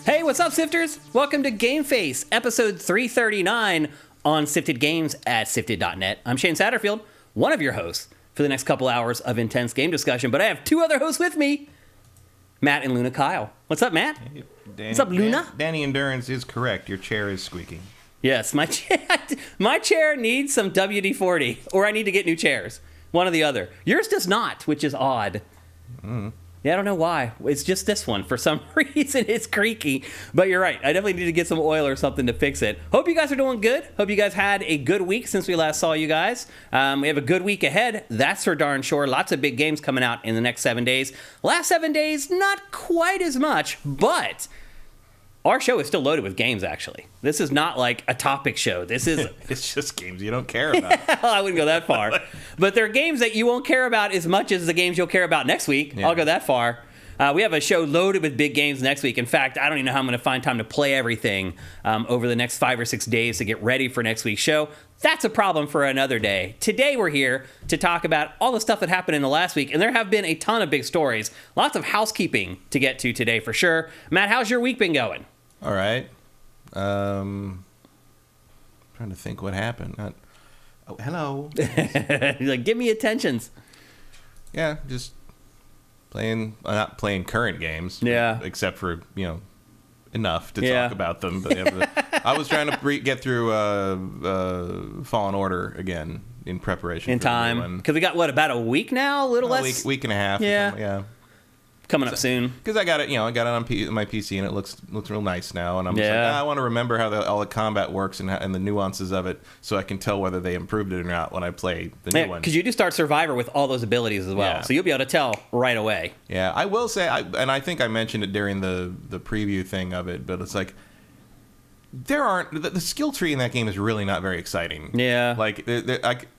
Hey, what's up, Sifters? Welcome to GameFace, episode 339 on Sifted Games at Sifted.net. I'm Shane Satterfield, one of your hosts for the next couple hours of intense game discussion, but I have two other hosts with me, Matt and Luna Kyle. What's up, Matt? Hey, What's up, Luna? Danny Endurance is correct. Your chair is squeaking. Yes, my chair needs some WD-40, or I need to get new chairs. One or the other. Yours does not, which is odd. Yeah, I don't know why. It's just this one. For some reason, it's creaky. But you're right. I definitely need to get some oil or something to fix it. Hope you guys are doing good. Hope you guys had a good week since we last saw you guys. We have a good week ahead. That's for darn sure. Lots of big games coming out in the next 7 days. Last 7 days, not quite as much, but our show is still loaded with games, actually. This is not like a topic show. This is... It's just games you don't care about. I wouldn't go that far. But there are games that you won't care about as much as the games you'll care about next week. Yeah. I'll go that far. We have a show loaded with big games next week. In fact, I don't even know how I'm going to find time to play everything over the next 5 or 6 days to get ready for next week's show. That's a problem for another day. Today we're here to talk about all the stuff that happened in the last week, and there have been a ton of big stories. Lots of housekeeping to get to today for sure. Matt, how's your week been going? All right. Trying to think what happened. Oh, hello. Like, give me attentions. Yeah, just playing. Not playing current games. Yeah. Except for enough to talk about them. But I was trying to get through Fallen Order again in preparation in for time. The new one. Because we got about a week now, a little less. Week and a half. Yeah. Yeah. Coming up soon. Because I got it on my PC and it looks real nice now, and I'm just like, I want to remember how all the combat works and the nuances of it, so I can tell whether they improved it or not when I play the new one. Because you do start Survivor with all those abilities as well, so you'll be able to tell right away. Yeah, I will say, and I think I mentioned it during the preview thing of it, but it's like the skill tree in that game is really not very exciting. Yeah, like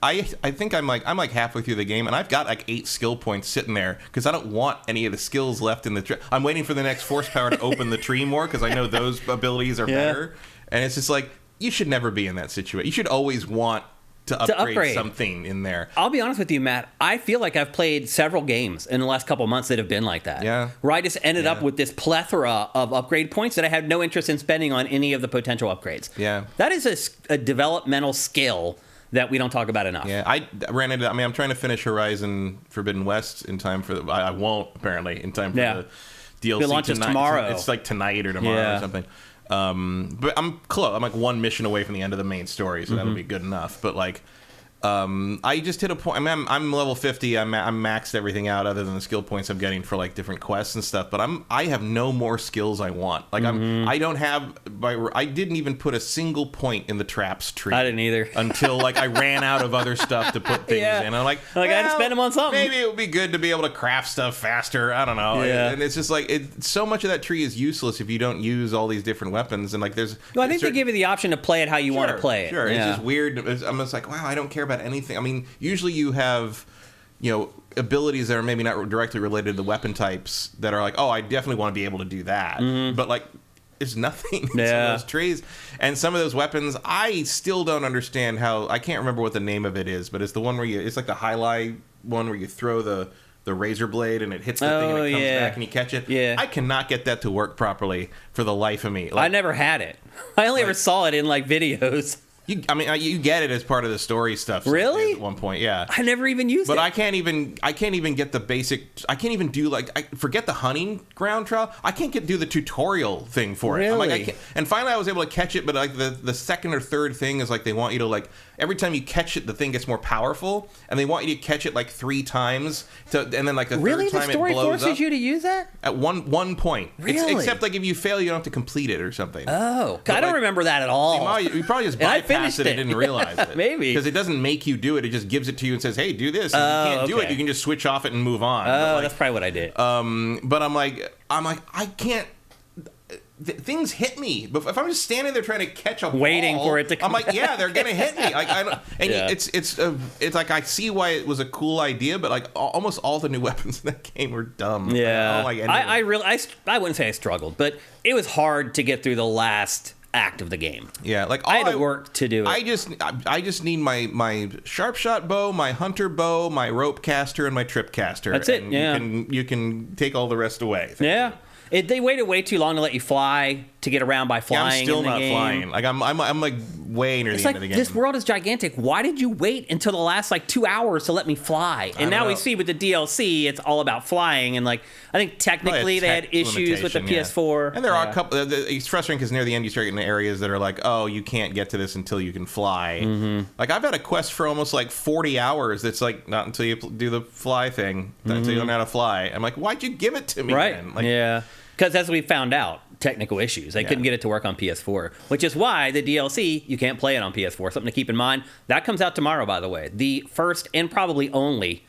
I think I'm like halfway through the game and I've got like 8 skill points sitting there because I don't want any of the skills left in the tree. I'm waiting for the next force power to open the tree more because I know those abilities are better. And it's just like, you should never be in that situation. You should always want to upgrade something in there. I'll be honest with you, Matt. I feel like I've played several games in the last couple months that have been like that. Yeah. Where I just ended up with this plethora of upgrade points that I had no interest in spending on any of the potential upgrades. Yeah. That is a developmental skill that we don't talk about enough. Yeah, I ran into... I'm trying to finish Horizon Forbidden West in time for... I won't, apparently, in time for the DLC. It launches tomorrow. It's like tonight or tomorrow or something. But I'm close. I'm like one mission away from the end of the main story, so that'll be good enough. But like, I just hit a point. I'm level 50. I'm maxed everything out other than the skill points I'm getting for like different quests and stuff. But I have no more skills I want. Like I don't have. I didn't even put a single point in the traps tree. I didn't either Until like I ran out of other stuff to put things in. I'm like I had to spend them on something. Maybe it would be good to be able to craft stuff faster. I don't know. Yeah. And it's just like so much of that tree is useless if you don't use all these different weapons. And like there's. Well, I think they give you the option to play it how you want to play it. Sure, it's just weird. I'm just like, wow, I don't care about anything. I mean, usually you have, abilities that are maybe not directly related to the weapon types that are like, oh, I definitely want to be able to do that. But like, it's nothing in some of those trees. And some of those weapons, I still don't understand how. I can't remember what the name of it is, but it's the one where it's like the highlight one where you throw the razor blade and it hits the thing and it comes back and you catch it. Yeah. I cannot get that to work properly for the life of me. I never had it. I only ever saw it in like videos. You get it as part of the story stuff. Really? At one point, yeah. I never even used it. But I can't even get the basic. I can't even do forget the hunting ground trial. I can't do the tutorial thing for it. Really? I'm like, I can't. And finally, I was able to catch it. But like the second or third thing is like they want you to like every time you catch it, the thing gets more powerful, and they want you to catch it like 3 times. And then like the third time it blows up. Really, the story forces you to use that at one point. Really? Except like if you fail, you don't have to complete it or something. Oh, I don't remember that at all. You probably just bypassed it and didn't realize it. Maybe. Because it doesn't make you do it. It just gives it to you and says, hey, do this. And if you can't do it, you can just switch off it and move on. Oh, that's probably what I did. But I'm like, I can't. Things hit me. But if I'm just standing there trying to catch a waiting ball, for it to come I'm like, yeah, they're gonna hit me. Like, it's like I see why it was a cool idea, but like almost all the new weapons in that game were dumb. Yeah, I wouldn't say I struggled, but it was hard to get through the last act of the game. Yeah, like I had to work to do it. I just need my sharp shot bow, my hunter bow, my rope caster, and my trip caster. That's it. And yeah, you can take all the rest away. Yeah. They waited way too long to let you fly to get around by flying. I'm still in the not game. flying. Like I'm like way near the end of the game. This world is gigantic. Why did you wait until the last 2 hours to let me fly? And now we see with the DLC, it's all about flying. And I think technically they had issues with the PS4. And there are a couple. It's frustrating because near the end you start getting areas that are like, oh, you can't get to this until you can fly. Mm-hmm. Like I've had a quest for almost 40 hours. That's not until you do the fly thing, until you learn how to fly. I'm like, why'd you give it to me? Right? Then? Yeah. Because as we found out, technical issues. They couldn't get it to work on PS4, which is why the DLC, you can't play it on PS4. Something to keep in mind. That comes out tomorrow, by the way. The first and probably only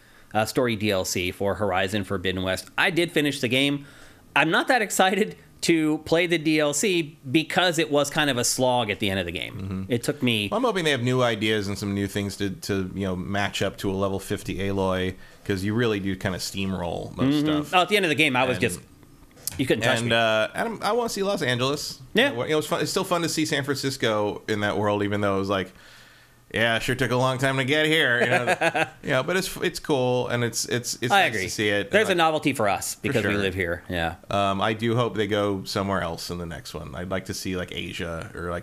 story DLC for Horizon Forbidden West. I did finish the game. I'm not that excited to play the DLC because it was kind of a slog at the end of the game. Mm-hmm. It took me... Well, I'm hoping they have new ideas and some new things to match up to a level 50 Aloy, because you really do kind of steamroll most stuff. Oh, at the end of the game, I was just... You couldn't touch me. And I want to see Los Angeles. Yeah. It's fun. It's still fun to see San Francisco in that world, even though it was it sure took a long time to get here. But it's cool, and it's nice to see it. There's a novelty for us because we live here. Yeah. I do hope they go somewhere else in the next one. I'd like to see Asia or I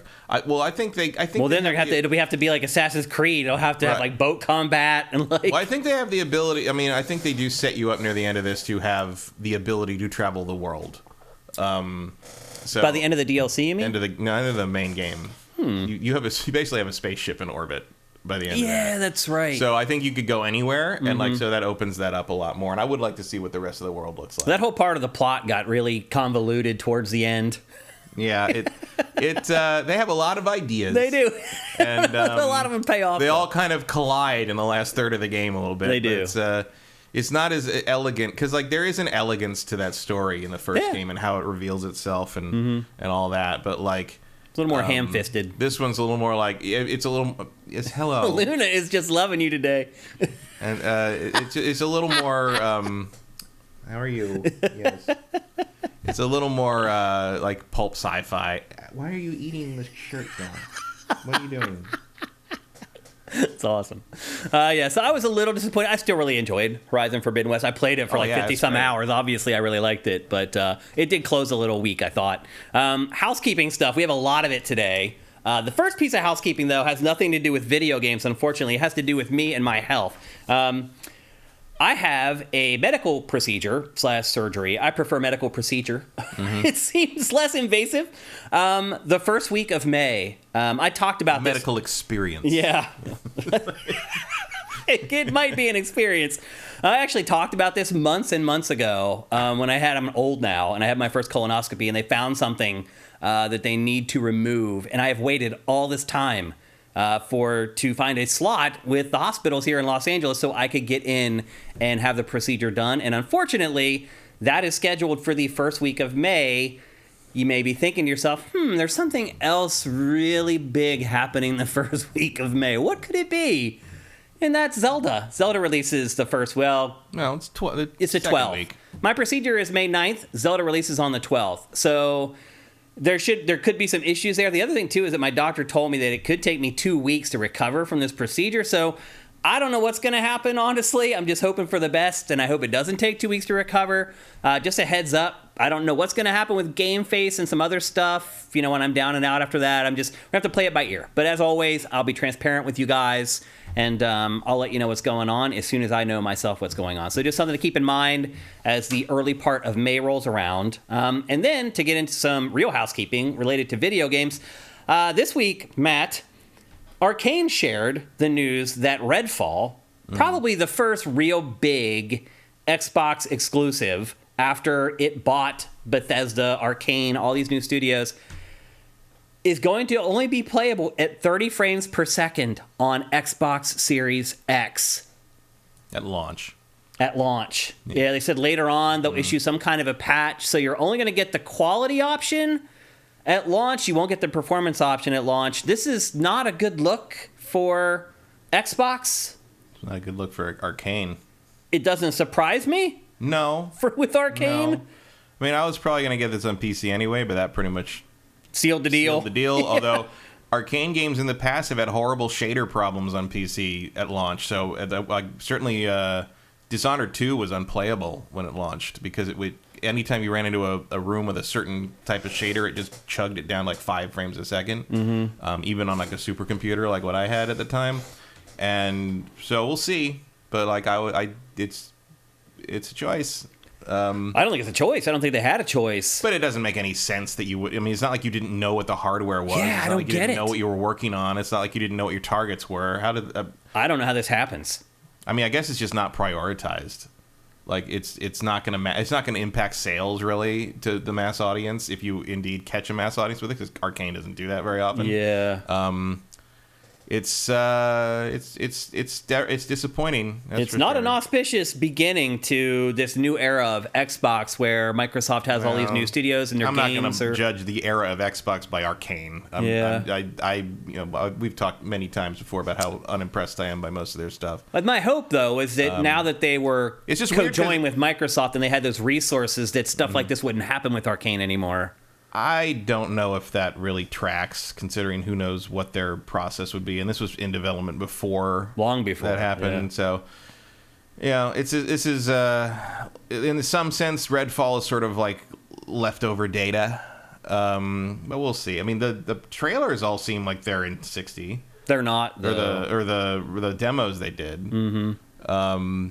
think. Well, then we have to be like Assassin's Creed. It'll have to have boat combat and Well, I think they have the ability. I mean, I think they do set you up near the end of this to have the ability to travel the world. So by the end of the DLC, you mean? End of the main game. You basically have a spaceship in orbit by the end of that. Yeah, that's right. So I think you could go anywhere, and so that opens that up a lot more. And I would like to see what the rest of the world looks like. That whole part of the plot got really convoluted towards the end. Yeah, they have a lot of ideas. They do. And a lot of them pay off. They all kind of collide in the last third of the game a little bit. They do. It's not as elegant, because there is an elegance to that story in the first game and how it reveals itself and all that. But it's a little more ham-fisted. This one's a little more it's hello. Luna is just loving you today. And it's a little more, how are you? Yes. It's a little more pulp sci-fi. Why are you eating the shirt down? What are you doing? It's awesome. So I was a little disappointed. I still really enjoyed Horizon Forbidden West. I played it for 50-some hours. Obviously, I really liked it, but it did close a little weak, I thought. Housekeeping stuff. We have a lot of it today. The first piece of housekeeping, though, has nothing to do with video games, unfortunately. It has to do with me and my health. I have a medical procedure / surgery. I prefer medical procedure. Mm-hmm. It seems less invasive. The first week of May, I talked about medical experience. Yeah. It might be an experience. I actually talked about this months and months ago when I'm old now, and I had my first colonoscopy, and they found something that they need to remove. And I have waited all this time to find a slot with the hospitals here in Los Angeles so I could get in and have the procedure done. And unfortunately, that is scheduled for the first week of May. You may be thinking to yourself, there's something else really big happening the first week of May. What could it be? And that's Zelda. Zelda releases the first, no, it's the 12th. Week. My procedure is May 9th. Zelda releases on the 12th. So there could be some issues there. The other thing, too, is that my doctor told me that it could take me 2 weeks to recover from this procedure. So I don't know what's going to happen, honestly. I'm just hoping for the best, and I hope it doesn't take 2 weeks to recover. Just a heads up, I don't know what's going to happen with GameFace and some other stuff. When I'm down and out after that, I'm just going to have to play it by ear. But as always, I'll be transparent with you guys, and I'll let you know what's going on as soon as I know myself what's going on. So just something to keep in mind as the early part of May rolls around. And then to get into some real housekeeping related to video games, this week, Matt, Arcane shared the news that Redfall, probably the first real big Xbox exclusive after it bought Bethesda, Arcane, all these new studios, is going to only be playable at 30 frames per second on Xbox Series X. At launch. Yeah, they said later on they'll issue some kind of a patch, so you're only going to get the quality option at launch. You won't get the performance option at launch. This is not a good look for Xbox. It's not a good look for Arcane. It doesn't surprise me. No. With Arcane. No. I mean, I was probably going to get this on PC anyway, but that pretty much sealed the deal. Yeah. Although Arcane games in the past have had horrible shader problems on PC at launch. So certainly Dishonored 2 was unplayable when it launched because anytime you ran into a room with a certain type of shader, it just chugged it down like 5 frames a second, even on like a supercomputer like what I had at the time. And so we'll see. But like it's a choice. I don't think it's a choice. I don't think they had a choice. But it doesn't make any sense that you would. I mean, it's not like you didn't know what the hardware was. Yeah, it's I not don't like you get didn't it. know what you were working on. It's not like you didn't know what your targets were. How did? I don't know how this happens. I mean, I guess it's just not prioritized. Like it's not gonna impact sales really to the mass audience if you indeed catch a mass audience with it, because Arcane doesn't do that very often. Yeah. It's disappointing. It's not an auspicious beginning to this new era of Xbox, where Microsoft has all these new studios and their I'm games. not going to judge the era of Xbox by Arcane. We've talked many times before about how unimpressed I am by most of their stuff. But my hope, though, is that now that they were it's just co-joined with Microsoft and they had those resources, that stuff like this wouldn't happen with Arcane anymore. I don't know if that really tracks, considering who knows what their process would be. And this was in development long before that happened. Yeah. So, this is in some sense, Redfall is sort of like leftover data. But we'll see. I mean, the trailers all seem like they're in 60. They're not, or the demos they did. Mm-hmm.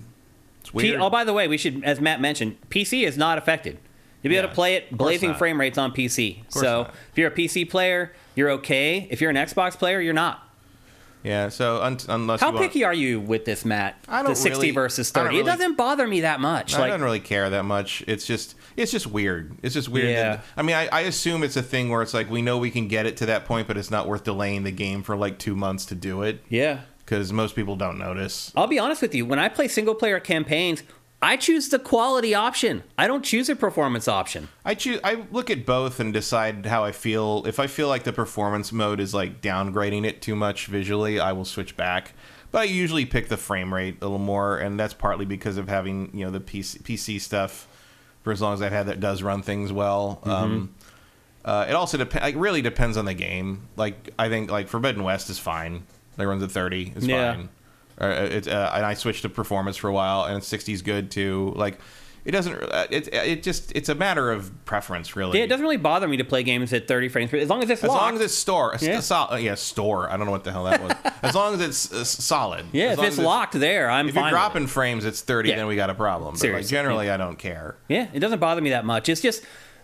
It's weird. By the way, we should, as Matt mentioned, PC is not affected. You'll be able to play it blazing frame rates on PC. So if you're a PC player, you're okay. If you're an Xbox player, you're not. Yeah, so unless How picky are you with this, Matt? I don't the 60 versus 30. It doesn't bother me that much. I don't really care that much. It's just weird. It's just weird. Yeah. I mean, I assume it's a thing where it's like we know we can get it to that point, but it's not worth delaying the game for like 2 months to do it. Yeah. Because most people don't notice. I'll be honest with you. When I play single-player campaigns, I choose the quality option. I don't choose a performance option. I look at both and decide how I feel. If I feel like the performance mode is like downgrading it too much visually, I will switch back. But I usually pick the frame rate a little more, and that's partly because of having the PC stuff for as long as I've had that does run things well. It also really depends on the game. Like I think like Forbidden West is fine. It runs at 30. It's fine. And I switched to performance for a while, and 60 is good too. Like, it doesn't. It's a matter of preference, really. Yeah, it doesn't really bother me to play games at 30 frames, as long as it's locked. As long as it's store. Yeah. Store. I don't know what the hell that was. As long as it's solid. Yeah, if it's locked there, I'm fine. If you're dropping frames, it's 30. Then we got a problem. But like, generally, I don't care. Yeah, it doesn't bother me that much.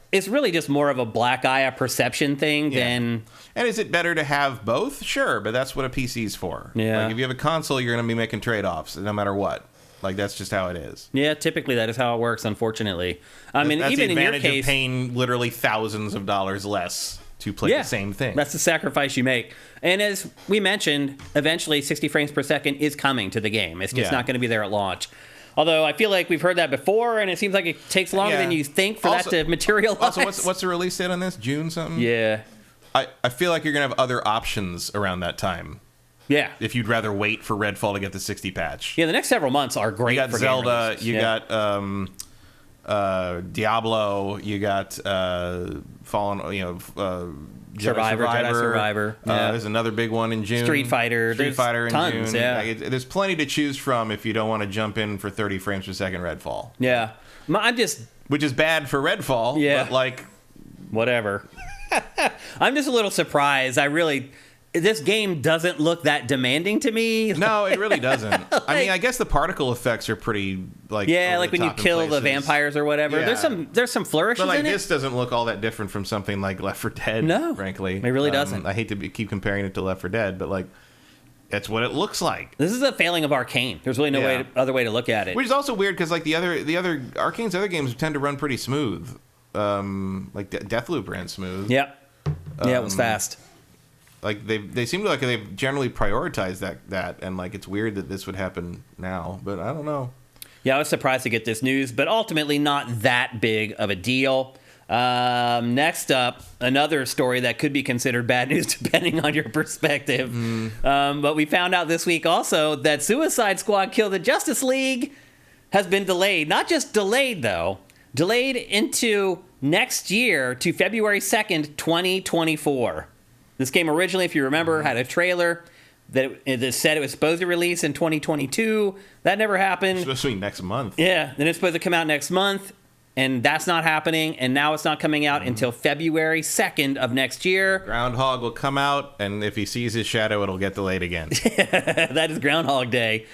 It's really just more of a black eye, a perception thing than. And is it better to have both? Sure, but that's what a PC's for. Yeah. Like if you have a console, you're going to be making trade-offs no matter what. Like that's just how it is. Yeah, typically that is how it works. Unfortunately, I mean, that's even the in your advantage case, of paying literally thousands of dollars less to play the same thing. That's the sacrifice you make. And as we mentioned, eventually 60 frames per second is coming to the game. It's just not going to be there at launch. Although I feel like we've heard that before, and it seems like it takes longer than you think for that to materialize. Also, what's the release date on this? June something? Yeah. I feel like you're going to have other options around that time. Yeah. If you'd rather wait for Redfall to get the 60 patch. Yeah, the next several months are great for Zelda, game releases. you got Diablo, you got Fallen, Jedi Survivor. There's another big one in June. Street Fighter in June. Yeah. There's plenty to choose from if you don't want to jump in for 30 frames per second Redfall. Yeah. Which is bad for Redfall, but like... Whatever. I'm just a little surprised. This game doesn't look that demanding to me. No, it really doesn't. I mean, I guess the particle effects are pretty like like when you kill the vampires or whatever. Yeah. There's some flourishes but like in it. This doesn't look all that different from something like Left 4 Dead. No, frankly, it really doesn't. I hate to keep comparing it to Left 4 Dead, but like that's what it looks like. This is a failing of Arcane. There's really no other way to look at it. Which is also weird because like the other Arcane's other games tend to run pretty smooth. Like Deathloop ran smooth. Yep. Yeah, it was fast. Like they seem like they've generally prioritized that, and like it's weird that this would happen now, but I don't know. Yeah, I was surprised to get this news, but ultimately not that big of a deal. Next up, another story that could be considered bad news depending on your perspective. But we found out this week also that Suicide Squad Kill the Justice League has been delayed. Not just delayed, though. Delayed into next year to February 2nd, 2024. This game originally, if you remember, had a trailer that said it was supposed to release in 2022. That never happened. It's supposed to be next month. Yeah, then it's supposed to come out next month. and that's not happening, and now it's not coming out until February 2nd of next year. Groundhog will come out, and if he sees his shadow, it'll get delayed again. That is Groundhog Day.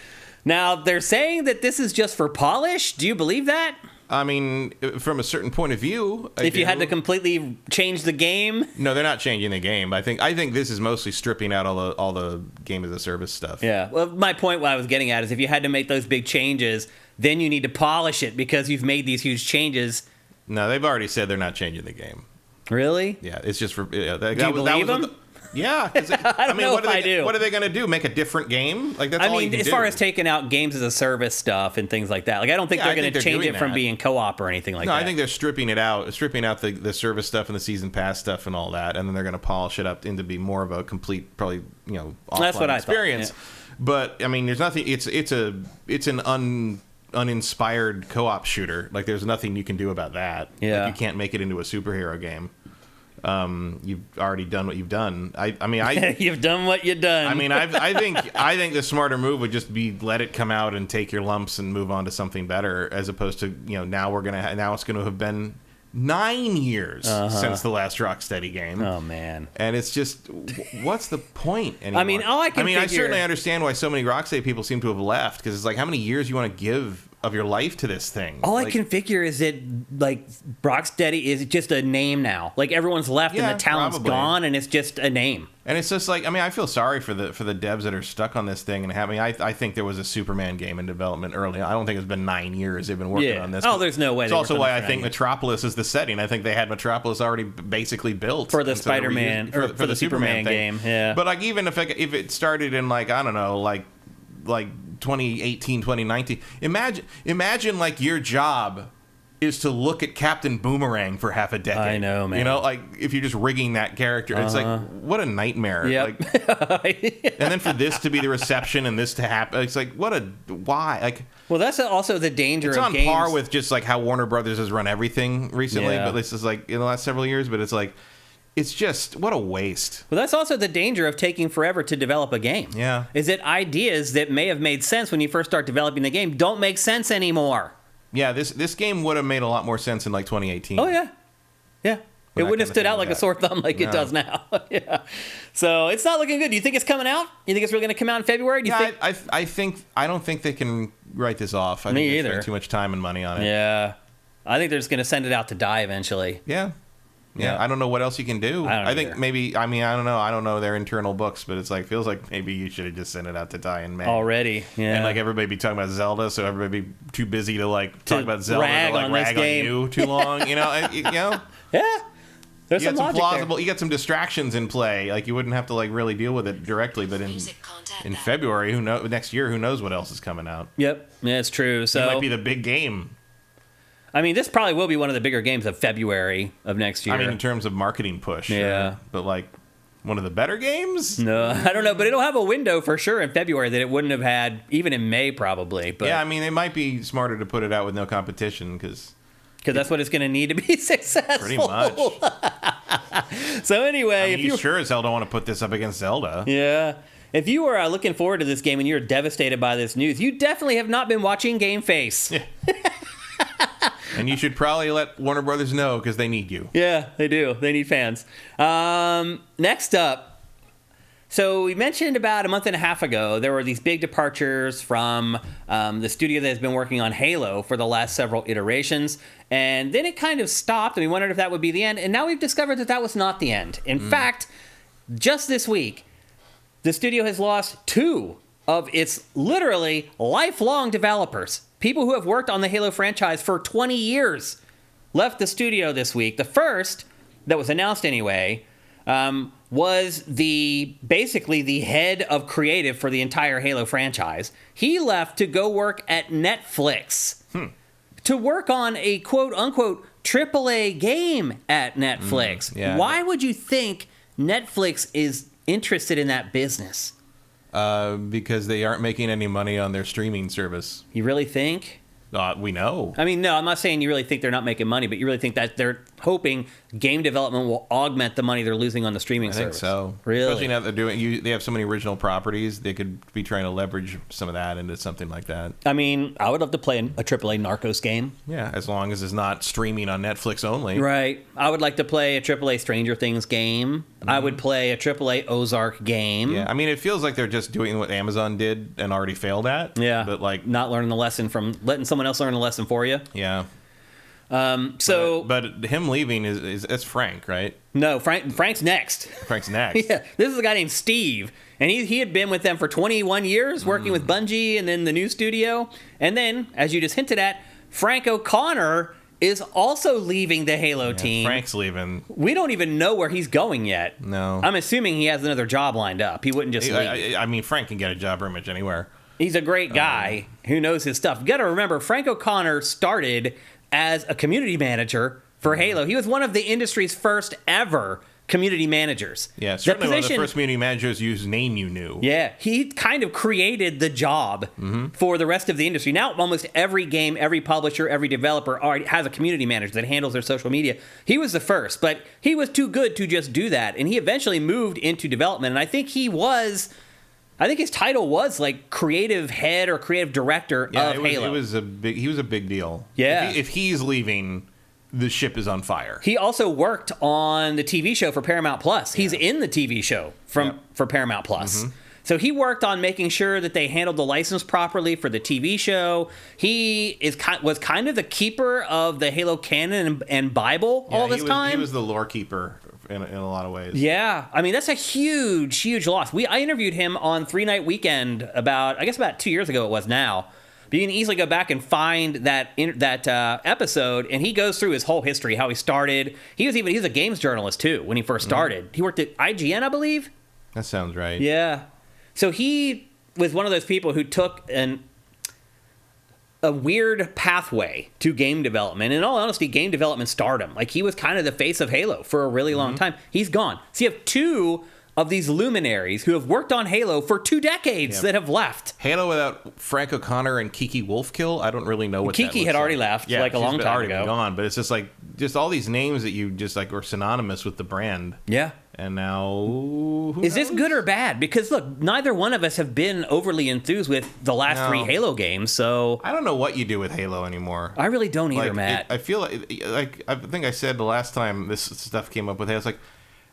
Now, they're saying that this is just for polish. Do you believe that? I mean, from a certain point of view, If you had to completely change the game? No, they're not changing the game. I think this is mostly stripping out all the game as a service stuff. Yeah. Well, my point, what I was getting at, is if you had to make those big changes, then you need to polish it because you've made these huge changes. No, they've already said they're not changing the game. Really? Yeah, it's just for. Yeah, Do you believe them? Yeah. I don't know if I do. What are they going to do? Make a different game? Like that's I all mean, you can as do. far as taking out games as a service stuff and things like that, like I don't think Yeah, they're I going think to they're change doing it from that. being co-op or anything like No, that. I think they're stripping out the service stuff and the season pass stuff and all that, and then they're going to polish it up into be more of a complete, probably offline That's what I thought, experience. yeah. But I mean, there's nothing. It's an uninspired co-op shooter. Like there's nothing you can do about that. Yeah. Like, you can't make it into a superhero game. You've already done what you've done. I mean, You've done what you've done. I mean, I think the smarter move would just be let it come out and take your lumps and move on to something better, as opposed to now it's gonna have been 9 years since the last Rocksteady game. Oh man. And it's just, what's the point anymore? I mean, all I can I figure... certainly understand why so many Rocksteady people seem to have left, because it's like, how many years you want to give of your life to this thing? All I can figure is that, like, Rocksteady is just a name now. Like, everyone's left and the talent's gone, and it's just a name. And it's just like, I mean, I feel sorry for the devs that are stuck on this thing and having. I think there was a Superman game in development early. I don't think it's been 9 years they've been working on this. Oh, there's no way. It's also why I think Metropolis is the setting. I think they had Metropolis already basically built for the Spider-Man or for the Superman game. Yeah. But like, even if it started in like, I don't know, like 2018, 2019. Imagine like your job is to look at Captain Boomerang for half a decade. I know, man. Like if you're just rigging that character, it's like, what a nightmare. Yep. Like, and then for this to be the reception and this to happen, it's like, why? Like, well, that's also the danger of games. It's on par with just like how Warner Brothers has run everything recently, Yeah. but this is like in the last several years, but it's like, it's just, what a waste. Well, that's also the danger of taking forever to develop a game. Yeah. Is that ideas that may have made sense when you first start developing the game don't make sense anymore. Yeah, this game would have made a lot more sense in like 2018. Oh, yeah. Yeah. It wouldn't have stood out like a that. sore thumb like it does now. Yeah. So it's not looking good. Do you think it's coming out? You think it's really going to come out in February? Do you think... I don't think they can write this off. I Me think they either. spend too much time and money on it. Yeah. I think they're just going to send it out to die eventually. Yeah. Yeah. I don't know what else you can do. I think either. maybe, I mean, I don't know. I don't know their internal books, but it's like, feels like maybe you should have just sent it out to die in May. Already, yeah. And like everybody be talking about Zelda, so everybody be too busy to like talk about Zelda rag to like on this rag on game. you too long. Yeah. There's You some got some logic plausible. there. You got some distractions in play. Like you wouldn't have to like really deal with it directly. But in February, next year, who knows what else is coming out? Yep. Yeah, it's true. So It might be the big game. I mean, this probably will be one of the bigger games of February of next year. I mean, in terms of marketing push. Yeah. Sure. But like one of the better games. No, I don't know, but it'll have a window for sure in February that it wouldn't have had even in May probably. But Yeah, I mean, it might be smarter to put it out with no competition because that's what it's going to need to be successful. pretty much. So anyway, I mean, if you you sure as hell don't want to put this up against Zelda. yeah. If you were looking forward to this game and you're devastated by this news, you definitely have not been watching GameFace. And you should probably let Warner Brothers know because they need you. Yeah, they do. They need fans. Next up, so we mentioned about a month and a half ago, there were these big departures from the studio that has been working on Halo for the last several iterations. And then it kind of stopped, and we wondered if that would be the end. And now we've discovered that that was not the end. In fact, just this week, the studio has lost 2 of its literally lifelong developers. People who have worked on the Halo franchise for 20 years left the studio this week. The first, that was announced anyway, was basically the head of creative for the entire Halo franchise. He left to go work at Netflix to work on a quote-unquote AAA game at Netflix. yeah. Why would you think Netflix is interested in that business? Because they aren't making any money on their streaming service. You really think? We know. I mean, no, I'm not saying you really think they're not making money, but you really think that they're hoping game development will augment the money they're losing on the streaming I service. think so. Really? Especially now that they have so many original properties, they could be trying to leverage some of that into something like that. I mean, I would love to play a AAA Narcos game. Yeah, as long as it's not streaming on Netflix only. Right. I would like to play a AAA Stranger Things game. I would play a AAA Ozark game. Yeah, I mean, it feels like they're just doing what Amazon did and already failed at. Yeah. But like, not learning the lesson from letting someone else learn the lesson for you. yeah. But him leaving is that's Frank, right? no, Frank's next. Frank's next. Yeah, this is a guy named Steve, and he had been with them for 21 years, working with Bungie and then the new studio. And then, as you just hinted at, Frank O'Connor is also leaving the Halo team. Frank's leaving. We don't even know where he's going yet. No. I'm assuming he has another job lined up. He wouldn't just leave. I mean, Frank can get a job pretty much anywhere. He's a great guy who knows his stuff. You got to remember, Frank O'Connor started as a community manager for Halo. He was one of the industry's first ever community managers. Yeah, certainly one of the first community managers whose name you knew. Yeah, he kind of created the job for the rest of the industry. Now, almost every game, every publisher, every developer already has a community manager that handles their social media. He was the first, but he was too good to just do that, and he eventually moved into development, and I think his title was like creative head or creative director of Halo. He was a big deal. Yeah. If he's leaving, the ship is on fire. He also worked on the TV show for Paramount Plus. He's in the TV show for Paramount Plus. So he worked on making sure that they handled the license properly for the TV show. He was kind of the keeper of the Halo canon and Bible all this time. He was the lore keeper in a lot of ways. Yeah, I mean that's a huge loss. I interviewed him on 3 Night Weekend about 2 years ago. It was now. But you can easily go back and find that episode, and he goes through his whole history, how he started. He was a games journalist too when he first started. He worked at IGN, I believe. That sounds right. Yeah. So he was one of those people who took a weird pathway to game development. In all honesty, game development stardom. Like, he was kind of the face of Halo for a really long time. He's gone. So you have two of these luminaries who have worked on Halo for 2 decades that have left. Halo without Frank O'Connor and Kiki Wolfkill, I don't really know what that Kiki had already left, a long time already ago. Been gone, but it's just all these names that you just like were synonymous with the brand. Yeah. And now, is this good or bad? Because look, neither one of us have been overly enthused with the last 3 Halo games, so I don't know what you do with Halo anymore. I really don't either, Matt. I feel like I think I said the last time this stuff came up with Halo, it's like,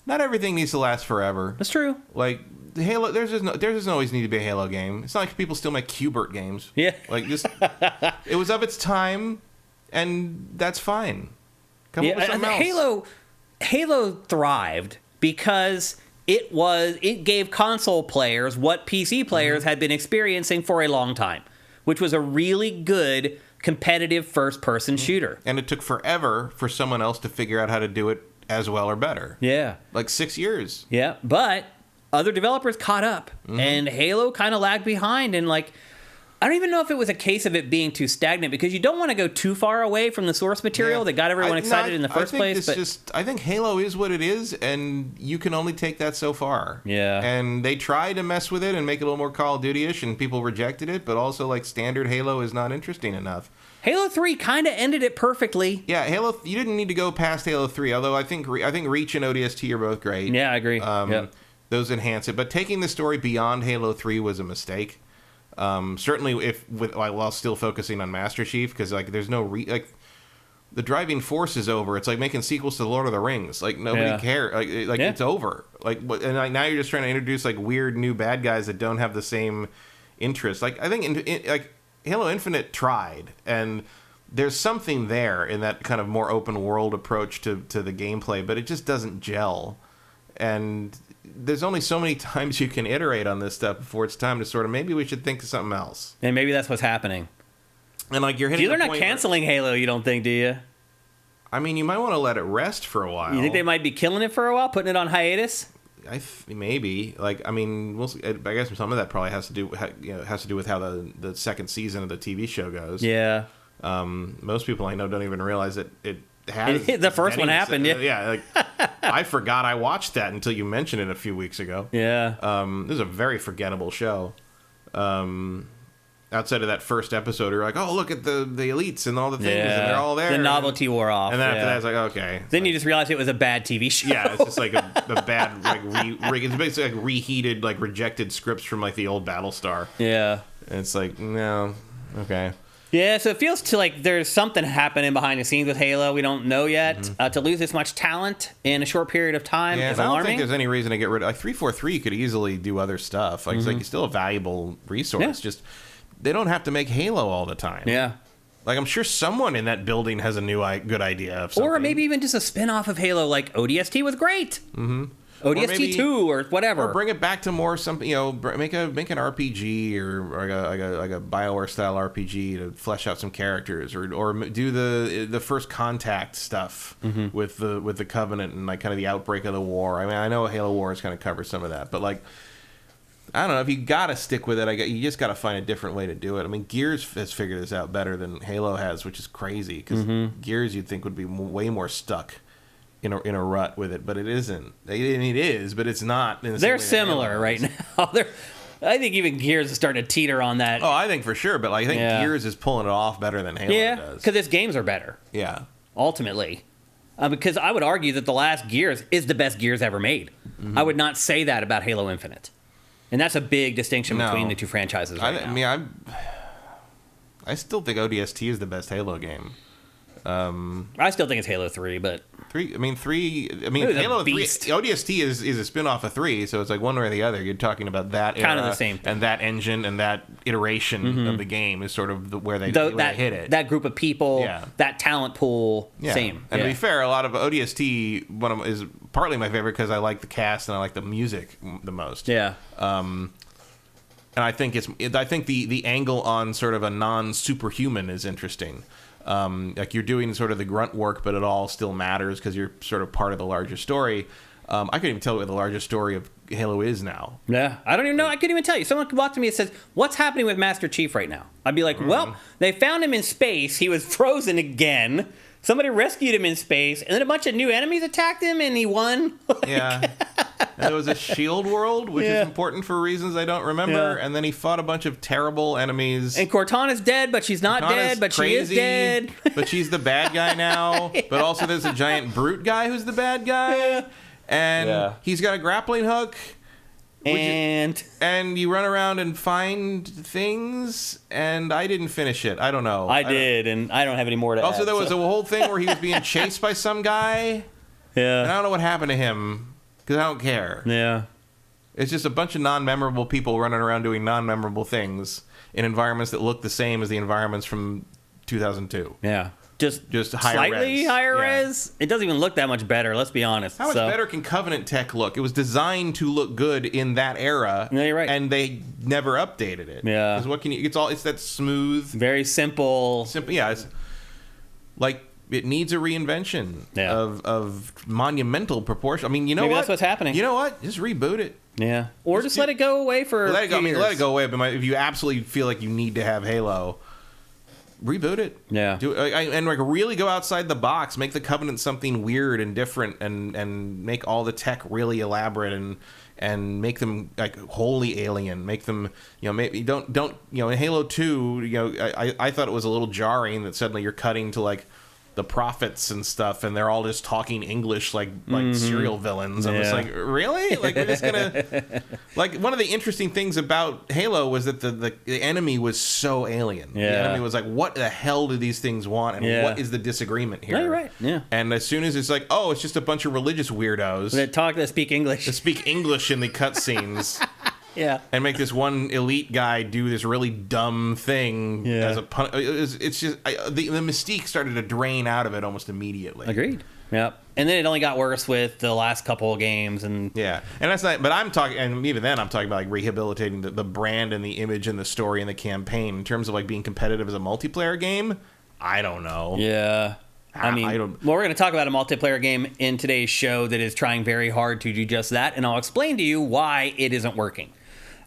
not everything needs to last forever. That's true. Like Halo, there doesn't always need to be a Halo game. It's not like people still make Q*bert games. Yeah. Like just, it was of its time, and that's fine. Come up with something else. Halo thrived because it gave console players what PC players had been experiencing for a long time, which was a really good competitive first-person shooter. And it took forever for someone else to figure out how to do it as well or better. Yeah. Like 6 years. Yeah, but other developers caught up, and Halo kind of lagged behind, and like, I don't even know if it was a case of it being too stagnant, because you don't want to go too far away from the source material that got everyone excited in the first place. I think Halo is what it is, and you can only take that so far. Yeah. And they tried to mess with it and make it a little more Call of Duty-ish, and people rejected it, but also like standard Halo is not interesting enough. Halo 3 kind of ended it perfectly. Yeah, Halo. You didn't need to go past Halo 3, although I think Reach and ODST are both great. Yeah, I agree. Those enhance it, but taking the story beyond Halo 3 was a mistake. Certainly, while still focusing on Master Chief, because like there's no the driving force is over. It's like making sequels to Lord of the Rings. Like nobody cares. Like it's over. Like and like now you're just trying to introduce like weird new bad guys that don't have the same interest. Like I think like Halo Infinite tried, and there's something there in that kind of more open world approach to the gameplay, but it just doesn't gel. And there's only so many times you can iterate on this stuff before it's time to sort of, maybe we should think of something else. And maybe that's what's happening. And like you're hitting they're not canceling Halo, you don't think, do you? I mean, you might want to let it rest for a while. You think they might be killing it for a while, putting it on hiatus? Maybe. Like, I mean, we'll see. I guess some of that probably has to do with how the second season of the TV show goes. Yeah. Most people I know don't even realize that it has. The first one happened. Yeah. Like, I forgot I watched that until you mentioned it a few weeks ago. Yeah. This is a very forgettable show. outside of that first episode, you're like, oh, look at the elites and all the things, and they're all there. The novelty wore off. And then after that, it's like, okay. Then you just realize it was a bad TV show. Yeah, it's just like a bad, like, it's basically like reheated, like, rejected scripts from, like, the old Battlestar. Yeah. And it's like, no, okay. Yeah, so it feels to like there's something happening behind the scenes with Halo. We don't know yet. To lose this much talent in a short period of time is alarming. I don't think there's any reason to get rid of... Like, 343 could easily do other stuff. Like, it's like, it's still a valuable resource. Yeah. Just, they don't have to make Halo all the time. Yeah. Like, I'm sure someone in that building has a new good idea of something. Or maybe even just a spin-off of Halo, like ODST was great. ODST 2 or whatever. Or bring it back to more something, make an RPG or like a BioWare style RPG to flesh out some characters, or do the first contact stuff with the Covenant and like kind of the outbreak of the war. I mean, I know Halo Wars kind of covers some of that, but like, I don't know, if you gotta stick with it, you just gotta find a different way to do it. I mean, Gears has figured this out better than Halo has, which is crazy because Gears you'd think would be way more stuck in a rut with it, but it isn't. It is, but it's not. They're similar right now. I think even Gears is starting to teeter on that. Oh, I think for sure, but I think Gears is pulling it off better than Halo does. Because its games are better. Yeah. Ultimately. Because I would argue that the last Gears is the best Gears ever made. I would not say that about Halo Infinite. And that's a big distinction between the two franchises right now. I still think ODST is the best Halo game. I still think it's Halo 3, but... Halo 3, ODST is a spin-off of 3, so it's like one way or the other. You're talking about that era, kind of the same thing. And that engine and that iteration of the game is sort of where they hit it. That group of people, that talent pool, same. And to be fair, a lot of ODST is partly my favorite because I like the cast and I like the music the most. Yeah. And I think the angle on sort of a non-superhuman is interesting. Like you're doing sort of the grunt work, but it all still matters because you're sort of part of the larger story. I couldn't even tell what the larger story of Halo is now. Yeah, I don't even know. I couldn't even tell you. Someone could walk to me and says, "What's happening with Master Chief right now?" I'd be like, "Well, they found him in space. He was frozen again. Somebody rescued him in space, and then a bunch of new enemies attacked him, and he won." Yeah. And there was a shield world, which is important for reasons I don't remember. And then he fought a bunch of terrible enemies. And Cortana's dead, but she's not dead, but crazy, she is dead. But she's the bad guy now. But also there's a giant brute guy who's the bad guy. And he's got a grappling hook. And you run around and find things, and I didn't finish it. I don't know. I did, and I don't have any more to add. Also, there was a whole thing where he was being chased by some guy. Yeah. And I don't know what happened to him. Because I don't care. Yeah. It's just a bunch of non-memorable people running around doing non-memorable things in environments that look the same as the environments from 2002. Yeah. Just slightly higher res. It doesn't even look that much better, let's be honest. How much better can Covenant tech look? It was designed to look good in that era. Yeah, you're right. And they never updated it. Yeah. Because what can you... It's that smooth... Very simple. Yeah. It's like... It needs a reinvention of monumental proportion. I mean, you know Maybe what? That's what's happening. You know what? Just reboot it. Yeah. Or just let it go away for a few years. Let it go away. But if you absolutely feel like you need to have Halo, reboot it. Yeah. And like really go outside the box. Make the Covenant something weird and different, and make all the tech really elaborate and make them like wholly alien. Make them, maybe don't in Halo 2, I thought it was a little jarring that suddenly you're cutting to like the prophets and stuff, and they're all just talking English like serial villains. I'm just like, really? Like, we're just gonna... Like, one of the interesting things about Halo was that the enemy was so alien. Yeah. The enemy was like, what the hell do these things want, and what is the disagreement here? No, you're right. Yeah. And as soon as it's like, oh, it's just a bunch of religious weirdos that speak English. That speak English in the cutscenes. Yeah. And make this one elite guy do this really dumb thing as a pun. It's just the mystique started to drain out of it almost immediately. Agreed. Yep. And then it only got worse with the last couple of games, and and that's not. But I'm talking, and even then, I'm talking about like rehabilitating the brand and the image and the story and the campaign in terms of like being competitive as a multiplayer game. I don't know. Yeah. I mean, we're going to talk about a multiplayer game in today's show that is trying very hard to do just that, and I'll explain to you why it isn't working.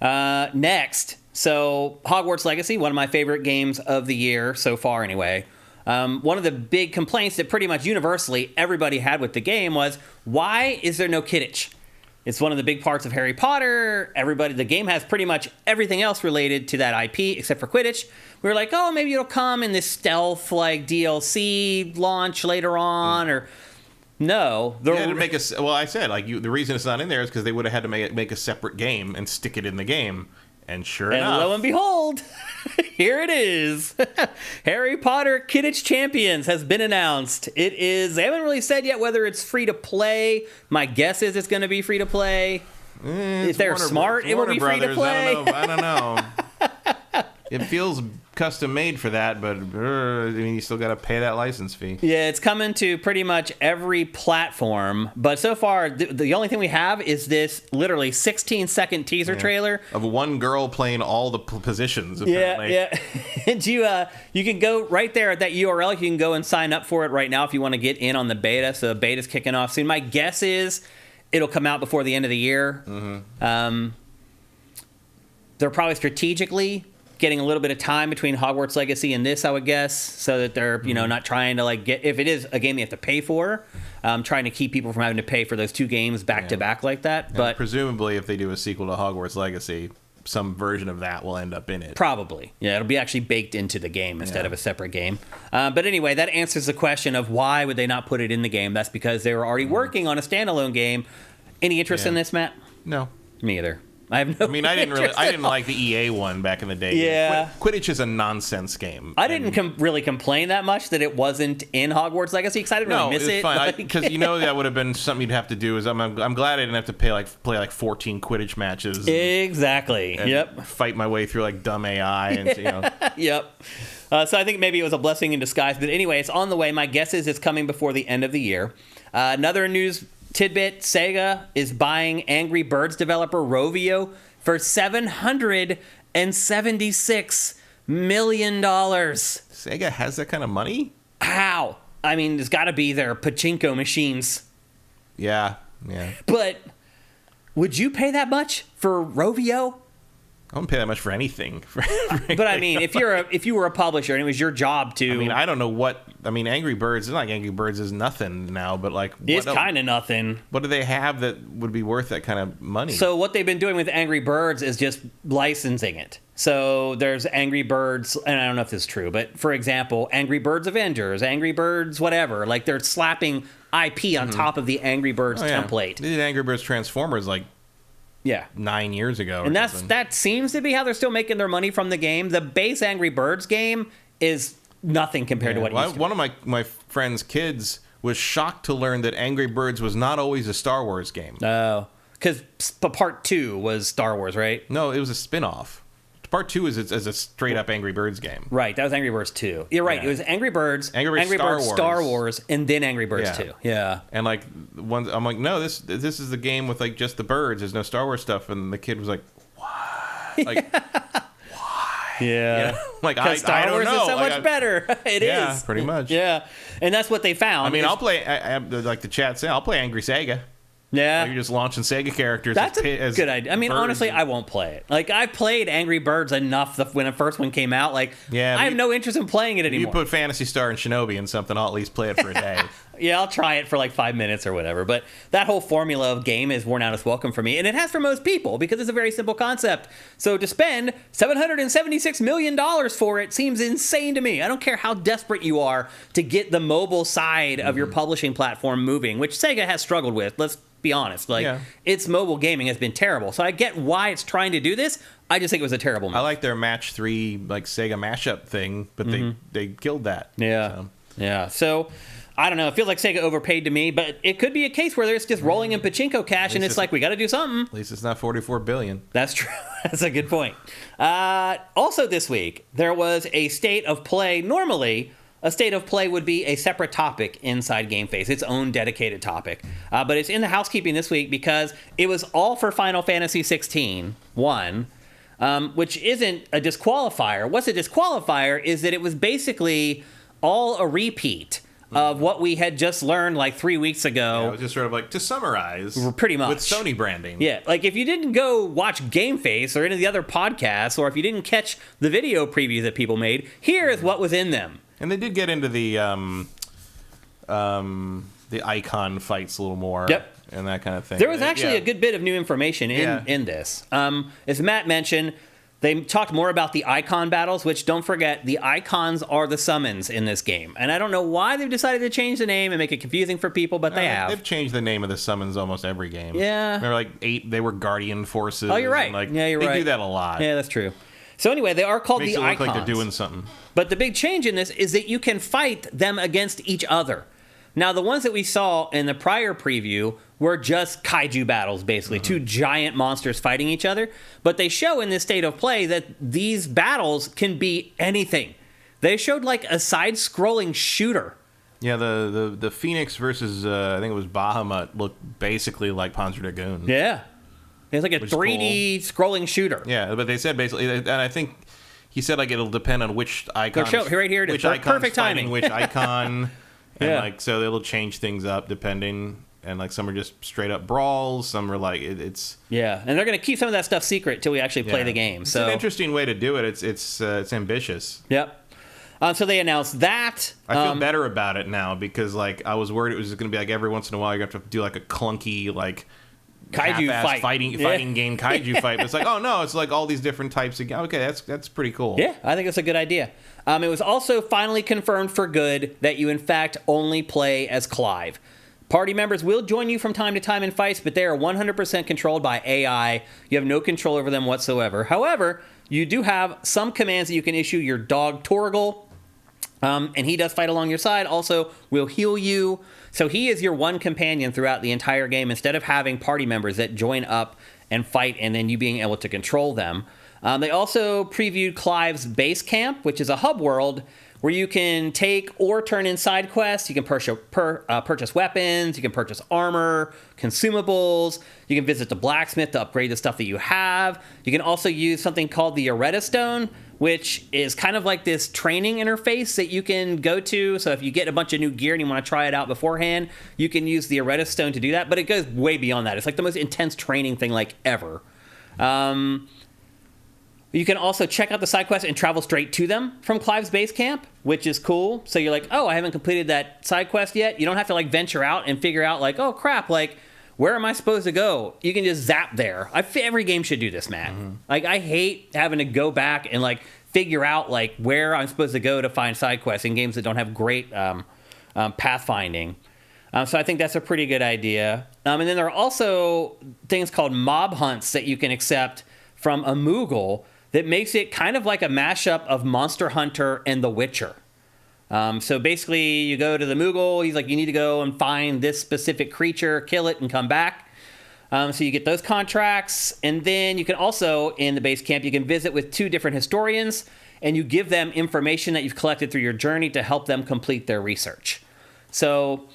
Next, so Hogwarts Legacy, one of my favorite games of the year so far anyway. One of the big complaints that pretty much universally everybody had with the game was, why is there no Quidditch? It's one of the big parts of Harry Potter. The game has pretty much everything else related to that IP except for Quidditch. We were like, oh, maybe it'll come in this stealth like DLC launch later on, or no. To make I said the reason it's not in there is because they would have had to make a separate game and stick it in the game. And sure enough, lo and behold, here it is. Harry Potter Quidditch Champions has been announced. They haven't really said yet whether it's free to play. My guess is it's going to be free to play. If they're smart, it will be free to play. I don't know. It feels custom made for that, but you still got to pay that license fee. Yeah, it's coming to pretty much every platform. But so far, the only thing we have is this literally 16-second teaser trailer of one girl playing all the positions. Apparently. Yeah. And you can go right there at that URL. You can go and sign up for it right now if you want to get in on the beta. So the beta's kicking off soon. My guess is it'll come out before the end of the year. Mm-hmm. They're probably strategically getting a little bit of time between Hogwarts Legacy and this, I would guess, so that they're not trying to get, if it is a game you have to pay for, trying to keep people from having to pay for those two games back to back like that. And but presumably, if they do a sequel to Hogwarts Legacy, some version of that will end up in it. Probably, yeah, it'll be actually baked into the game instead of a separate game. But anyway, that answers the question of why would they not put it in the game. That's because they were already working on a standalone game. Any interest in this, Matt? No, me either. I have no. I mean, I didn't like the EA one back in the day. Yeah, Quidditch is a nonsense game. I didn't really complain that much that it wasn't in Hogwarts Legacy because I didn't really miss it. Fine, because that would have been something you'd have to do. I'm glad I didn't have to play 14 Quidditch matches. Exactly. Yep. Fight my way through dumb AI and Yep. So I think maybe it was a blessing in disguise. But anyway, it's on the way. My guess is it's coming before the end of the year. Another news tidbit, Sega is buying Angry Birds developer Rovio for $776 million. Sega has that kind of money? How? I mean, there's got to be their pachinko machines. Yeah. But would you pay that much for Rovio? I wouldn't pay that much for anything. But I mean, if you were a publisher and it was your job to, I mean, I don't know what. I mean, Angry Birds. It's not like Angry Birds is nothing now, but it's kind of nothing. What do they have that would be worth that kind of money? So what they've been doing with Angry Birds is just licensing it. So there's Angry Birds, and I don't know if this is true, but for example, Angry Birds Avengers, Angry Birds whatever. They're slapping IP on top of the Angry Birds template. They did Angry Birds Transformers 9 years ago. And that seems to be how they're still making their money from the game. The base Angry Birds game is nothing compared to what it used to be. One of my friend's kids was shocked to learn that Angry Birds was not always a Star Wars game. Oh, because part 2 was Star Wars, right? No, it was a spin-off. Part 2 is a straight-up Angry Birds game. Right, that was Angry Birds 2. You're right, it was Angry Birds, Star Wars, and then Angry Birds 2. Yeah. And I'm like, no, this is the game with just the birds. There's no Star Wars stuff. And the kid was like, why? Why? Yeah. I Star don't Wars know. is so much better. It is. Yeah, pretty much. Yeah. And that's what they found. I mean, I'll play, like the chat said, I'll play Angry Sega. Yeah. You're just launching Sega characters. That's a good idea. I mean, honestly, I won't play it. I played Angry Birds enough when the first one came out. I have no interest in playing it anymore. You put Phantasy Star and Shinobi in something, I'll at least play it for a day. Yeah, I'll try it for 5 minutes or whatever. But that whole formula of game is worn out its welcome for me. And it has for most people because it's a very simple concept. So to spend $776 million for it seems insane to me. I don't care how desperate you are to get the mobile side of your publishing platform moving, which Sega has struggled with. Let's be honest. Its mobile gaming has been terrible. So I get why it's trying to do this. I just think it was a terrible move. I like their Match 3 Sega mashup thing, but they killed that. Yeah. Yeah. So I don't know. It feels like Sega overpaid to me, but it could be a case where they're just rolling in pachinko cash, and it's we got to do something. At least it's not $44 billion. That's true. That's a good point. Also this week, there was a State of Play. Normally, a State of Play would be a separate topic inside GameFace, its own dedicated topic. But it's in the housekeeping this week because it was all for Final Fantasy 16, which isn't a disqualifier. What's a disqualifier is that it was basically all a repeat of what we had just learned 3 weeks ago. Yeah, it was just sort of to summarize. Pretty much. With Sony branding. Yeah, if you didn't go watch GameFace or any of the other podcasts, or if you didn't catch the video previews that people made, here is what was in them. And they did get into the icon fights a little more. Yep. and that kind of thing. There was actually a good bit of new information in this. As Matt mentioned, they talked more about the icon battles, which, don't forget, the icons are the summons in this game. And I don't know why they've decided to change the name and make it confusing for people, but they have. They've changed the name of the summons almost every game. Yeah. Remember, like, 8, they were Guardian Forces. Oh, you're right. And, like, you're right. They do that a lot. Yeah, that's true. So anyway, they are called Makes the it look icons. like they're doing something. But the big change in this is that you can fight them against each other. Now, the ones that we saw in the prior preview were just kaiju battles, basically. Two giant monsters fighting each other. But they show in this state of play that these battles can be anything. They showed like a side-scrolling shooter. Yeah, the Phoenix versus, I think it was Bahamut, looked basically like Panzer Dragoon. Yeah. It's like a 3D scrolling shooter. Yeah, but they said basically, and I think he said like it'll depend on which icon. Show right here it is. Which icon's Perfect fighting timing. which icon. And Yeah. like, so it'll change things up depending. And like some are just straight up brawls. Some are like it's. Yeah, and they're going to keep some of that stuff secret till we actually play the game. It's an interesting way to do it. It's ambitious. Yep. So they announced that. I feel better about it now because like I was worried it was going to be like every once in a while you're going to have to do like a clunky like kaiju fighting game kaiju fight. But it's like, oh no, it's like all these different types of okay, that's pretty cool. Yeah, I think that's a good idea. It was also finally confirmed for good that you in fact only play as Clive. Party members will join you from time to time in fights, but they are 100% controlled by AI. You have no control over them whatsoever. However, you do have some commands that you can issue your dog Torgal, and he does fight along your side. Also, will heal you. So he is your one companion throughout the entire game instead of having party members that join up and fight and then you being able to control them. They also previewed Clive's base camp, which is a hub world where you can take or turn in side quests. You can purchase weapons, you can purchase armor, consumables, you can visit the blacksmith to upgrade the stuff that you have. You can also use something called the Areta Stone, which is kind of like this training interface that you can go to. So if you get a bunch of new gear and you want to try it out beforehand, you can use the Areta Stone to do that. But it goes way beyond that. It's like the most intense training thing like ever. You can also check out the side quests and travel straight to them from Clive's base camp, which is cool. So you're like, oh, I haven't completed that side quest yet. You don't have to like venture out and figure out like, oh crap, like where am I supposed to go? You can just zap there. Every game should do this, Matt. Mm-hmm. Like I hate having to go back and like figure out like where I'm supposed to go to find side quests in games that don't have great pathfinding. So I think that's a pretty good idea. And then there are also things called mob hunts that you can accept from a Moogle that makes it kind of like a mashup of Monster Hunter and The Witcher. So basically, you go to the Moogle, he's like, you need to go and find this specific creature, kill it, and come back. So you get those contracts. And then you can also, in the base camp, you can visit with 2 different historians, and you give them information that you've collected through your journey to help them complete their research. So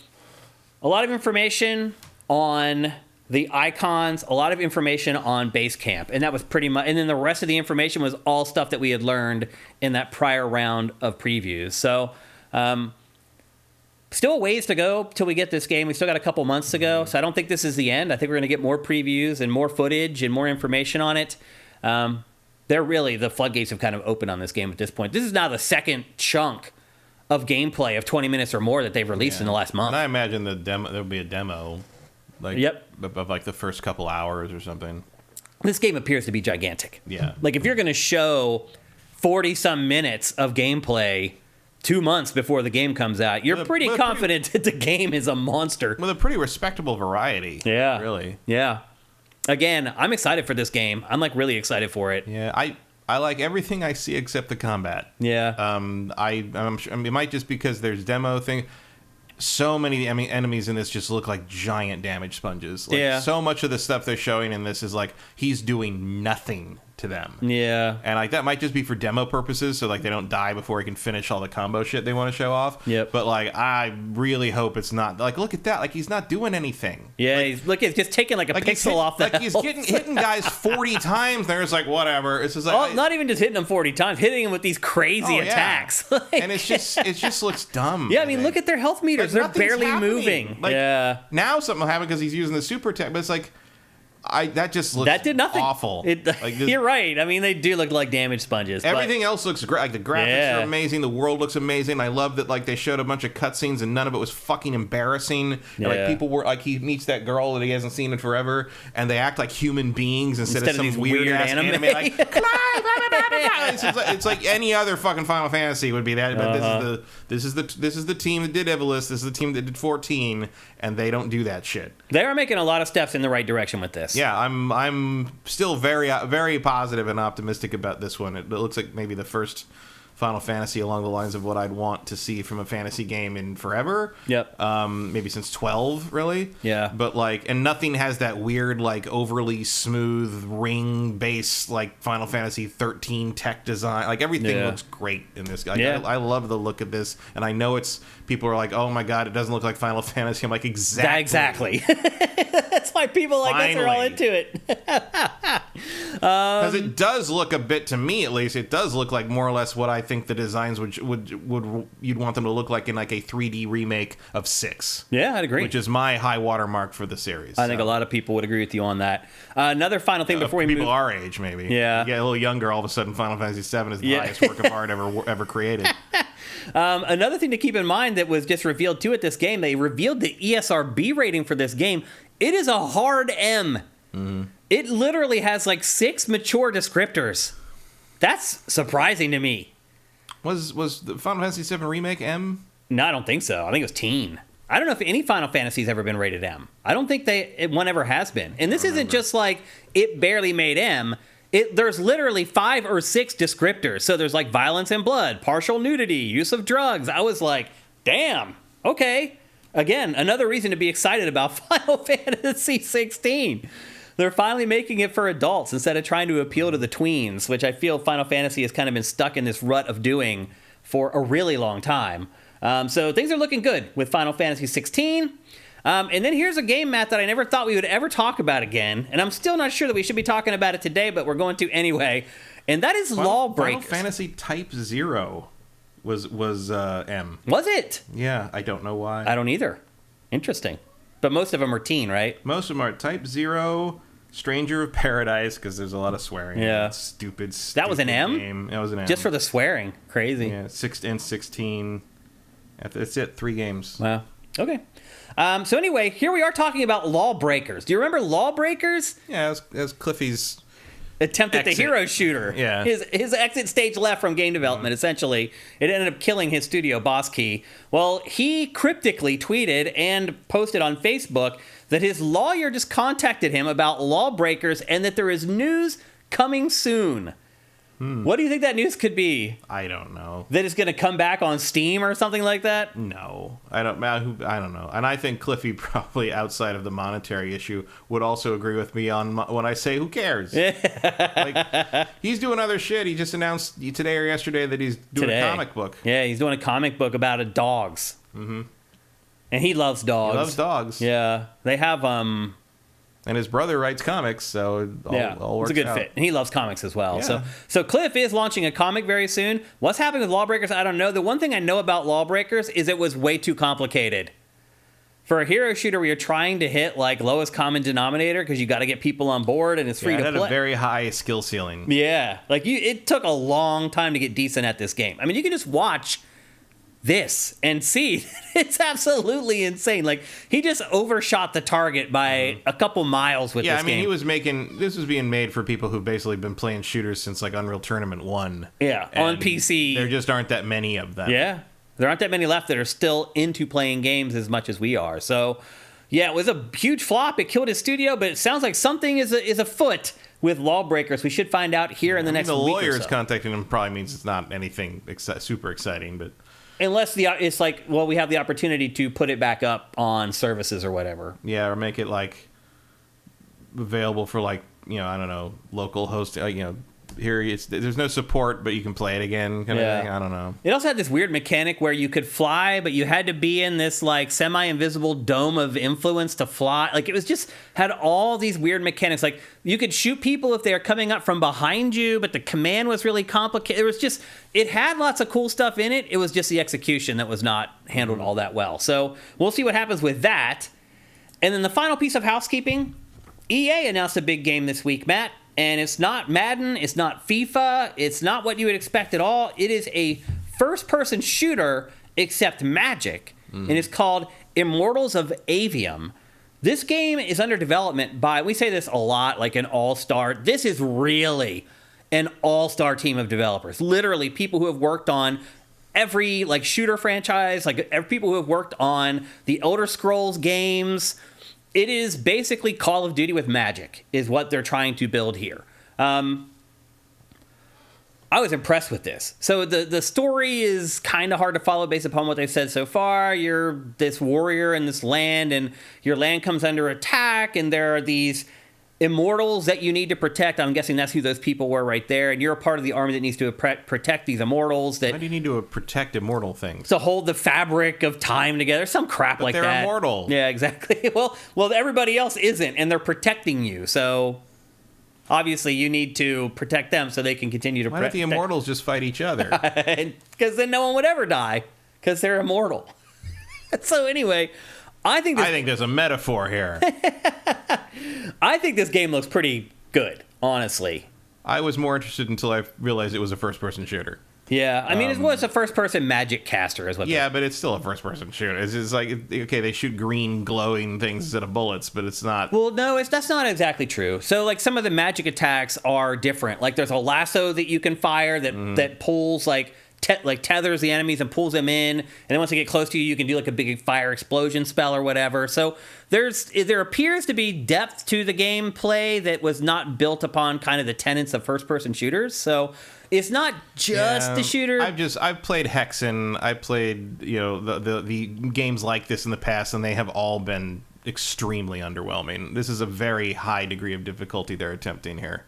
a lot of information on the icons, a lot of information on base camp, and that was pretty much, and then the rest of the information was all stuff that we had learned in that prior round of previews. So still a ways to go till we get this game. We still got a couple months to go, so I don't think this is the end. I think we're going to get more previews and more footage and more information on it. The floodgates have kind of opened on this game at this point. This is now the second chunk of gameplay of 20 minutes or more that they've released in the last month. And I imagine there'll be a demo. Of like the first couple hours or something. This game appears to be gigantic. Yeah. Like if you're going to show 40-some minutes of gameplay 2 months before the game comes out, you're pretty confident that the game is a monster. With a pretty respectable variety. Yeah. Really. Yeah. Again, I'm excited for this game. I'm like really excited for it. Yeah. I like everything I see except the combat. Yeah. I'm sure, it might just because there's demo thing. So many enemies in this just look like giant damage sponges. Like, so much of the stuff they're showing in this is like he's doing nothing to them. Yeah. And like that might just be for demo purposes, so like they don't die before he can finish all the combo shit they want to show off. Yep. But like I really hope it's not like look at that, like he's not doing anything. Yeah, he's just taking like a pixel off that. Like he's hitting guys 40 times. There's like whatever. It's just like not even just hitting them 40 times, hitting them with these crazy attacks. And it just looks dumb. Yeah, I mean look at their health meters. They're barely moving. Like, yeah. Now something will happen because he's using the super tech, but it's like That just looks that did nothing. awful. You're right. I mean, they do look like damaged sponges. Everything else looks great. Like the graphics are amazing. The world looks amazing. I love that like they showed a bunch of cutscenes and none of it was fucking embarrassing. And like people were like, he meets that girl that he hasn't seen in forever, and they act like human beings instead of some these weird ass anime. Like, it's like any other fucking Final Fantasy would be that. But this is the team that did Evolus. This is the team that did 14, and they don't do that shit. They are making a lot of steps in the right direction with this. Yeah, I'm still very very positive and optimistic about this one. It looks like maybe the first Final Fantasy along the lines of what I'd want to see from a fantasy game in forever. Yep. Maybe since 12, really. Yeah. But like, and nothing has that weird, like overly smooth ring-based like Final Fantasy 13 tech design. Like everything looks great in this. I love the look of this, and I know people are like, oh my god, it doesn't look like Final Fantasy. I'm like, exactly. That's why people like us are all into it. Because it does look a bit, to me at least, it does look like more or less what I think the designs would you'd want them to look like in like a 3D remake of 6. Yeah, I'd agree. Which is my high watermark for the series. I think a lot of people would agree with you on that. Another final thing before we move... People our age, maybe. Yeah. You get a little younger, all of a sudden Final Fantasy VII is the highest work of art ever created. Another thing to keep in mind that was just revealed too at this game, they revealed the ESRB rating for this game. It is a hard M. Mm-hmm. It literally has like 6 mature descriptors. That's surprising to me. Was the Final Fantasy VII Remake M? No, I don't think so. I think it was teen. I don't know if any Final Fantasy's ever been rated M. I don't think one ever has been. And this isn't just like it barely made M. There's literally 5 or 6 descriptors. So there's like violence and blood, partial nudity, use of drugs. I was like, damn, okay. Again, another reason to be excited about Final Fantasy 16. They're finally making it for adults instead of trying to appeal to the tweens, which I feel Final Fantasy has kind of been stuck in this rut of doing for a really long time. So things are looking good with Final Fantasy 16. And then here's a game, Matt, that I never thought we would ever talk about again. And I'm still not sure that we should be talking about it today, but we're going to anyway. And that is LawBreakers. Final Fantasy Type 0 was M. Was it? Yeah, I don't know why. I don't either. Interesting. But most of them are teen, right? Most of them are Type 0, Stranger of Paradise, because there's a lot of swearing. Yeah. Stupid that was an M? Game. That was an M. Just for the swearing. Crazy. Yeah, 6 and 16. That's it. 3 games. Wow. Okay. So anyway, here we are talking about LawBreakers. Do you remember LawBreakers? Yeah, as Cliffy's attempt at the hero shooter. Yeah. His exit stage left from game development, essentially. It ended up killing his studio, Boss Key. Well, he cryptically tweeted and posted on Facebook that his lawyer just contacted him about LawBreakers and that there is news coming soon. What do you think that news could be? I don't know. That it's going to come back on Steam or something like that? No. I don't know. And I think Cliffy, probably outside of the monetary issue, would also agree with me on when I say, who cares? Like, he's doing other shit. He just announced today or yesterday that he's doing a comic book. Yeah, he's doing a comic book about dogs. Mm-hmm. And he loves dogs. He loves dogs. Yeah. They have... And his brother writes comics, so it all works out. It's a good fit. And he loves comics as well. Yeah. So Cliff is launching a comic very soon. What's happening with LawBreakers, I don't know. The one thing I know about LawBreakers is it was way too complicated. For a hero shooter where you're trying to hit like lowest common denominator because you got to get people on board and it's free to play. It had a very high skill ceiling. Yeah. Like it took a long time to get decent at this game. I mean, you can just watch this and see it's absolutely insane. Like he just overshot the target by a couple miles with this game. This was being made for people who've basically been playing shooters since like Unreal Tournament 1. Yeah, on PC. There just aren't that many of them. Yeah, there aren't that many left that are still into playing games as much as we are. So yeah, it was a huge flop. It killed his studio, but it sounds like something is afoot with LawBreakers. We should find out here in the next week or so. The lawyers contacting him probably means it's not anything super exciting, but unless it's like, well, we have the opportunity to put it back up on services or whatever. Yeah, or make it like available for like, I don't know, local host. There's no support, but you can play it again. Kind of thing. I don't know. It also had this weird mechanic where you could fly, but you had to be in this like semi-invisible dome of influence to fly. Like it was just had all these weird mechanics. Like you could shoot people if they are coming up from behind you, but the command was really complicated. It had lots of cool stuff in it. It was just the execution that was not handled all that well. So we'll see what happens with that. And then the final piece of housekeeping. EA announced a big game this week, Matt, and it's not Madden, it's not FIFA, it's not what you would expect at all. It is a first-person shooter, except magic, and it's called Immortals of Avium. This game is under development by, we say this a lot, like an all-star. This is really an all-star team of developers. Literally, people who have worked on every like shooter franchise, like people who have worked on the Elder Scrolls games. It is basically Call of Duty with magic, is what they're trying to build here. I was impressed with this. So the story is kind of hard to follow based upon what they've said so far. You're this warrior in this land, and your land comes under attack, and there are these immortals that you need to protect. I'm guessing that's who those people were right there, and you're a part of the army that needs to protect these immortals. Why do you need to protect immortal things? To hold the fabric of time together, some crap like that. They're immortal. Yeah, exactly. Well, everybody else isn't, and they're protecting you, so obviously you need to protect them so they can continue to protect. Why don't the immortals just fight each other? Because then no one would ever die, because they're immortal. So anyway, I think there's a metaphor here. I think this game looks pretty good, honestly. I was more interested until I realized it was a first-person shooter. Yeah, I mean, it was a first-person magic caster, is what. Yeah, but it's still a first-person shooter. It's just like, okay, they shoot green glowing things instead of bullets, but it's not. Well, no, that's not exactly true. So, like, some of the magic attacks are different. Like, there's a lasso that you can fire that pulls like tethers the enemies and pulls them in, and then once they get close to you, you can do like a big fire explosion spell or whatever. So there appears to be depth to the gameplay that was not built upon kind of the tenets of first-person shooters. So it's not just the shooter. I've played Hexen. I played the games like this in the past, and they have all been extremely underwhelming. This is a very high degree of difficulty they're attempting here.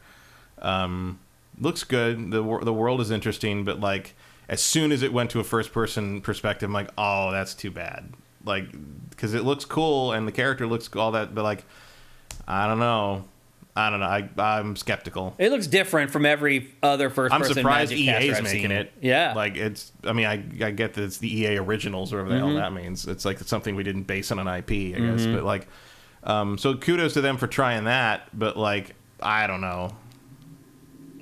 Looks good. The world is interesting, but like, as soon as it went to a first-person perspective, I'm like, oh, that's too bad. Like, because it looks cool and the character looks all that, but like, I don't know. I'm skeptical. It looks different from every other first-person. I'm surprised Magic EA's making it. Yeah, like it's. I mean, I get that it's the EA originals, or whatever the hell that means. It's like something we didn't base on an IP, I guess. But like, so kudos to them for trying that. But like, I don't know.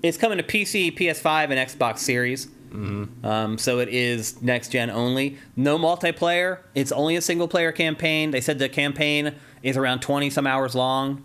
It's coming to PC, PS5, and Xbox Series. So it is next gen only. No multiplayer. It's only a single player campaign. They said the campaign is around 20 some hours long,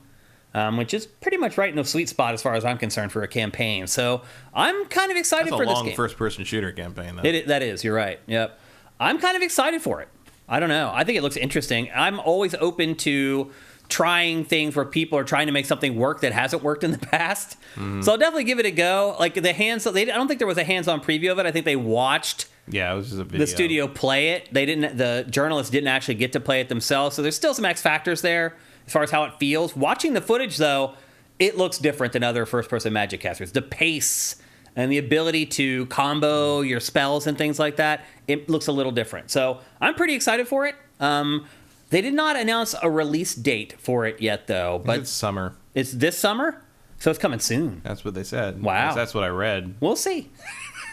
which is pretty much right in the sweet spot as far as I'm concerned for a campaign. So I'm kind of excited for this game. That's a long first person shooter campaign, though. That is. You're right. Yep. I'm kind of excited for it. I don't know. I think it looks interesting. I'm always open to trying things where people are trying to make something work that hasn't worked in the past. So I'll definitely give it a go. Like I don't think there was a hands-on preview of it. I think they watched it was just a video. The studio play it. The journalists didn't actually get to play it themselves. So there's still some X factors there as far as how it feels. Watching the footage, though, it looks different than other first-person Magic casters. The pace and the ability to combo your spells and things like that, it looks a little different. So I'm pretty excited for it. They did not announce a release date for it yet, though. But it's summer. It's this summer? So it's coming soon. That's what they said. Wow. That's what I read. We'll see.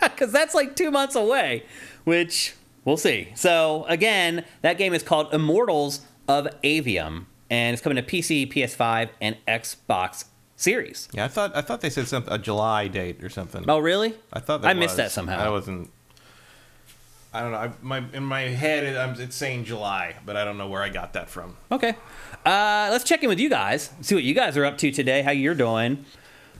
Because that's like 2 months away, which we'll see. So, again, that game is called Immortals of Avium, and it's coming to PC, PS5, and Xbox Series. Yeah, I thought they said a July date or something. Oh, really? I thought I missed that somehow. I wasn't. I don't know. In my head, it's saying July, but I don't know where I got that from. Okay. Let's check in with you guys. See what you guys are up to today, how you're doing.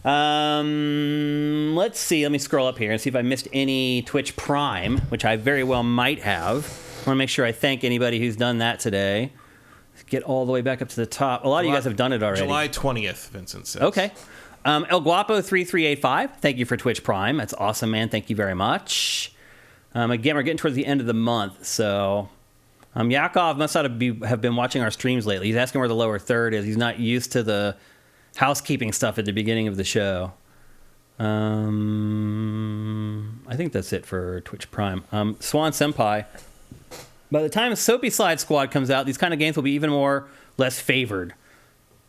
Let's see. Let me scroll up here and see if I missed any Twitch Prime, which I very well might have. I want to make sure I thank anybody who's done that today. Get all the way back up to the top. A lot of you guys have done it already. July 20th, Vincent says. Okay. El Guapo 3385. Thank you for Twitch Prime. That's awesome, man. Thank you very much. Again, we're getting towards the end of the month, so Yakov must not have been watching our streams lately. He's asking where the lower third is. He's not used to the housekeeping stuff at the beginning of the show. I think that's it for Twitch Prime. Swan Senpai. By the time Soapy Slide Squad comes out, these kind of games will be even less favored.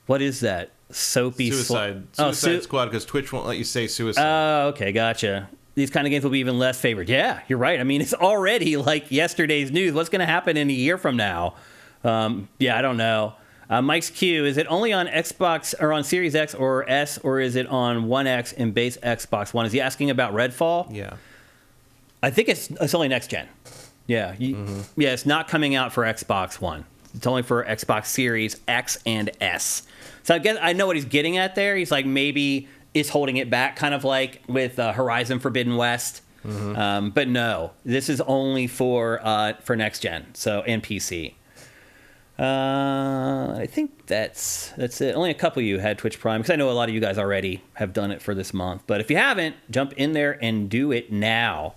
What is that? Suicide Squad, because Twitch won't let you say suicide. Oh, okay, gotcha. These kind of games will be even less favored. Yeah, you're right. I mean, it's already like yesterday's news. What's going to happen in a year from now? Yeah, I don't know. Mike's Q, is it only on Xbox or on Series X or S, or is it on One X and base Xbox One? Is he asking about Redfall? Yeah. I think it's only next gen. Yeah. Yeah, it's not coming out for Xbox One. It's only for Xbox Series X and S. So I guess I know what he's getting at there. He's like, maybe it's holding it back, kind of like with Horizon Forbidden West. But no, this is only for next gen, so and PC. I think that's it. Only a couple of you had Twitch Prime, because I know a lot of you guys already have done it for this month. But if you haven't, jump in there and do it now.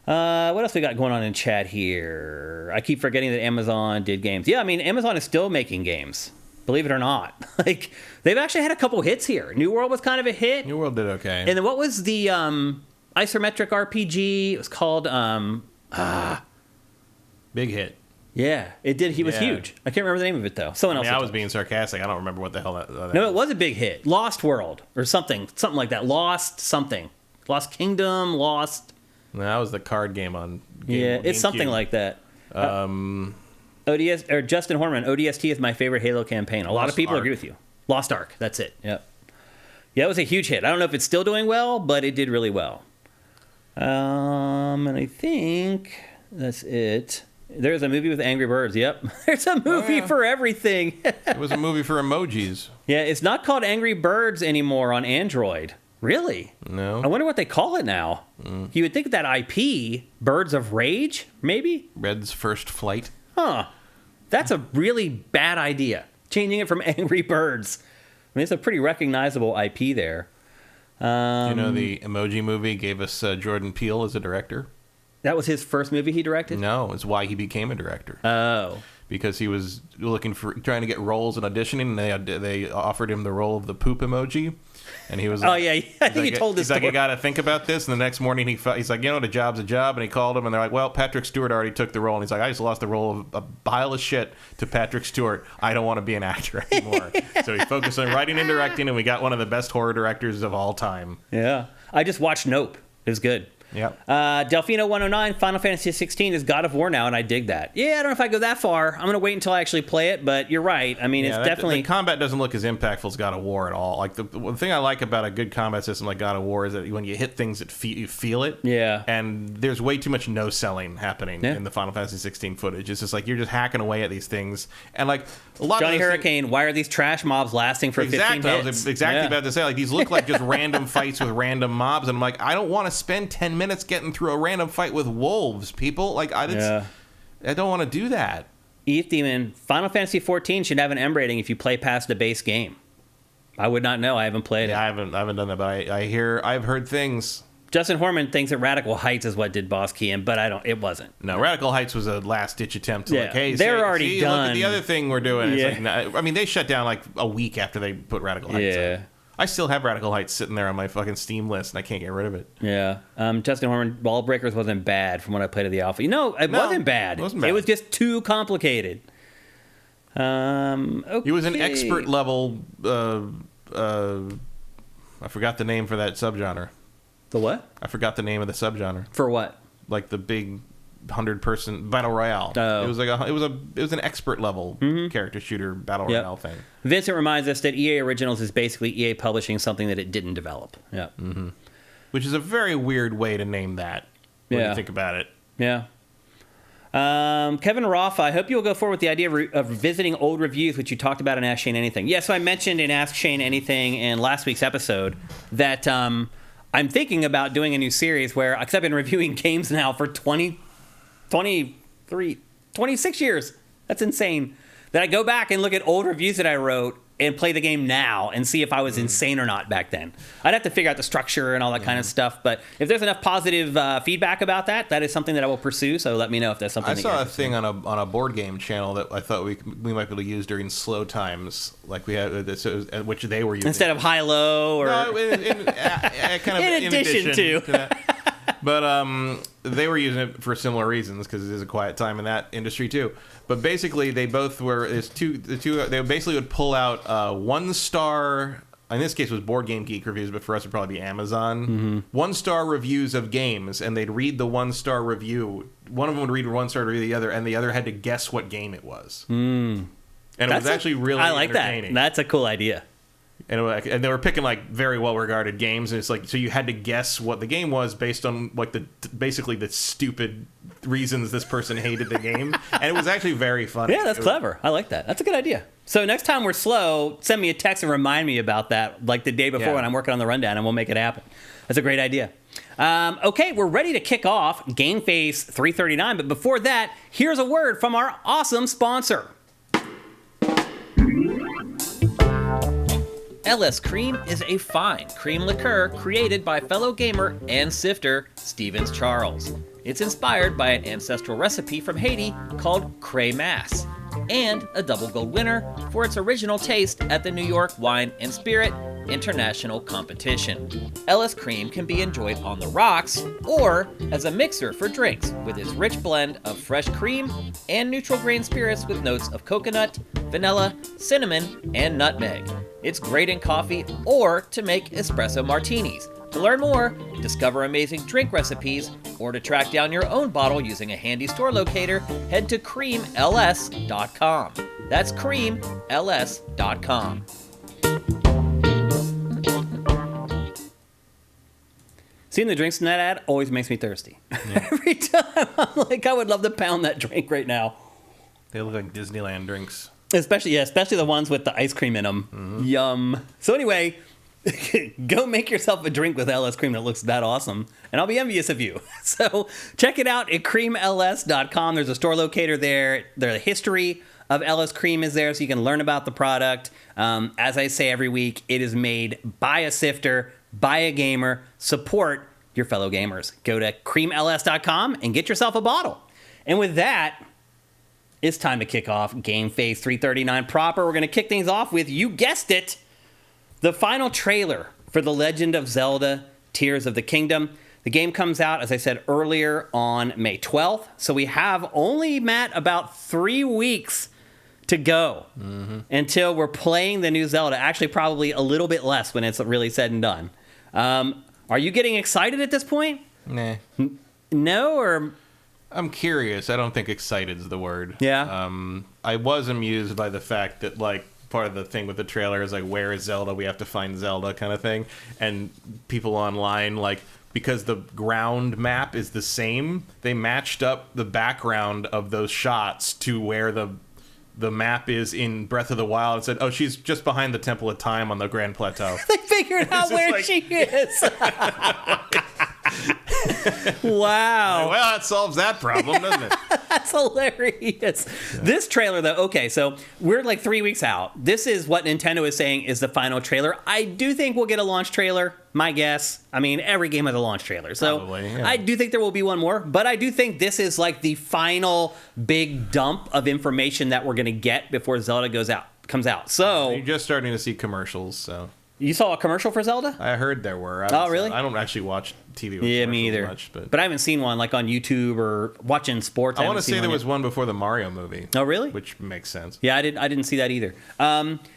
What else we got going on in chat here? I keep forgetting that Amazon did games. Yeah, I mean, Amazon is still making games, believe it or not. Like, they've actually had a couple hits here. New World was kind of a hit. New World did okay. And then what was the isometric RPG? It was called Big hit. Yeah, it did. He was huge. I can't remember the name of it though. Someone else. I was being sarcastic. I don't remember what the hell that No, it was a big hit. Lost World or something like that. Lost something. Lost Kingdom. Lost. No, that was the card game on. It's something like that. ODS or Justin Horman. ODST is my favorite Halo campaign. A lot of people agree with you. Lost Ark. That's it. Yep. Yeah, it was a huge hit. I don't know if it's still doing well, but it did really well. And I think that's it. There's a movie with Angry Birds. Yep. There's a movie for everything. It was a movie for emojis. Yeah, it's not called Angry Birds anymore on Android. Really? No. I wonder what they call it now. You would think that IP, Birds of Rage, maybe? Red's First Flight. Huh. That's a really bad idea. Changing it from Angry Birds. I mean, it's a pretty recognizable IP there. Do you know the Emoji Movie gave us Jordan Peele as a director? That was his first movie he directed? No, it's why he became a director. Oh. Because he was trying to get roles and auditioning, and they offered him the role of the poop emoji. And he was like, oh, yeah. I think he told this story. He's like, you got to think about this. And the next morning, he's like, a job's a job. And he called him, and they're like, well, Patrick Stewart already took the role. And he's like, I just lost the role of a pile of shit to Patrick Stewart. I don't want to be an actor anymore. So he focused on writing and directing, and we got one of the best horror directors of all time. Yeah. I just watched Nope. It was good. Yep. Delfino109, Final Fantasy 16 is God of War now, and I dig that. Yeah, I don't know if I go that far. I'm going to wait until I actually play it, but you're right. I mean, it's definitely... The combat doesn't look as impactful as God of War at all. Like, the thing I like about a good combat system like God of War is that when you hit things, you feel it. Yeah. And there's way too much no-selling happening in the Final Fantasy 16 footage. It's just like, you're just hacking away at these things. And, like, a lot Johnny Hurricane, why are these trash mobs lasting for 15 hits? I was about to say, like, these look like just random fights with random mobs, and I'm like, I don't want to spend 10 minutes getting through a random fight with wolves, people. Like, I don't want to do that. ETH Demon, Final Fantasy 14 should have an M rating if you play past the base game. I would not know. I haven't played it. I haven't done that, but I've heard things. Justin Horman thinks that Radical Heights is what did Boss Key in, but it wasn't. No, Radical Heights was a last-ditch attempt to they're already done. Look at the other thing we're doing. It's like, I mean, they shut down like a week after they put Radical Heights out. I still have Radical Heights sitting there on my fucking Steam list, and I can't get rid of it. Yeah. Justin Horman, LawBreakers wasn't bad from when I played at the alpha. Wasn't bad. It wasn't bad. It was just too complicated. Okay. He was an expert level... I forgot the name for that subgenre. The what? I forgot the name of the subgenre. For what? Like the big 100-person battle royale. Oh. It was like it was an expert level character shooter battle royale thing. Vincent reminds us that EA Originals is basically EA publishing something that it didn't develop. Yeah. Mm-hmm. Which is a very weird way to name that when you think about it. Yeah. Kevin Roffa, I hope you'll go forward with the idea of visiting old reviews, which you talked about in Ask Shane Anything. Yeah, so I mentioned in Ask Shane Anything in last week's episode that I'm thinking about doing a new series where, because I've been reviewing games now for 26 years. That's insane. That I go back and look at old reviews that I wrote and play the game now and see if I was insane or not back then. I'd have to figure out the structure and all that kind of stuff, but if there's enough positive feedback about that, that is something that I will pursue, so let me know if that's something I saw a thing on a board game channel that I thought we might be able to use during slow times, like we had, which they were using. Instead of high-low? Or... No, in addition to that. But they were using it for similar reasons, because it is a quiet time in that industry too. But basically, they both were they basically would pull out 1-star. In this case, it was Board Game Geek reviews, but for us, it'd probably be Amazon. 1-star reviews of games, and they'd read the 1-star review. One of them would read a 1-star review of the other, and the other had to guess what game it was. And it was actually really I like entertaining. that. That's a cool idea. And they were picking like very well regarded games, and it's like so you had to guess what the game was based on like basically the stupid reasons this person hated the game, and it was actually very funny. Yeah, that's clever. I like that. That's a good idea. So next time we're slow, send me a text and remind me about that, like the day before when I'm working on the rundown, and we'll make it happen. That's a great idea. Okay, we're ready to kick off GameFace 339, but before that, here's a word from our awesome sponsor. LS Cream is a fine cream liqueur created by fellow gamer and sifter Stevens Charles. It's inspired by an ancestral recipe from Haiti called Cray Mass, and a double gold winner for its original taste at the New York Wine and Spirit International Competition. LS Cream can be enjoyed on the rocks or as a mixer for drinks with its rich blend of fresh cream and neutral grain spirits with notes of coconut, vanilla, cinnamon, and nutmeg. It's great in coffee or to make espresso martinis. To learn more, discover amazing drink recipes, or to track down your own bottle using a handy store locator, head to creamls.com. That's creamls.com. Seeing the drinks in that ad always makes me thirsty. Yeah. Every time I'm like, I would love to pound that drink right now. They look like Disneyland drinks. Especially the ones with the ice cream in them. Mm-hmm. Yum. So anyway, go make yourself a drink with LS Cream that looks that awesome, and I'll be envious of you. So check it out at creamls.com. There's a store locator there. The history of LS Cream is there, so you can learn about the product. As I say every week, it is made by a sifter, by a gamer. Support your fellow gamers. Go to creamls.com and get yourself a bottle. And with that, it's time to kick off GameFace 339 proper. We're going to kick things off with, you guessed it, the final trailer for The Legend of Zelda Tears of the Kingdom. The game comes out, as I said earlier, on May 12th. So we have only, Matt, about 3 weeks to go until we're playing the new Zelda. Actually, probably a little bit less when it's really said and done. Are you getting excited at this point? Nah. No, or... I'm curious. I don't think excited is the word. Yeah. I was amused by the fact that, like, part of the thing with the trailer is, like, where is Zelda? We have to find Zelda kind of thing. And people online, like, because the ground map is the same, they matched up the background of those shots to where the map is in Breath of the Wild and said, oh, she's just behind the Temple of Time on the Grand Plateau. They figured out where she is. Wow. Well, that solves that problem, doesn't it? That's hilarious. Yeah. This trailer, though, okay, so we're like 3 weeks out. This is what Nintendo is saying is the final trailer. I do think we'll get a launch trailer, my guess. I mean, every game has a launch trailer. So probably, yeah. I do think there will be one more, but I do think this is like the final big dump of information that we're going to get before Zelda comes out. So you're just starting to see commercials, so... You saw a commercial for Zelda? I heard there were. Oh, really? I don't actually watch TV with me either. Much, but I haven't seen one like on YouTube or watching sports. I want to say there was one before the Mario movie. Oh, really? Which makes sense. Yeah, I didn't see that either.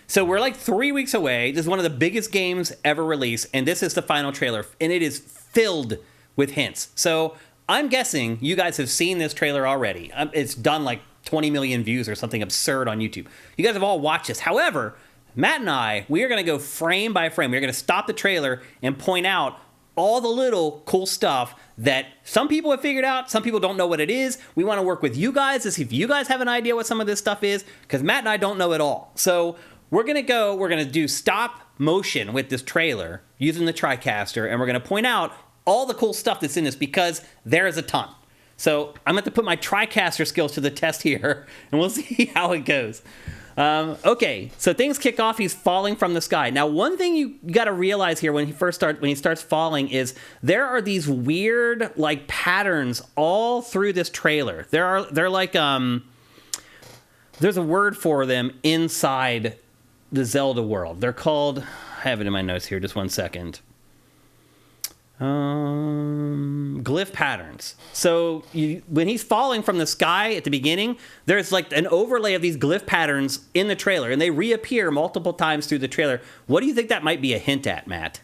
So we're like 3 weeks away. This is one of the biggest games ever released, and this is the final trailer, and it is filled with hints. So I'm guessing you guys have seen this trailer already. It's done like 20 million views or something absurd on YouTube. You guys have all watched this. However, Matt and I, we are going to go frame by frame. We're going to stop the trailer and point out all the little cool stuff that some people have figured out, some people don't know what it is. We want to work with you guys to see if you guys have an idea what some of this stuff is, because Matt and I don't know it all. So we're going to do stop motion with this trailer using the TriCaster, and we're going to point out all the cool stuff that's in this, because there is a ton. So I'm going to put my TriCaster skills to the test here, and we'll see how it goes. Okay, so things kick off. He's falling from the sky. Now, one thing you got to realize here when he starts falling is there are these weird like patterns all through this trailer. They're like there's a word for them inside the Zelda world. They're called. I have it in my notes here. Just 1 second. Glyph patterns. So when he's falling from the sky at the beginning, there's like an overlay of these glyph patterns in the trailer, and they reappear multiple times through the trailer. What do you think that might be a hint at, Matt?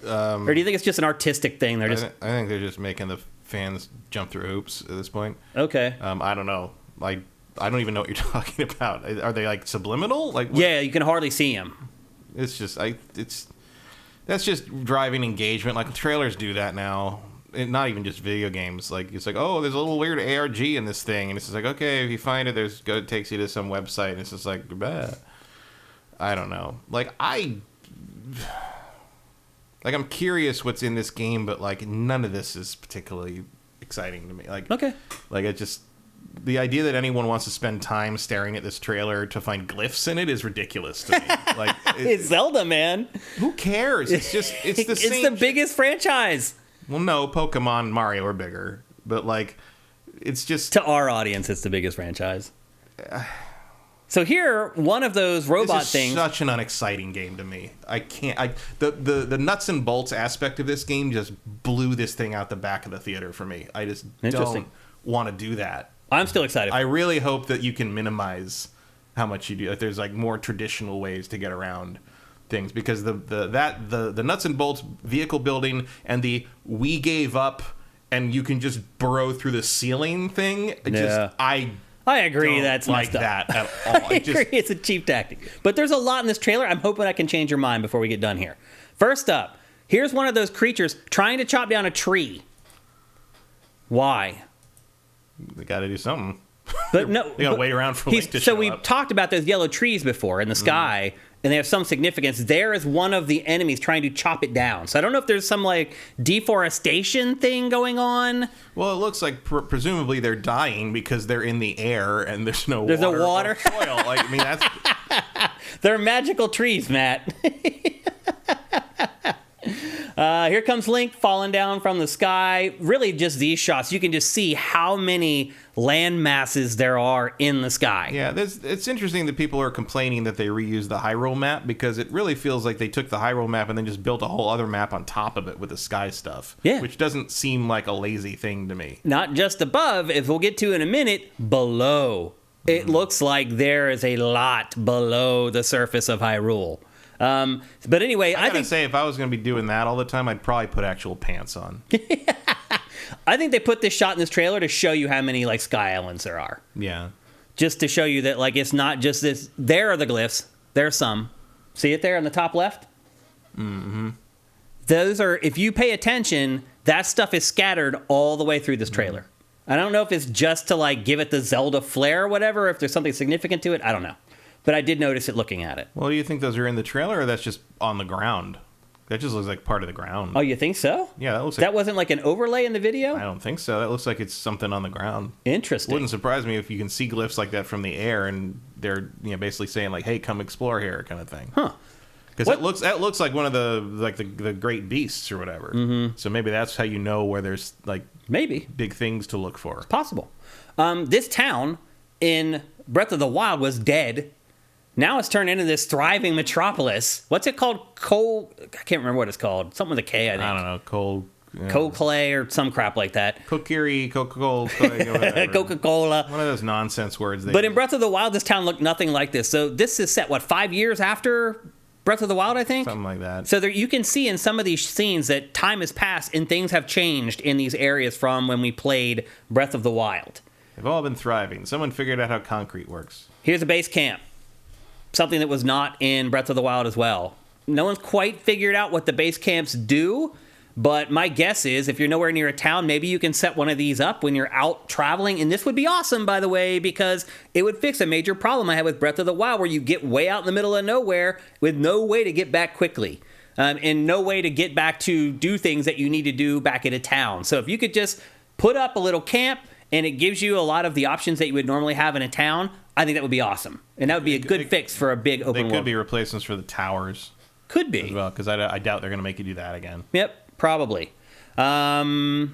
Or do you think it's just an artistic thing? I think they're just making the fans jump through hoops at this point. Okay. I don't know. I don't even know what you're talking about. Are they like subliminal? Like Yeah, you can hardly see them. It's just that's just driving engagement. Like trailers do that now. And not even just video games. Like it's like, oh, there's a little weird ARG in this thing, and it's just like, okay, if you find it, it takes you to some website, and it's just like, bah. I don't know. I'm curious what's in this game, but like none of this is particularly exciting to me. Like, okay, like it just. The idea that anyone wants to spend time staring at this trailer to find glyphs in it is ridiculous to me. Like it's Zelda, man. Who cares? It's just it's the same. It's the biggest franchise. Well, no, Pokemon and Mario are bigger, but like it's just to our audience, it's the biggest franchise. So here, one of those robot this is things. Such an unexciting game to me. I can't. The nuts and bolts aspect of this game just blew this thing out the back of the theater for me. I just don't want to do that. I'm still excited. I really hope that you can minimize how much you do. If there's like more traditional ways to get around things, because the nuts and bolts vehicle building and the we gave up and you can just burrow through the ceiling thing. I agree. That's like that at all. I agree. It's a cheap tactic. But there's a lot in this trailer. I'm hoping I can change your mind before we get done here. First up, here's one of those creatures trying to chop down a tree. Why? They got to do something. But no, they got to wait around for Link to show up. So we've talked about those yellow trees before in the sky, and they have some significance. There is one of the enemies trying to chop it down. So I don't know if there's some like deforestation thing going on. Well, it looks like presumably they're dying because they're in the air and there's no water. There's no water. Soil. Like, I mean, that's they're magical trees, Matt. Here comes Link falling down from the sky. Really just these shots. You can just see how many land masses there are in the sky. Yeah, it's interesting that people are complaining that they reused the Hyrule map, because it really feels like they took the Hyrule map and then just built a whole other map on top of it with the sky stuff. Yeah. Which doesn't seem like a lazy thing to me. Not just above, as we'll get to in a minute, below. It looks like there is a lot below the surface of Hyrule. But anyway, I think if I was going to be doing that all the time, I'd probably put actual pants on. I think they put this shot in this trailer to show you how many like sky islands there are. Yeah. Just to show you that like it's not just this. There are the glyphs. There are some. See it there on the top left? Mm-hmm. Those are, if you pay attention, that stuff is scattered all the way through this trailer. Mm-hmm. I don't know if it's just to like give it the Zelda flair or whatever, if there's something significant to it. I don't know. But I did notice it looking at it. Well, do you think those are in the trailer, or that's just on the ground? That just looks like part of the ground. Oh, you think so? Yeah, that looks like... That wasn't like an overlay in the video? I don't think so. That looks like it's something on the ground. Interesting. Wouldn't surprise me if you can see glyphs like that from the air, and they're basically saying like, "Hey, come explore here," kind of thing. Huh. Because that looks like one of the great beasts or whatever. Mm-hmm. So maybe that's how you know where there's like maybe big things to look for. It's possible. This town in Breath of the Wild was dead. Now it's turned into this thriving metropolis. What's it called? I can't remember what it's called. Something with a K, I think. I don't know. Coal Clay or some crap like that. Kokiri, Coca-Cola. Coca-Cola. One of those nonsense words. But in Breath of the Wild, this town looked nothing like this. So this is set, 5 years after Breath of the Wild, I think? Something like that. So there, you can see in some of these scenes that time has passed and things have changed in these areas from when we played Breath of the Wild. They've all been thriving. Someone figured out how concrete works. Here's a base camp. Something that was not in Breath of the Wild as well. No one's quite figured out what the base camps do, but my guess is if you're nowhere near a town, maybe you can set one of these up when you're out traveling. And this would be awesome, by the way, because it would fix a major problem I had with Breath of the Wild, where you get way out in the middle of nowhere with no way to get back quickly. And no way to get back to do things that you need to do back at a town. So if you could just put up a little camp and it gives you a lot of the options that you would normally have in a town, I think that would be awesome. And that would be a good fix for a big open world. They could be replacements for the towers. Could be. As well, because I doubt they're going to make you do that again. Yep, probably. All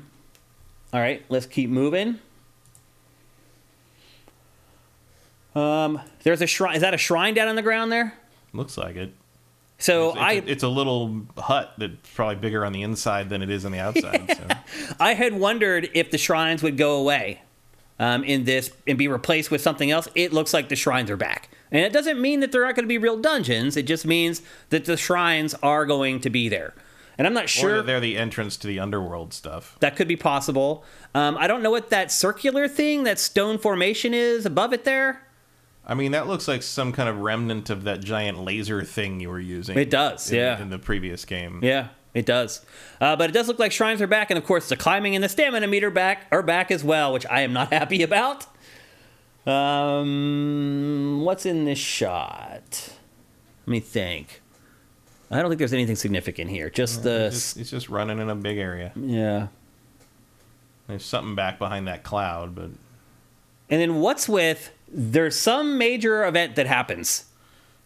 right, let's keep moving. There's a shrine. Is that a shrine down on the ground there? Looks like it. So it's a little hut that's probably bigger on the inside than it is on the outside. So. I had wondered if the shrines would go away in this and be replaced with something else. It looks like the shrines are back. And it doesn't mean that there aren't going to be real dungeons. It just means that the shrines are going to be there. And I'm not sure. Or they're the entrance to the underworld stuff. That could be possible. I don't know what that circular thing, that stone formation is above it there. I mean, that looks like some kind of remnant of that giant laser thing you were using. It does, in the previous game. Yeah, it does. But it does look like shrines are back, and of course the climbing and the stamina meter are back as well, which I am not happy about. What's in this shot? Let me think. I don't think there's anything significant here. It's just running in a big area. Yeah. There's something back behind that cloud, but... And then what's with... There's some major event that happens.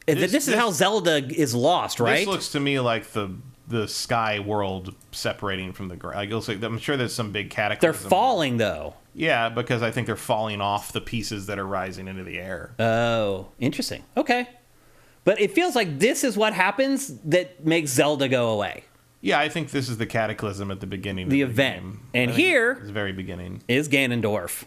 This is how Zelda is lost, right? This looks to me like the sky world separating from the ground. I'm sure there's some big cataclysm. They're falling, though. Yeah, because I think they're falling off the pieces that are rising into the air. Oh, interesting. Okay. But it feels like this is what happens that makes Zelda go away. Yeah, I think this is the cataclysm at the beginning of the event. game. And here... It's the very beginning. ...is Ganondorf.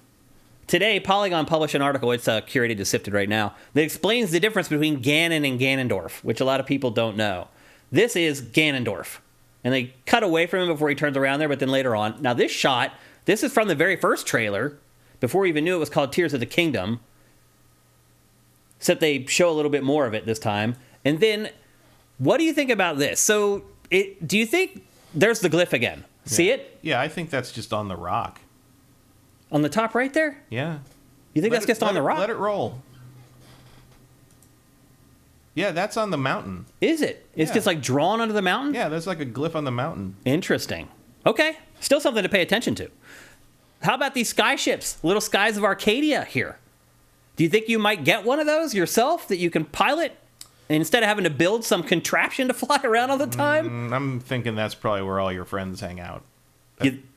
Today, Polygon published an article, it's curated to Sifted right now, that explains the difference between Ganon and Ganondorf, which a lot of people don't know. This is Ganondorf. And they cut away from him before he turns around there, but then later on. Now, this shot, this is from the very first trailer, before we even knew it was called Tears of the Kingdom. Except they show a little bit more of it this time. And then, what do you think about this? So, do you think there's the glyph again? Yeah. See it? Yeah, I think that's just on the rock. On the top right there? Yeah. You think that's just on the rock? Let it roll. Yeah, that's on the mountain. Is it? It's just like drawn onto the mountain? Yeah, there's like a glyph on the mountain. Interesting. Okay. Still something to pay attention to. How about these sky ships? Little Skies of Arcadia here. Do you think you might get one of those yourself that you can pilot instead of having to build some contraption to fly around all the time? I'm thinking that's probably where all your friends hang out.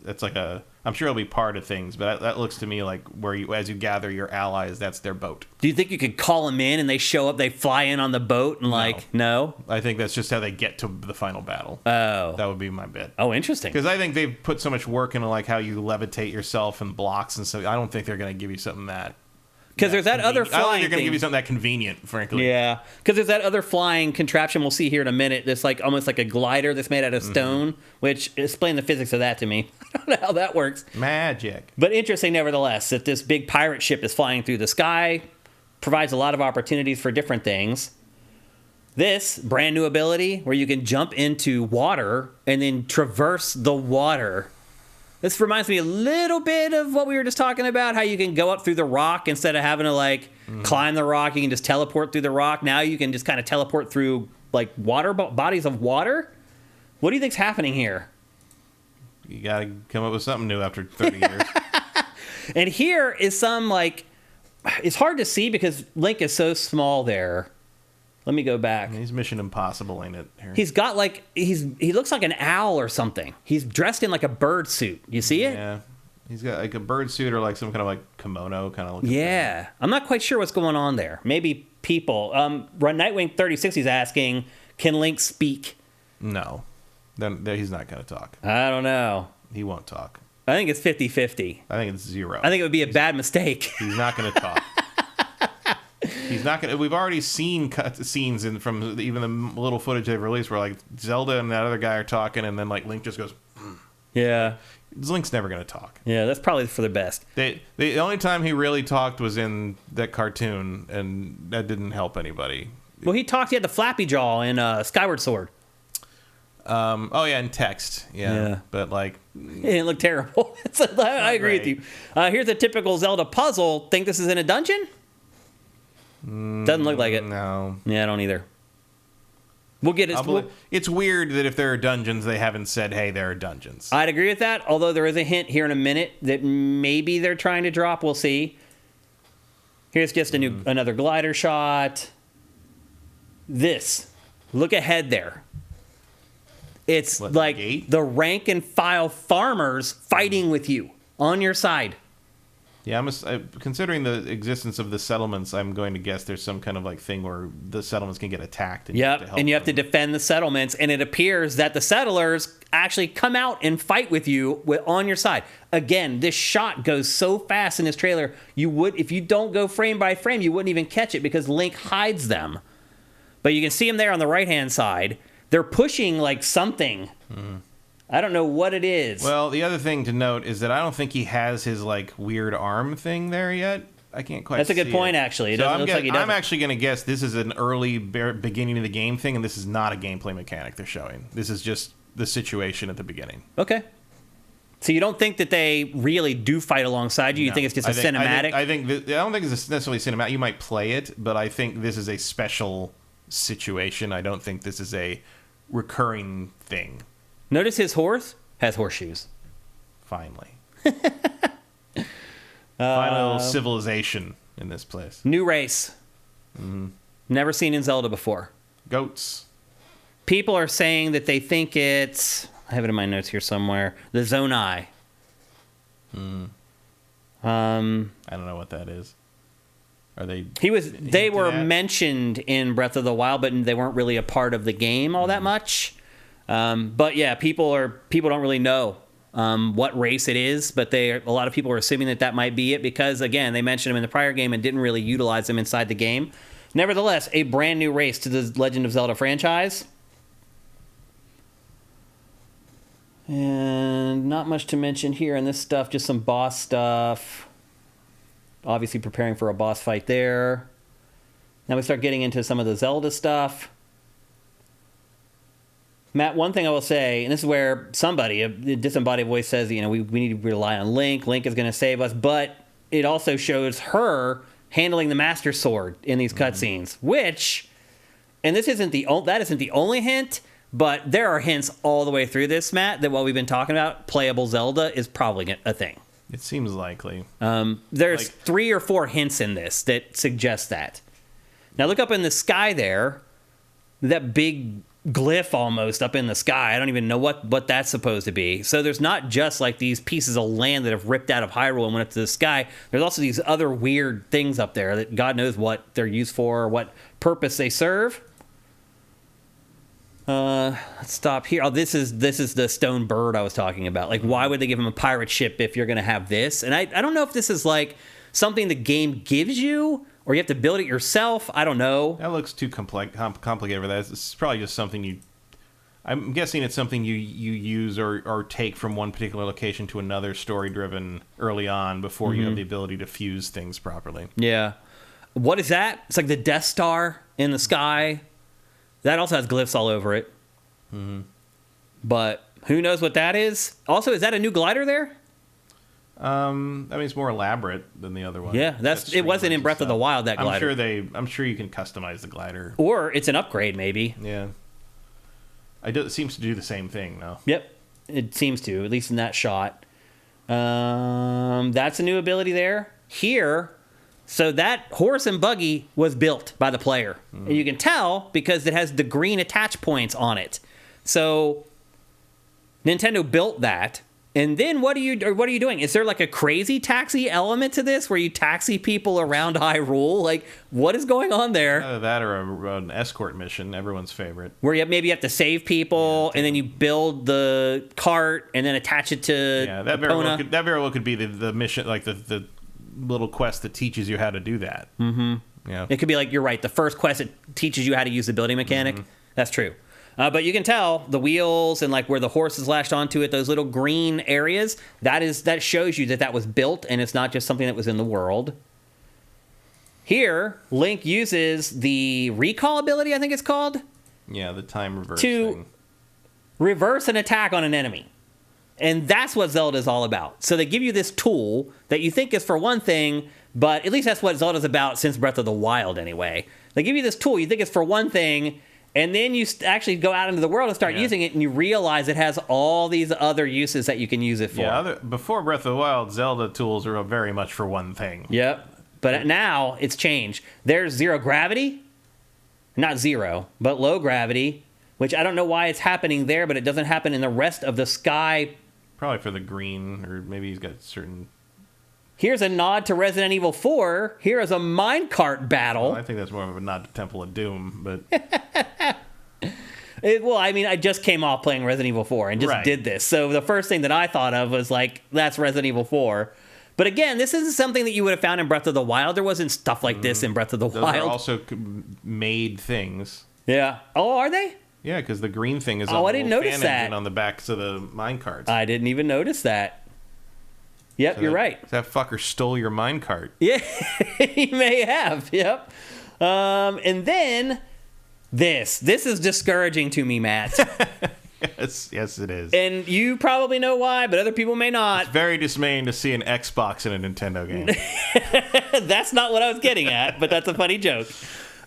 That's like I'm sure it'll be part of things, but that looks to me like where as you gather your allies, that's their boat. Do you think you could call them in and they show up, they fly in on the boat and no? I think that's just how they get to the final battle. Oh. That would be my bet. Oh, interesting. Because I think they've put so much work into like how you levitate yourself and blocks and so I don't think they're going to give you something that... Because there's that other flying I don't think they're going to thing. give you something that convenient, frankly. Yeah. Because there's that other flying contraption we'll see here in a minute that's like almost like a glider that's made out of stone, which explain the physics of that to me. I don't know how that works. Magic. But interesting nevertheless that this big pirate ship is flying through the sky, provides a lot of opportunities for different things. This brand new ability where you can jump into water and then traverse the water. This reminds me a little bit of what we were just talking about, how you can go up through the rock instead of having to, climb the rock. You can just teleport through the rock. Now you can just kind of teleport through, water bodies of water. What do you think's happening here? You got to come up with something new after 30 years. And here is some, it's hard to see because Link is so small there. Let me go back. He's Mission Impossible, ain't it? Here. He's got he looks like an owl or something. He's dressed in like a bird suit. You see it? Yeah. He's got like a bird suit or like some kind of kimono kind of looking thing. I'm not quite sure what's going on there. Maybe people. Nightwing 3060 is asking, can Link speak? No. Then he's not going to talk. I don't know. He won't talk. I think it's 50-50. I think it's 0. I think it would be a bad mistake. He's not going to talk. He's not gonna. We've already seen scenes from even the little footage they've released where Zelda and that other guy are talking, and then Link just goes. Yeah. Link's never gonna talk. Yeah, that's probably for the best. The only time he really talked was in that cartoon, and that didn't help anybody. Well, he talked. He had the flappy jaw in Skyward Sword. Oh yeah, in text. Yeah. But it didn't look terrible. I agree with you. Here's a typical Zelda puzzle. Think this is in a dungeon? Doesn't look like it. No. Yeah, I don't either. We'll get it. It's weird that if there are dungeons, they haven't said, hey, there are dungeons. I'd agree with that, although there is a hint here in a minute that maybe they're trying to drop. We'll see. Here's just another glider shot. This. Look ahead there. It's the rank and file farmers fighting with you on your side. Yeah, considering the existence of the settlements, I'm going to guess there's some kind of thing where the settlements can get attacked. And you have to defend the settlements. And it appears that the settlers actually come out and fight with you on your side. Again, this shot goes so fast in this trailer, if you don't go frame by frame, you wouldn't even catch it because Link hides them. But you can see them there on the right-hand side. they're pushing like something. I don't know what it is. Well, the other thing to note is that I don't think he has his like weird arm thing there yet. I can't quite. That's a good see point, it. actually. It So doesn't look like he does. I'm actually going to guess this is an early beginning of the game thing, and this is not a gameplay mechanic they're showing. This is just the situation at the beginning. Okay. So you don't think that they really do fight alongside you? You think it's just a cinematic? I don't think it's necessarily cinematic. You might play it, but I think this is a special situation. I don't think this is a recurring thing. Notice his horse has horseshoes. Finally. Finally, a little civilization in this place. New race. Never seen in Zelda before. Goats. People are saying that they think it's... I have it in my notes here somewhere. The Zonai. I don't know what that is. Are they... They were mentioned in Breath of the Wild, but they weren't really a part of the game all that much. But yeah, people don't really know what race it is, but a lot of people are assuming that might be it because, again, they mentioned them in the prior game and didn't really utilize them inside the game. Nevertheless, a brand new race to the Legend of Zelda franchise. And not much to mention here in this stuff, just some boss stuff. Obviously preparing for a boss fight there. Now we start getting into some of the Zelda stuff. Matt, one thing I will say, and this is where somebody, a disembodied voice says, we need to rely on Link. Link is going to save us. But it also shows her handling the Master Sword in these cutscenes, which, and that isn't the only hint, but there are hints all the way through this, Matt, that what we've been talking about, playable Zelda, is probably a thing. It seems likely. There's 3 or 4 hints in this that suggest that. Now look up in the sky there, that big glyph almost up in the sky. I don't even know what that's supposed to be. So there's not just like these pieces of land that have ripped out of Hyrule and went up to the sky. There's also these other weird things up there that God knows what they're used for or what purpose they serve. Let's stop here. Oh, this is the stone bird I was talking about. Like, why would they give him a pirate ship if you're going to have this? And I don't know if this is like something the game gives you or you have to build it yourself. I don't know. That looks too complicated for that. It's probably just something I'm guessing it's something you use or take from one particular location to another, story-driven early on before you have the ability to fuse things properly. Yeah. What is that? It's like the Death Star in the sky. That also has glyphs all over it. But who knows what that is? Also, is that a new glider there? I mean, it's more elaborate than the other one. Yeah, it wasn't in Breath of the Wild, that glider. I'm sure you can customize the glider. Or it's an upgrade, maybe. Yeah. It seems to do the same thing, though. Yep, it seems to, at least in that shot. That's a new ability there. Here, so that horse and buggy was built by the player. And you can tell because it has the green attach points on it. So Nintendo built that. And then what are you doing? Is there like a crazy taxi element to this where you taxi people around Hyrule? Like, what is going on there? Either that or an escort mission, everyone's favorite. Where maybe you have to save people, and then you build the cart and then attach it to that very well could be the mission, like the little quest that teaches you how to do that. Yeah, it could be like, you're right, the first quest that teaches you how to use the building mechanic. That's true. But you can tell the wheels and like where the horse is lashed onto it, those little green areas, that shows you that was built and it's not just something that was in the world. Here, Link uses the recall ability, I think it's called. Yeah, the time reverse to thing. Reverse an attack on an enemy. And that's what Zelda's all about. So they give you this tool that you think is for one thing, but at least that's what Zelda's about since Breath of the Wild anyway. They give you this tool, you think it's for one thing, and then you actually go out into the world and start using it, and you realize it has all these other uses that you can use it for. Yeah, before Breath of the Wild, Zelda tools are very much for one thing. Yep. But now it's changed. There's zero gravity. Not zero, but low gravity, which I don't know why it's happening there, but it doesn't happen in the rest of the sky. Probably for the green, or maybe he's got certain... Here's a nod to Resident Evil 4. Here is a minecart battle. Well, I think that's more of a nod to Temple of Doom, but... I just came off playing Resident Evil 4 and just did this. So the first thing that I thought of was like, that's Resident Evil 4. But again, this isn't something that you would have found in Breath of the Wild. There wasn't stuff like this in Breath of the Wild. Those are also made things. Yeah. Oh, are they? Yeah, because the green thing is Oh, on I the didn't little notice fan that. engine on the backs of the mine carts. I didn't even notice that. Yep, So you're right. That fucker stole your mine cart. Yeah, he may have. Yep. And then this is discouraging to me, Matt. Yes, it is. And you probably know why, but other people may not. Very dismaying to see an Xbox in a Nintendo game. That's not what I was getting at, but that's a funny joke.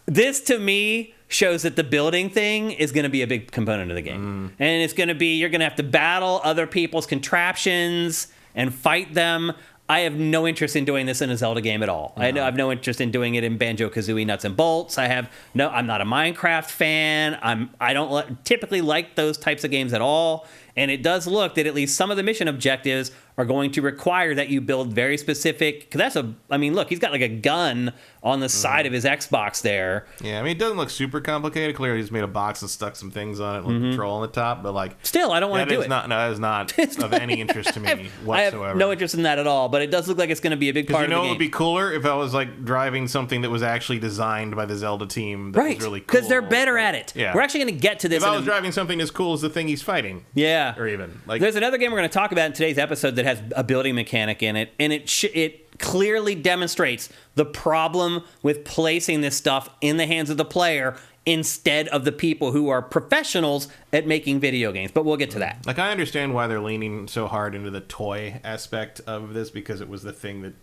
This, to me, shows that the building thing is going to be a big component of the game. And it's going to be, you're going to have to battle other people's contraptions and fight them. I have no interest in doing this in a Zelda game at all. I have no interest in doing it in Banjo-Kazooie Nuts and Bolts. I'm not a Minecraft fan. I don't typically like those types of games at all. And it does look that at least some of the mission objectives are going to require that you build very specific. Because look, he's got like a gun on the side of his Xbox there. Yeah, I mean, it doesn't look super complicated. Clearly, he's made a box and stuck some things on it, with a control on the top. But like, Still, I don't want to do it. That is not of any interest to me whatsoever. I have no interest in that at all. But it does look like it's going to be a big part of the game. It would be cooler if I was like driving something that was actually designed by the Zelda team. That was really cool. Because they're better at it. Yeah. We're actually going to get to this. If I was driving something as cool as the thing he's fighting. Yeah. Or even like, there's another game we're going to talk about in today's episode that has a building mechanic in it, and it clearly demonstrates the problem with placing this stuff in the hands of the player instead of the people who are professionals at making video games. But we'll get to that. Like, I understand why they're leaning so hard into the toy aspect of this, because it was the thing that,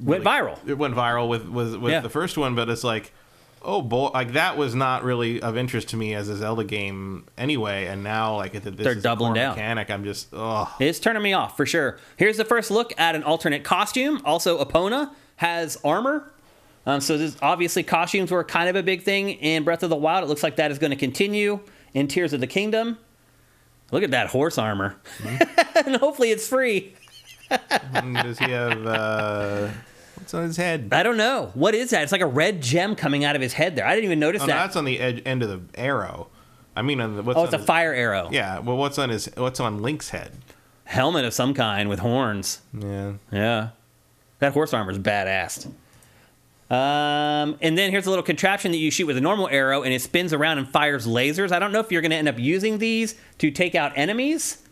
Went viral. It went viral with the first one, but it's like, oh boy, like that was not really of interest to me as a Zelda game anyway, and now like they're doubling down. Mechanic, I'm just It's turning me off for sure. Here's the first look at an alternate costume. Also, Epona has armor. So this, obviously costumes were kind of a big thing in Breath of the Wild. It looks like that is going to continue in Tears of the Kingdom. Look at that horse armor. And hopefully it's free. Does he have what's on his head? I don't know. What is that? It's like a red gem coming out of his head there. I didn't even notice that. No, that's on the end of the arrow. I mean, it's a fire arrow. Yeah. Well, what's on Link's head? Helmet of some kind with horns. Yeah. That horse armor is badass. And then here's a little contraption that you shoot with a normal arrow, and it spins around and fires lasers. I don't know if you're going to end up using these to take out enemies.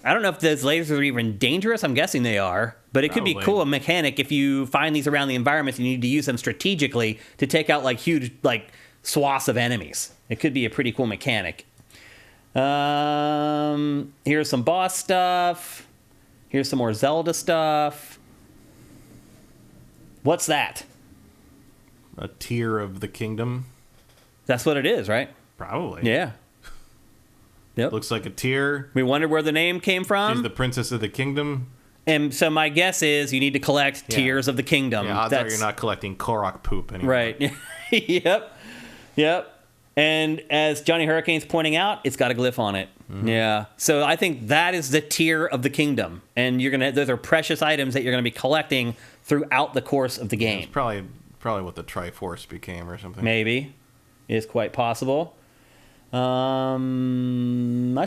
I don't know if those lasers are even dangerous. I'm guessing they are. But it could be cool, a mechanic, if you find these around the environment, you need to use them strategically to take out like huge swaths of enemies. It could be a pretty cool mechanic. Here's some boss stuff. Here's some more Zelda stuff. What's that? A tear of the kingdom. That's what it is, right? Probably. Yeah. Yep. Looks like a tear. We wondered where the name came from. She's the princess of the kingdom. And so my guess is you need to collect Tears of the Kingdom. Yeah, odds are you're not collecting Korok poop anymore. Right. Yep. And as Johnny Hurricane's pointing out, it's got a glyph on it. Mm-hmm. Yeah. So I think that is the Tear of the Kingdom. And those are precious items that you're going to be collecting throughout the course of the game. It's probably what the Triforce became or something. Maybe. It's quite possible. Not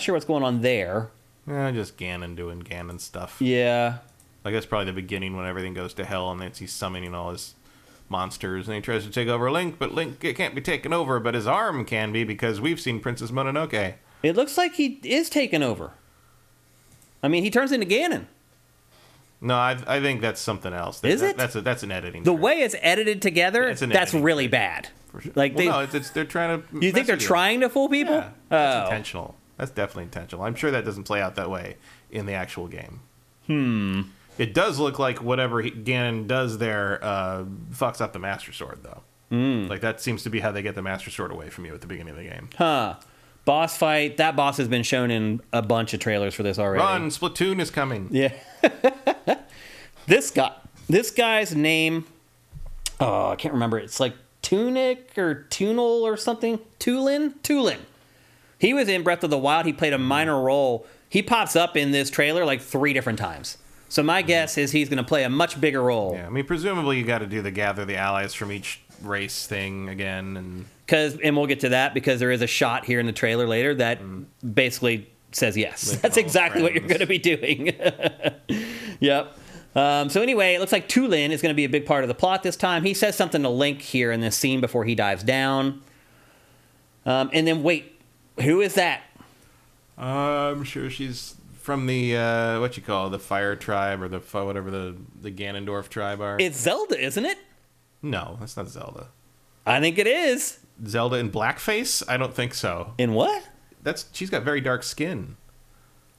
sure what's going on there. Just Ganon doing Ganon stuff. Yeah. Like, that's probably the beginning when everything goes to hell and then he's summoning all his monsters and he tries to take over Link, but Link can't be taken over, but his arm can be because we've seen Princess Mononoke. It looks like he is taken over. I mean, he turns into Ganon. No, I think that's something else. Is it? That's an editing. The way it's edited together, that's really bad. For sure. Like they're trying to. You think they're trying to fool people? Yeah, that's intentional. That's definitely intentional. I'm sure that doesn't play out that way in the actual game. It does look like whatever Ganon does there fucks up the Master Sword, though. Like, that seems to be how they get the Master Sword away from you at the beginning of the game. Boss fight. That boss has been shown in a bunch of trailers for this already. Run! Splatoon is coming. Yeah. This guy's name, I can't remember. It's like Tunic or Tunal or something. Tulin. He was in Breath of the Wild. He played a minor role. He pops up in this trailer like 3 different times. So my guess is he's going to play a much bigger role. Yeah, I mean, presumably you got to do the gather the allies from each race thing again, and we'll get to that because there is a shot here in the trailer later that basically says yes. That's exactly what you're going to be doing. Yep. So anyway, it looks like Tulin is going to be a big part of the plot this time. He says something to Link here in this scene before he dives down. And then wait, who is that? I'm sure she's from the the Fire Tribe or the whatever the Ganondorf tribe are. It's Zelda, isn't it? No, that's not Zelda. I think it is. Zelda in blackface? I don't think so. In what? She's got very dark skin.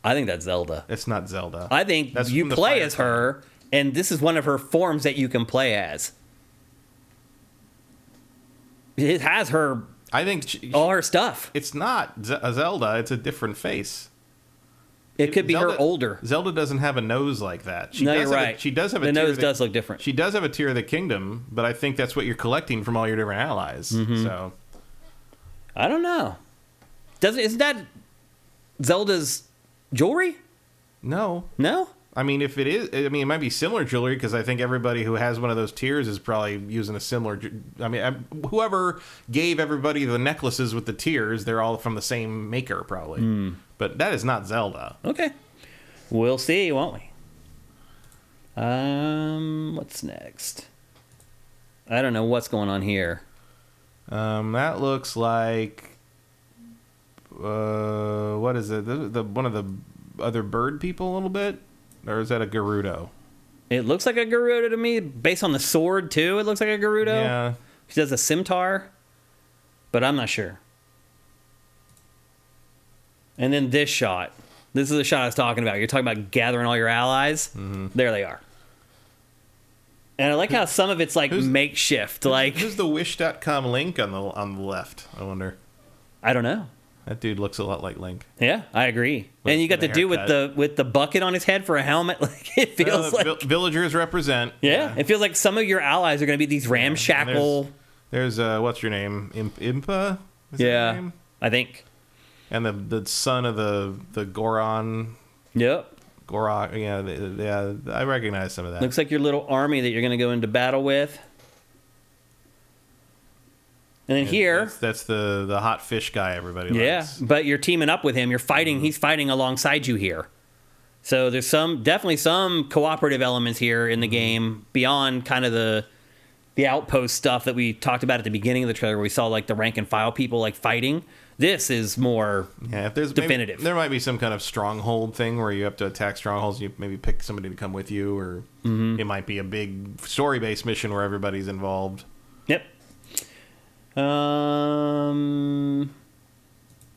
I think that's Zelda. It's not Zelda. I think that's you play as her, and this is one of her forms that you can play as. It has her. I think all her stuff. It's not a Zelda. It's a different face. It could be Zelda, her older. Zelda doesn't have a nose like that. No, you're right. She does have a the nose does look different. She does have a Tear of the Kingdom, but I think that's what you're collecting from all your different allies. Mm-hmm. So I don't know. Isn't that Zelda's jewelry? No. No? I mean, if it is, I mean, it might be similar jewelry because I think everybody who has one of those tears is probably using a similar. I mean, whoever gave everybody the necklaces with the tears, they're all from the same maker, probably. Mm. But that is not Zelda. Okay, we'll see, won't we? What's next? I don't know what's going on here. That looks like. What is it? The one of the other bird people a little bit. Or is that a Gerudo? It looks like a Gerudo to me. Based on the sword, too, it looks like a Gerudo. Yeah. She does a scimitar. But I'm not sure. And then this shot. This is the shot I was talking about. You're talking about gathering all your allies. Mm-hmm. There they are. And I like how some of it's like makeshift. Who's the Wish.com Link on the left, I wonder? I don't know. That dude looks a lot like Link. Yeah, I agree. And you got the dude with the bucket on his head for a helmet. Like it feels like villagers represent. Yeah, it feels like some of your allies are going to be these ramshackle. There's what's your name? Impa? Is that your name? I think. And the son of the Goron. Yep. Goron. Yeah. I recognize some of that. Looks like your little army that you're going to go into battle with. And then here... That's the hot fish guy everybody likes. Yeah, but you're teaming up with him. You're fighting. Mm-hmm. He's fighting alongside you here. So there's definitely some cooperative elements here in the game beyond kind of the outpost stuff that we talked about at the beginning of the trailer where we saw like the rank and file people like fighting. This is more if there's definitive. Maybe, there might be some kind of stronghold thing where you have to attack strongholds. You maybe pick somebody to come with you, or it might be a big story-based mission where everybody's involved. Yep. Running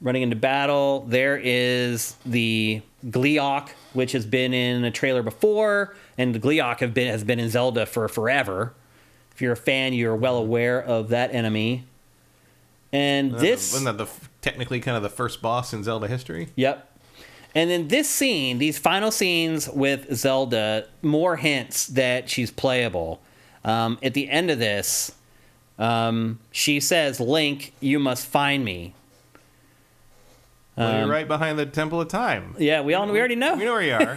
into battle, there is the Gleeok, which has been in a trailer before, and the Gleeok has been in Zelda for forever. If you're a fan, you're well aware of that enemy. And wasn't that technically kind of the first boss in Zelda history? Yep. And then this scene, these final scenes with Zelda, more hints that she's playable. At the end of this. She says, "Link, you must find me." Well, you're right behind the Temple of Time. Yeah, we already know. We know where you are.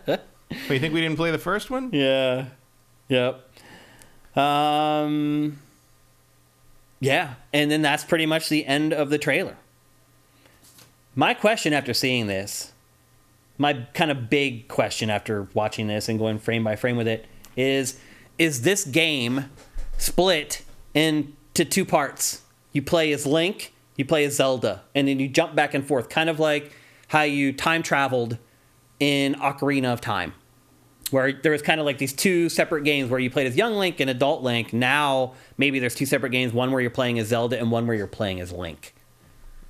But you think we didn't play the first one? Yeah. Yep. Yeah, and then that's pretty much the end of the trailer. My question after seeing this, my kind of big question after watching this and going frame by frame with it is this game split into two parts? You play as Link, you play as Zelda, and then you jump back and forth, kind of like how you time traveled in Ocarina of Time, where there was kind of like these two separate games where you played as young Link and adult Link. Now maybe there's two separate games, one where you're playing as Zelda and one where you're playing as Link.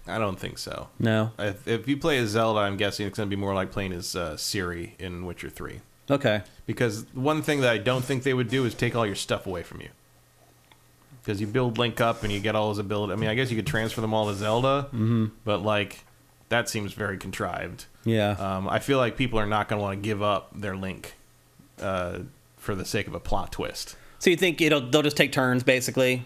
I don't think so. No? If you play as Zelda, I'm guessing it's going to be more like playing as Ciri in Witcher 3. Okay. Because one thing that I don't think they would do is take all your stuff away from you. Because you build Link up and you get all his ability. I mean, I guess you could transfer them all to Zelda, but like that seems very contrived. Yeah. I feel like people are not going to want to give up their Link for the sake of a plot twist. So you think they'll just take turns, basically?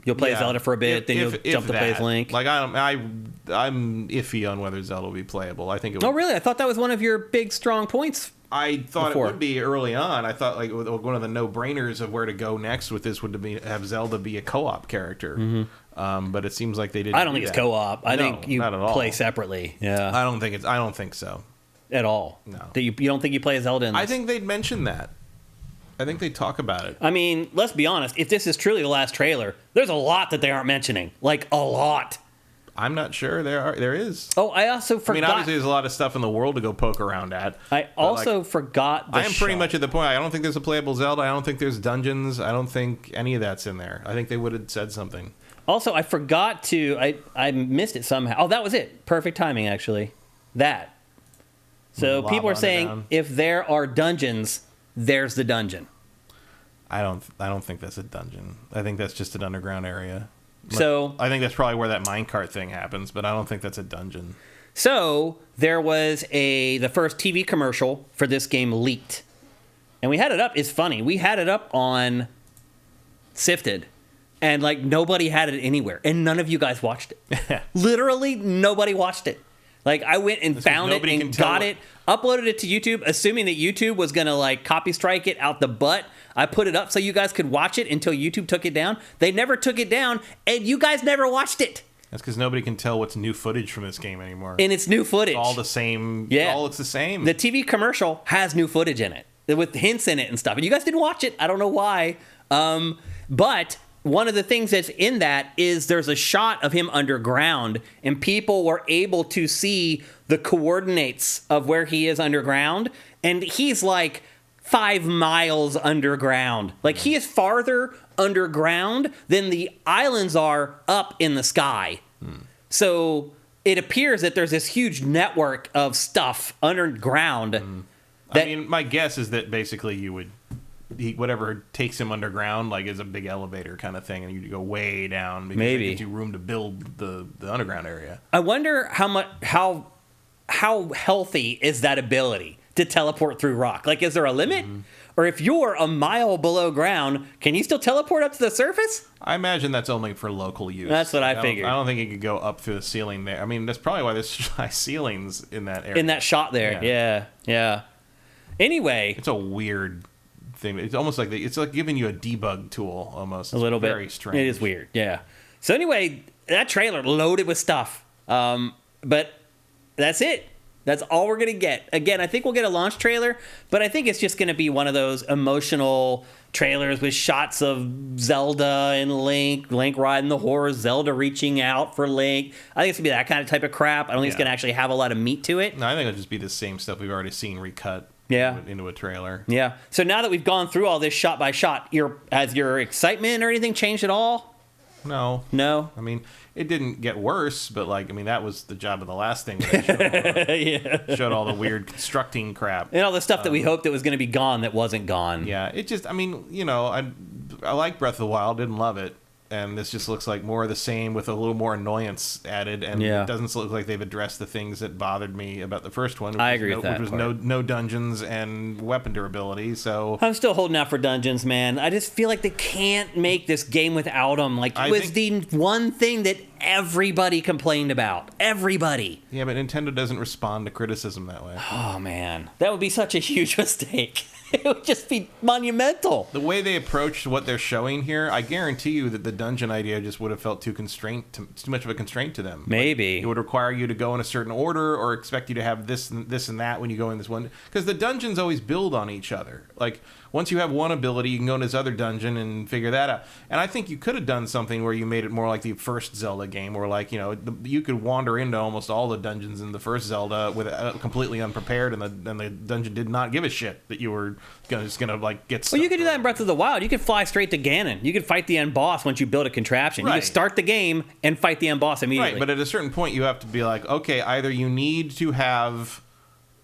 You'll play Zelda for a bit, then you'll jump to play as Link. Like I'm iffy on whether Zelda will be playable. I think it would. Oh, really? I thought that was one of your big strong points. I thought it would be early on. I thought like one of the no-brainers of where to go next with this would be have Zelda be a co-op character. But it seems like they didn't. I don't think it's co-op. I think you play separately. Yeah. I don't think so at all. No. You don't think you play as Zelda in this? I think they'd mention that. I think they talk about it. I mean, let's be honest. If this is truly the last trailer, there's a lot that they aren't mentioning. Like, a lot. I'm not sure there is. Oh, I also forgot. I mean, obviously, there's a lot of stuff in the world to go poke around at. I also forgot the I am pretty much at the point. I don't think there's a playable Zelda. I don't think there's dungeons. I don't think any of that's in there. I think they would have said something. Also, I forgot to... I missed it somehow. Oh, that was it. Perfect timing, actually. That. So people are saying if there are dungeons, there's the dungeon. I don't think that's a dungeon. I think that's just an underground area. So I think that's probably where that minecart thing happens, but I don't think that's a dungeon. So there was the first TV commercial for this game leaked. And we had it up. It's funny. We had it up on Sifted. And like nobody had it anywhere. And none of you guys watched it. Literally nobody watched it. Like I went and found it and got it, uploaded it to YouTube, assuming that YouTube was going to like copy strike it out the butt. I put it up so you guys could watch it until YouTube took it down. They never took it down, and you guys never watched it. That's because nobody can tell what's new footage from this game anymore. And it's new footage. It's all the same. Yeah. It's the same. The TV commercial has new footage in it with hints in it and stuff. And you guys didn't watch it. I don't know why. But one of the things that's in that is there's a shot of him underground, and people were able to see the coordinates of where he is underground. And he's like 5 miles underground. Like he is farther underground than the islands are up in the sky. So it appears that there's this huge network of stuff underground. I mean, my guess is that basically you would, whatever takes him underground, like is a big elevator kind of thing, and you go way down because it gives you room to build the underground area. I wonder how healthy is that ability to teleport through rock? Like, is there a limit? Or if you're a mile below ground, can you still teleport up to the surface? I imagine that's only for local use. That's what I figured. I don't think you could go up through the ceiling there. I mean, that's probably why there's high ceilings in that area. In that shot there, yeah. Anyway. It's a weird thing. It's almost like it's like giving you a debug tool almost. It's a little bit. Very strange. It is weird, yeah. So anyway, that trailer loaded with stuff. But that's it. That's all we're going to get. Again, I think we'll get a launch trailer, but I think it's just going to be one of those emotional trailers with shots of Zelda and Link riding the horse, Zelda reaching out for Link. I think it's going to be that kind of type of crap. I don't think it's going to actually have a lot of meat to it. No, I think it'll just be the same stuff we've already seen recut into a trailer. Yeah. So now that we've gone through all this shot by shot, has your excitement or anything changed at all? No. I mean, it didn't get worse, but that was the job of the last thing that they showed. Showed all the weird constructing crap. And all the stuff that we hoped that was going to be gone that wasn't gone. Yeah, it just, I like Breath of the Wild, didn't love it. And this just looks like more of the same with a little more annoyance added. And it doesn't look like they've addressed the things that bothered me about the first one. I agree with that. Which was no dungeons and weapon durability. So I'm still holding out for dungeons, man. I just feel like they can't make this game without them. Like, it was the one thing that everybody complained about. Everybody. Yeah, but Nintendo doesn't respond to criticism that way. Oh, man. That would be such a huge mistake. It would just be monumental. The way they approached what they're showing here, I guarantee you that the dungeon idea just would have felt too much of a constraint to them. Maybe. It would require you to go in a certain order or expect you to have this and that when you go in this one. Because the dungeons always build on each other. Like, once you have one ability, you can go in this other dungeon and figure that out. And I think you could have done something where you made it more like the first Zelda game, where you could wander into almost all the dungeons in the first Zelda with completely unprepared, and the dungeon did not give a shit that you were just gonna get stuff. Well, you could do that in Breath of the Wild. You could fly straight to Ganon. You could fight the end boss once you build a contraption. Right. You could start the game and fight the end boss immediately. Right, but at a certain point, you have to be like, okay, either you need to have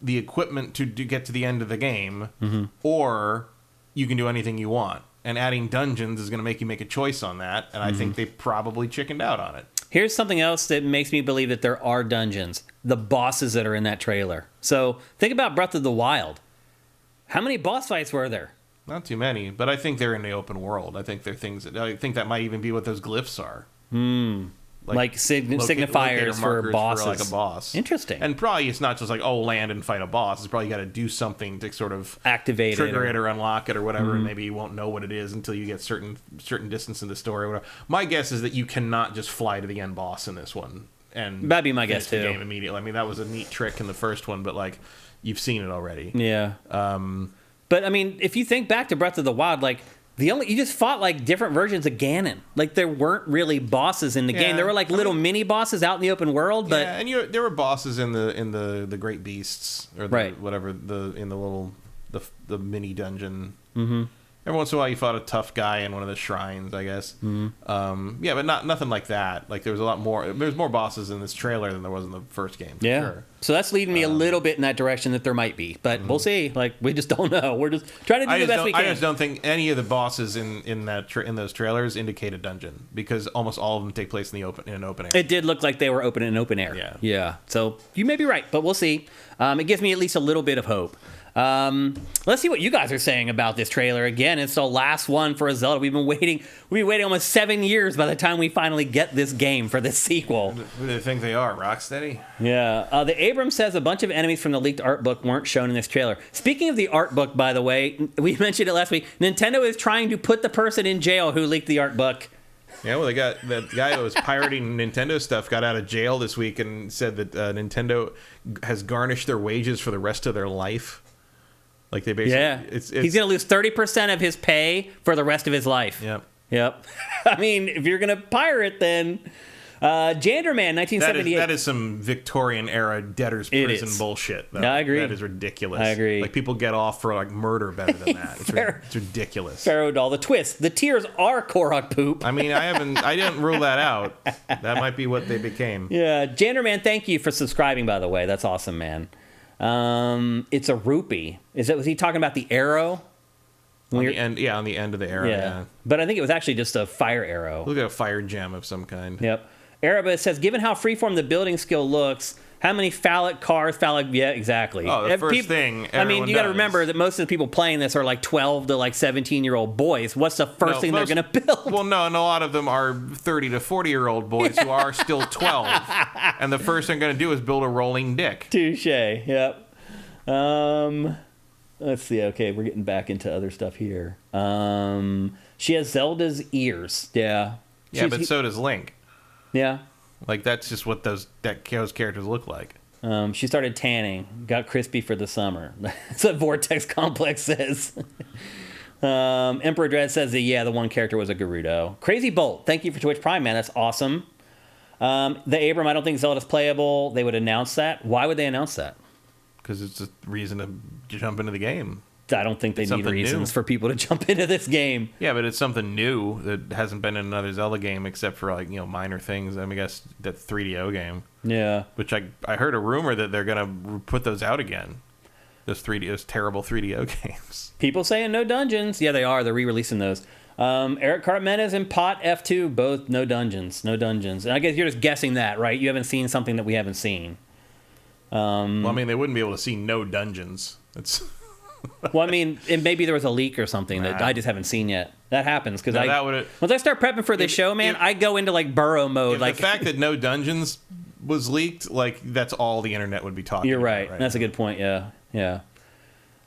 the equipment to get to the end of the game, or you can do anything you want. And adding dungeons is going to make you make a choice on that, and I think they probably chickened out on it. Here's something else that makes me believe that there are dungeons. The bosses that are in that trailer. So think about Breath of the Wild. How many boss fights were there? Not too many, but I think they're in the open world. I think they're things I think that might even be what those glyphs are. Like signifiers for bosses. For like a boss. Interesting. And probably it's not just like, land and fight a boss. It's probably got to do something to sort of activate trigger it or unlock it or whatever, and maybe you won't know what it is until you get certain distance in the story or whatever. My guess is that you cannot just fly to the end boss in this one. And that'd be my guess too. The game immediately. I mean, that was a neat trick in the first one, but you've seen it already. Yeah. But I mean, if you think back to Breath of the Wild, like you just fought like different versions of Ganon. Like there weren't really bosses in the game. There were like little mini bosses out in the open world. But and there were bosses in the Great Beasts or whatever in the little the mini dungeon. Mm-hmm. Every once in a while, you fought a tough guy in one of the shrines, I guess. Mm-hmm. But nothing like that. Like there was a lot more. There's more bosses in this trailer than there was in the first game. Yeah. Sure. So that's leading me a little bit in that direction that there might be, but we'll see. Like we just don't know. We're just trying to do the best we can. I just don't think any of the bosses in those trailers indicate a dungeon because almost all of them take place in an open area. It did look like they were open in open air. Yeah. So you may be right, but we'll see. It gives me at least a little bit of hope. Let's see what you guys are saying about this trailer. Again, it's the last one for a Zelda. We've been waiting almost 7 years by the time we finally get this game for this sequel. Who do they think they are, Rocksteady? Yeah. The Abrams says a bunch of enemies from the leaked art book weren't shown in this trailer. Speaking of the art book, by the way, we mentioned it last week. Nintendo is trying to put the person in jail who leaked the art book. Yeah, well, they got the guy that was pirating Nintendo stuff got out of jail this week and said that Nintendo has garnished their wages for the rest of their life. Like they basically, he's going to lose 30% of his pay for the rest of his life. Yep. I mean, if you're going to pirate, then Janderman, 1978. That is some Victorian era debtor's prison bullshit. I agree. That is ridiculous. I agree. Like people get off for like murder better than that. It's ridiculous. Pharaoh doll, the twist. The tears are Korok poop. I mean, I didn't rule that out. That might be what they became. Yeah, Janderman, thank you for subscribing. By the way, that's awesome, man. It's a rupee. Was he talking about the arrow? On the end of the arrow. Yeah. But I think it was actually just a fire arrow. Look at a fire gem of some kind. Yep. Erebus says, given how freeform the building skill looks, how many phallic cars, yeah, exactly. Oh, the first thing I mean, you got to remember that most of the people playing this are like 12 to like 17-year-old boys. What's the first thing they're going to build? Well, no, and a lot of them are 30 to 40-year-old boys who are still 12. And the first thing they're going to do is build a rolling dick. Touche, yep. Let's see. Okay, we're getting back into other stuff here. She has Zelda's ears. Yeah. Yeah, but so does Link. Yeah. Like, that's just what those characters look like. She started tanning. Got crispy for the summer. That's what Vortex Complex says. Emperor Dread says that, the one character was a Gerudo. Crazy Bolt, thank you for Twitch Prime, man. That's awesome. The Abram, I don't think Zelda's playable. They would announce that. Why would they announce that? Because it's a reason to jump into the game. I don't think they need reasons for people to jump into this game. Yeah, but it's something new that hasn't been in another Zelda game except for like minor things. I mean, I guess that 3DO game. Yeah. Which I heard a rumor that they're gonna put those out again. Those terrible 3DO games. People saying no dungeons. Yeah, they are. They're re-releasing those. Eric Cartmenez and Pot F2 both no dungeons. No dungeons. And I guess you're just guessing that, right? You haven't seen something that we haven't seen. Well, I mean, they wouldn't be able to see no dungeons. That's. Well, I mean, maybe there was a leak or something that I just haven't seen yet. That happens because once I start prepping for this show, man, I go into like burrow mode. Like the fact that no dungeons was leaked, like that's all the internet would be talking. You're right. That's a good point. Yeah.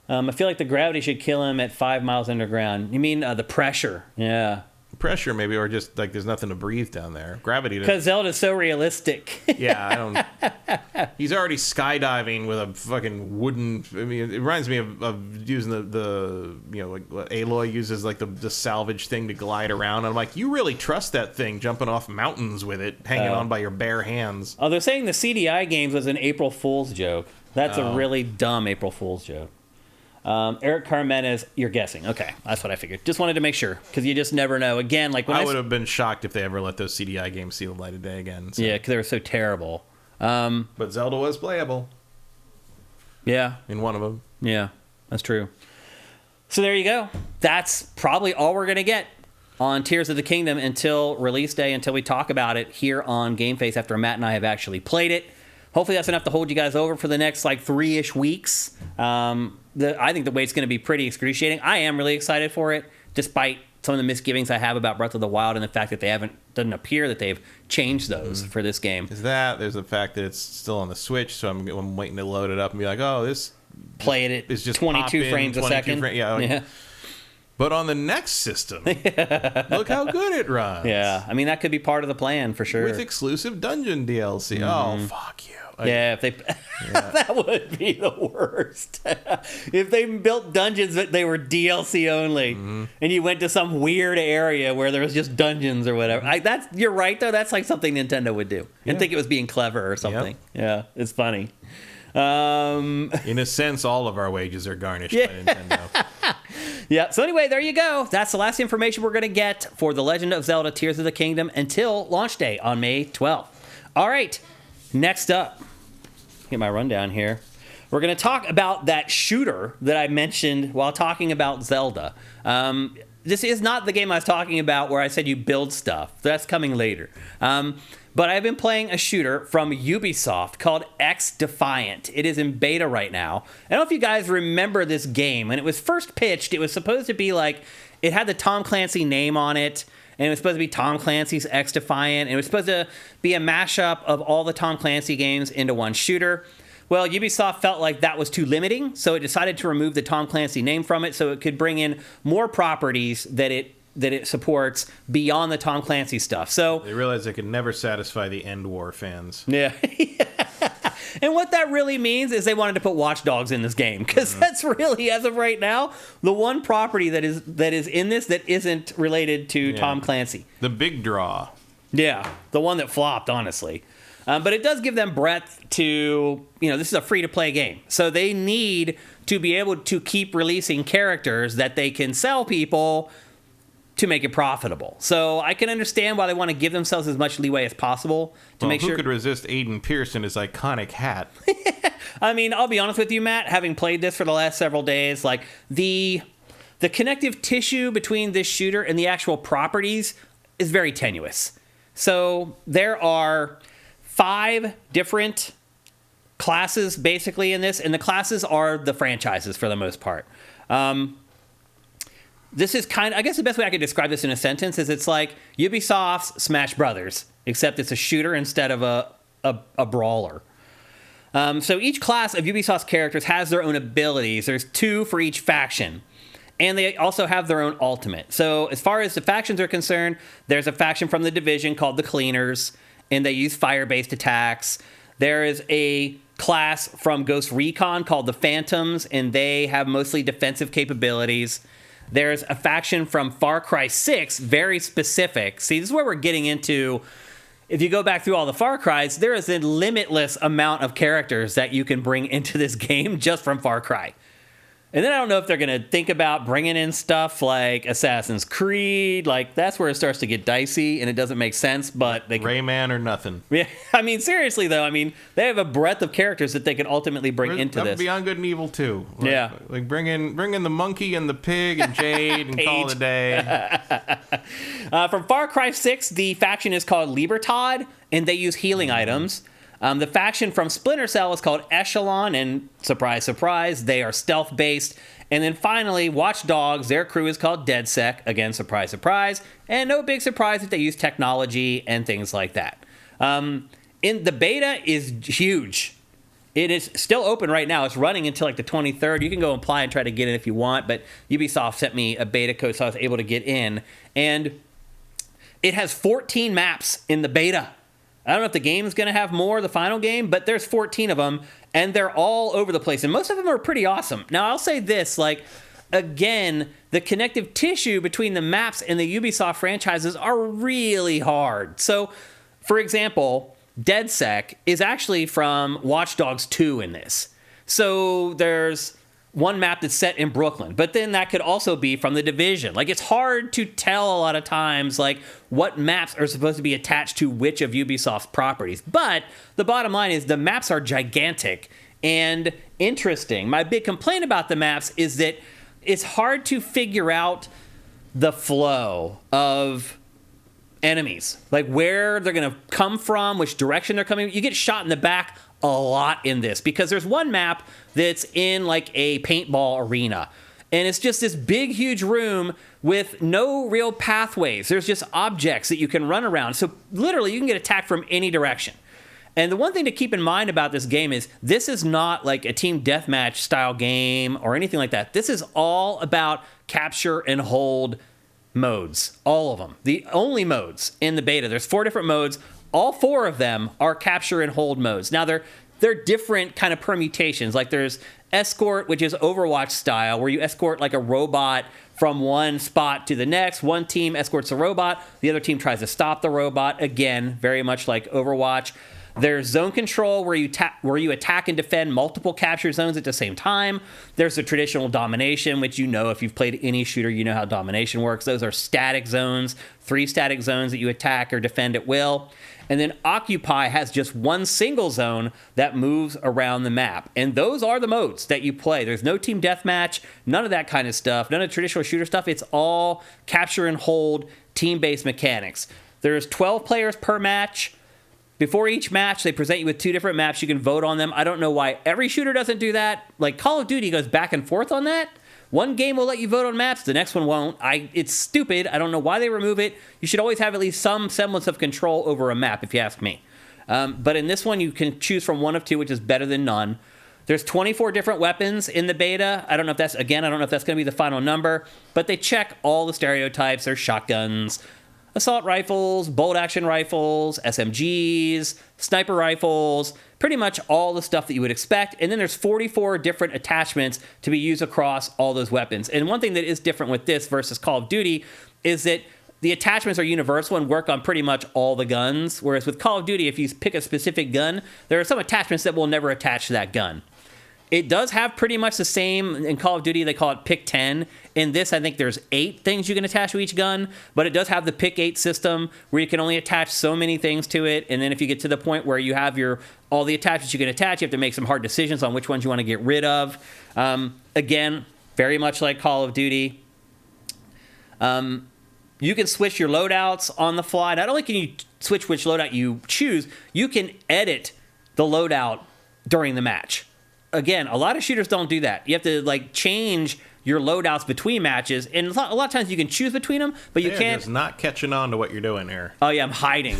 I feel like the gravity should kill him at 5 miles underground. You mean the pressure? Yeah. Pressure maybe, or just like there's nothing to breathe down there. Gravity. Because Zelda's so realistic. Yeah, I don't. He's already skydiving with a fucking wooden. I mean, it reminds me of using the like what Aloy uses, like the salvage thing to glide around. I'm like, you really trust that thing jumping off mountains with it hanging on by your bare hands? Oh, they're saying the CDI games was an April Fool's joke. That's a really dumb April Fool's joke. Eric Carmenez, you're guessing. Okay, that's what I figured. Just wanted to make sure, because you just never know. Again, like when I would have been shocked if they ever let those CDI games see the light of day again. So. Yeah, because they were so terrible. But Zelda was playable. Yeah. In one of them. Yeah, that's true. So there you go. That's probably all we're going to get on Tears of the Kingdom until release day, until we talk about it here on GameFace after Matt and I have actually played it. Hopefully that's enough to hold you guys over for the next like 3-ish weeks. I think the wait's going to be pretty excruciating. I am really excited for it, despite some of the misgivings I have about Breath of the Wild and the fact that doesn't appear that they've changed those for this game. There's the fact that it's still on the Switch, so I'm waiting to load it up and be like, oh, this play it at is just 22 frames a second. Yeah. But on the next system, look how good it runs. Yeah, I mean, that could be part of the plan for sure. With exclusive dungeon DLC. Oh, fuck you. Yeah, if they that would be the worst. If they built dungeons that they were DLC only, and you went to some weird area where there was just dungeons or whatever. You're right though. That's like something Nintendo would do, and think it was being clever or something. Yep. Yeah, it's funny. In a sense, all of our wages are garnished by Nintendo. Yeah. So anyway, there you go. That's the last information we're going to get for The Legend of Zelda: Tears of the Kingdom until launch day on May 12th. All right. Next up, get my rundown here. We're going to talk about that shooter that I mentioned while talking about Zelda. This is not the game I was talking about where I said you build stuff. That's coming later. But I've been playing a shooter from Ubisoft called xDefiant. It is in beta right now. I don't know if you guys remember this game. When it was first pitched, it was supposed to be like, it had the Tom Clancy name on it, and it was supposed to be Tom Clancy's xDefiant, and it was supposed to be a mashup of all the Tom Clancy games into one shooter. Well, Ubisoft felt like that was too limiting, so it decided to remove the Tom Clancy name from it so it could bring in more properties that it supports beyond the Tom Clancy stuff. So they realized they could never satisfy the End War fans. Yeah. And what that really means is they wanted to put Watch Dogs in this game, because that's really, as of right now, the one property that is in this that isn't related to Tom Clancy. The big draw. Yeah, the one that flopped, honestly. But it does give them breadth to, this is a free-to-play game. So they need to be able to keep releasing characters that they can sell people to make it profitable. So I can understand why they want to give themselves as much leeway as possible to make sure. Who could resist Aiden Pierce in his iconic hat? I mean, I'll be honest with you, Matt, having played this for the last several days, like the connective tissue between this shooter and the actual properties is very tenuous. So there are 5 different classes basically in this, and the classes are the franchises for the most part. This is I guess the best way I could describe this in a sentence is it's like Ubisoft's Smash Brothers, except it's a shooter instead of a brawler. So each class of Ubisoft's characters has their own abilities. There's 2 for each faction. And they also have their own ultimate. So as far as the factions are concerned, there's a faction from the Division called the Cleaners, and they use fire-based attacks. There is a class from Ghost Recon called the Phantoms, and they have mostly defensive capabilities. There's a faction from Far Cry 6, very specific. See, this is where we're getting into, if you go back through all the Far Crys, there is a limitless amount of characters that you can bring into this game just from Far Cry. And then I don't know if they're going to think about bringing in stuff like Assassin's Creed. Like, that's where it starts to get dicey, and it doesn't make sense, but they can... Rayman or nothing. Yeah, I mean, seriously, though, they have a breadth of characters that they can ultimately bring into this. Beyond Good and Evil 2. Yeah. Like, bring in the monkey and the pig and Jade and call it a day. From Far Cry 6, the faction is called Libertad, and they use healing items. The faction from Splinter Cell is called Echelon, and surprise, surprise, they are stealth-based. And then finally, Watch Dogs, their crew is called DedSec. Again, surprise, surprise. And no big surprise that they use technology and things like that. In the beta is huge. It is still open right now. It's running until like the 23rd. You can go apply and try to get in if you want, but Ubisoft sent me a beta code, so I was able to get in. And it has 14 maps in the beta. I don't know if the game's going to have more, the final game, but there's 14 of them, and they're all over the place, and most of them are pretty awesome. Now, I'll say this, again, the connective tissue between the maps and the Ubisoft franchises are really hard. So, for example, DedSec is actually from Watch Dogs 2 in this. So, there's one map that's set in Brooklyn, but then that could also be from the Division. It's hard to tell a lot of times, what maps are supposed to be attached to which of Ubisoft's properties. But the bottom line is the maps are gigantic and interesting. My big complaint about the maps is that it's hard to figure out the flow of enemies, where they're going to come from, which direction they're coming. You get shot in the back a lot in this, because there's one map that's in a paintball arena, and it's just this big huge room with no real pathways. There's just objects that you can run around, so literally you can get attacked from any direction. And the one thing to keep in mind about this game is this is not like a team deathmatch style game or anything like that. This is all about capture and hold modes. All of them. The only modes in the beta. There's 4 different modes. All 4 of them are capture and hold modes. Now, they're different kind of permutations. Like there's escort, which is Overwatch style, where you escort like a robot from one spot to the next. One team escorts a robot. The other team tries to stop the robot. Again, very much like Overwatch. There's zone control, where you attack and defend multiple capture zones at the same time. There's the traditional domination, which if you've played any shooter, you know how domination works. Those are static zones, 3 static zones that you attack or defend at will. And then Occupy has just one single zone that moves around the map. And those are the modes that you play. There's no team deathmatch, none of that kind of stuff, none of traditional shooter stuff. It's all capture and hold, team-based mechanics. There's 12 players per match. Before each match, they present you with 2 different maps. You can vote on them. I don't know why every shooter doesn't do that. Like Call of Duty goes back and forth on that. One game will let you vote on maps, the next one won't. It's stupid. I don't know why they remove it. You should always have at least some semblance of control over a map, if you ask me. But in this one, you can choose from one of 2, which is better than none. There's 24 different weapons in the beta. I don't know if that's going to be the final number, but they check all the stereotypes. There's shotguns, assault rifles, bolt-action rifles, SMGs, sniper rifles, pretty much all the stuff that you would expect. And then there's 44 different attachments to be used across all those weapons. And one thing that is different with this versus Call of Duty is that the attachments are universal and work on pretty much all the guns, whereas with Call of Duty, if you pick a specific gun, there are some attachments that will never attach to that gun. It does have pretty much the same. In Call of Duty, they call it Pick 10. In this, I think there's 8 things you can attach to each gun, but it does have the Pick 8 system where you can only attach so many things to it, and then if you get to the point where you have all the attachments you can attach, you have to make some hard decisions on which ones you want to get rid of. Again, very much like Call of Duty. You can switch your loadouts on the fly. Not only can you switch which loadout you choose, you can edit the loadout during the match. Again, a lot of shooters don't do that. You have to change your loadouts between matches, and a lot of times you can choose between them, but you can't. Just not catching on to what you're doing here. Oh yeah, I'm hiding.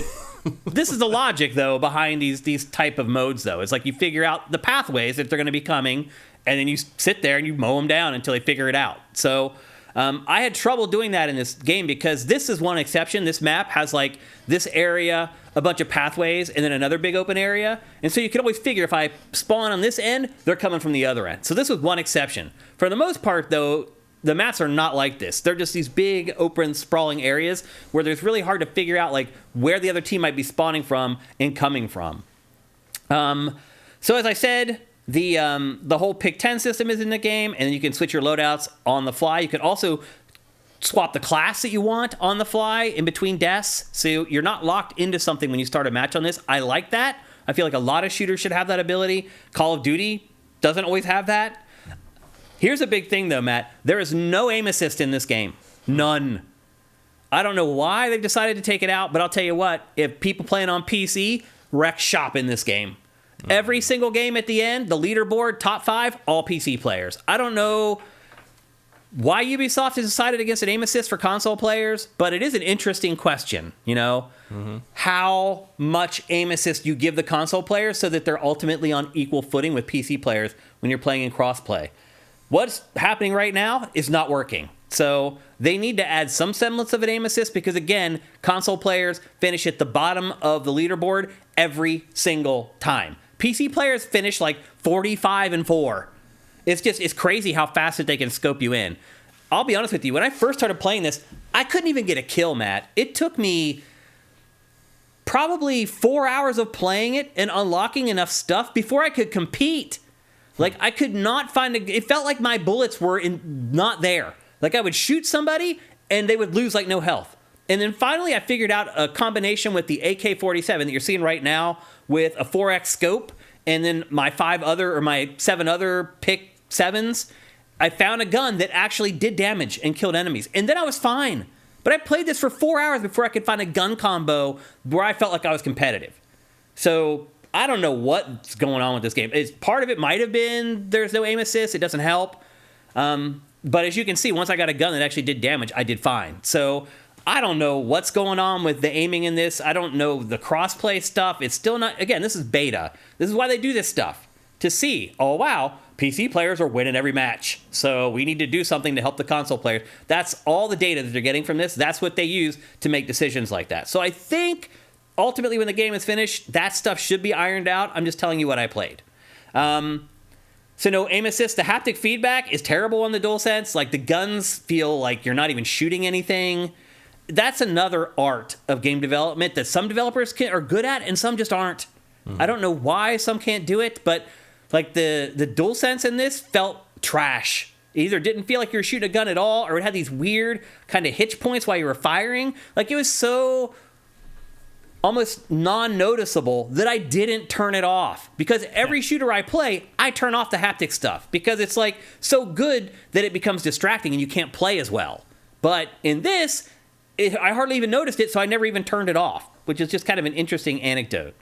This is the logic though behind these type of modes though. It's like you figure out the pathways that they're going to be coming, and then you sit there and you mow them down until they figure it out. So I had trouble doing that in this game because this is one exception. This map has this area, a bunch of pathways, and then another big open area. And so you can always figure if I spawn on this end, they're coming from the other end. So this was one exception. For the most part, though, the maps are not like this. They're just these big, open, sprawling areas where there's really hard to figure out where the other team might be spawning from and coming from. So as I said, the whole Pick 10 system is in the game, and you can switch your loadouts on the fly. You can also swap the class that you want on the fly in between deaths, so you're not locked into something when you start a match on this. I like that. I feel like a lot of shooters should have that ability. Call of Duty doesn't always have that. Here's a big thing, though, Matt. There is no aim assist in this game. None. I don't know why they've decided to take it out, but I'll tell you what. If people playing on PC, wreck shop in this game. Every single game at the end, the leaderboard, top 5, all PC players. I don't know why Ubisoft has decided against an aim assist for console players, but it is an interesting question, how much aim assist you give the console players so that they're ultimately on equal footing with PC players when you're playing in crossplay. What's happening right now is not working. So they need to add some semblance of an aim assist because, again, console players finish at the bottom of the leaderboard every single time. PC players finish 45-4. It's crazy how fast that they can scope you in. I'll be honest with you. When I first started playing this, I couldn't even get a kill, Matt. It took me probably 4 hours of playing it and unlocking enough stuff before I could compete. I could not find it felt like my bullets were not there. I would shoot somebody and they would lose no health. And then finally I figured out a combination with the AK-47 that you're seeing right now with a 4X scope and then my 7 other pick 7s. I found a gun that actually did damage and killed enemies. And then I was fine. But I played this for 4 hours before I could find a gun combo where I felt like I was competitive. So I don't know what's going on with this game. Part of it might have been there's no aim assist. It doesn't help. But as you can see, once I got a gun that actually did damage, I did fine. So I don't know what's going on with the aiming in this. I don't know the crossplay stuff. It's still not, again, this is beta. This is why they do this stuff. To see, oh wow, PC players are winning every match. So we need to do something to help the console players. That's all the data that they're getting from this. That's what they use to make decisions like that. So I think ultimately when the game is finished, that stuff should be ironed out. I'm just telling you what I played. So no aim assist. The haptic feedback is terrible on the DualSense. Like the guns feel like you're not even shooting anything. That's another art of game development that some developers are good at and some just aren't. I don't know why some can't do it, but like the DualSense in this felt trash. It either didn't feel like you were shooting a gun at all, or it had these weird kind of hitch points while you were firing. Like it was so almost non-noticeable that I didn't turn it off. Because every shooter I play, I turn off the haptic stuff. Because it's like so good that it becomes distracting and you can't play as well. But in this, I hardly even noticed it, so I never even turned it off. Which is just kind of an interesting anecdote.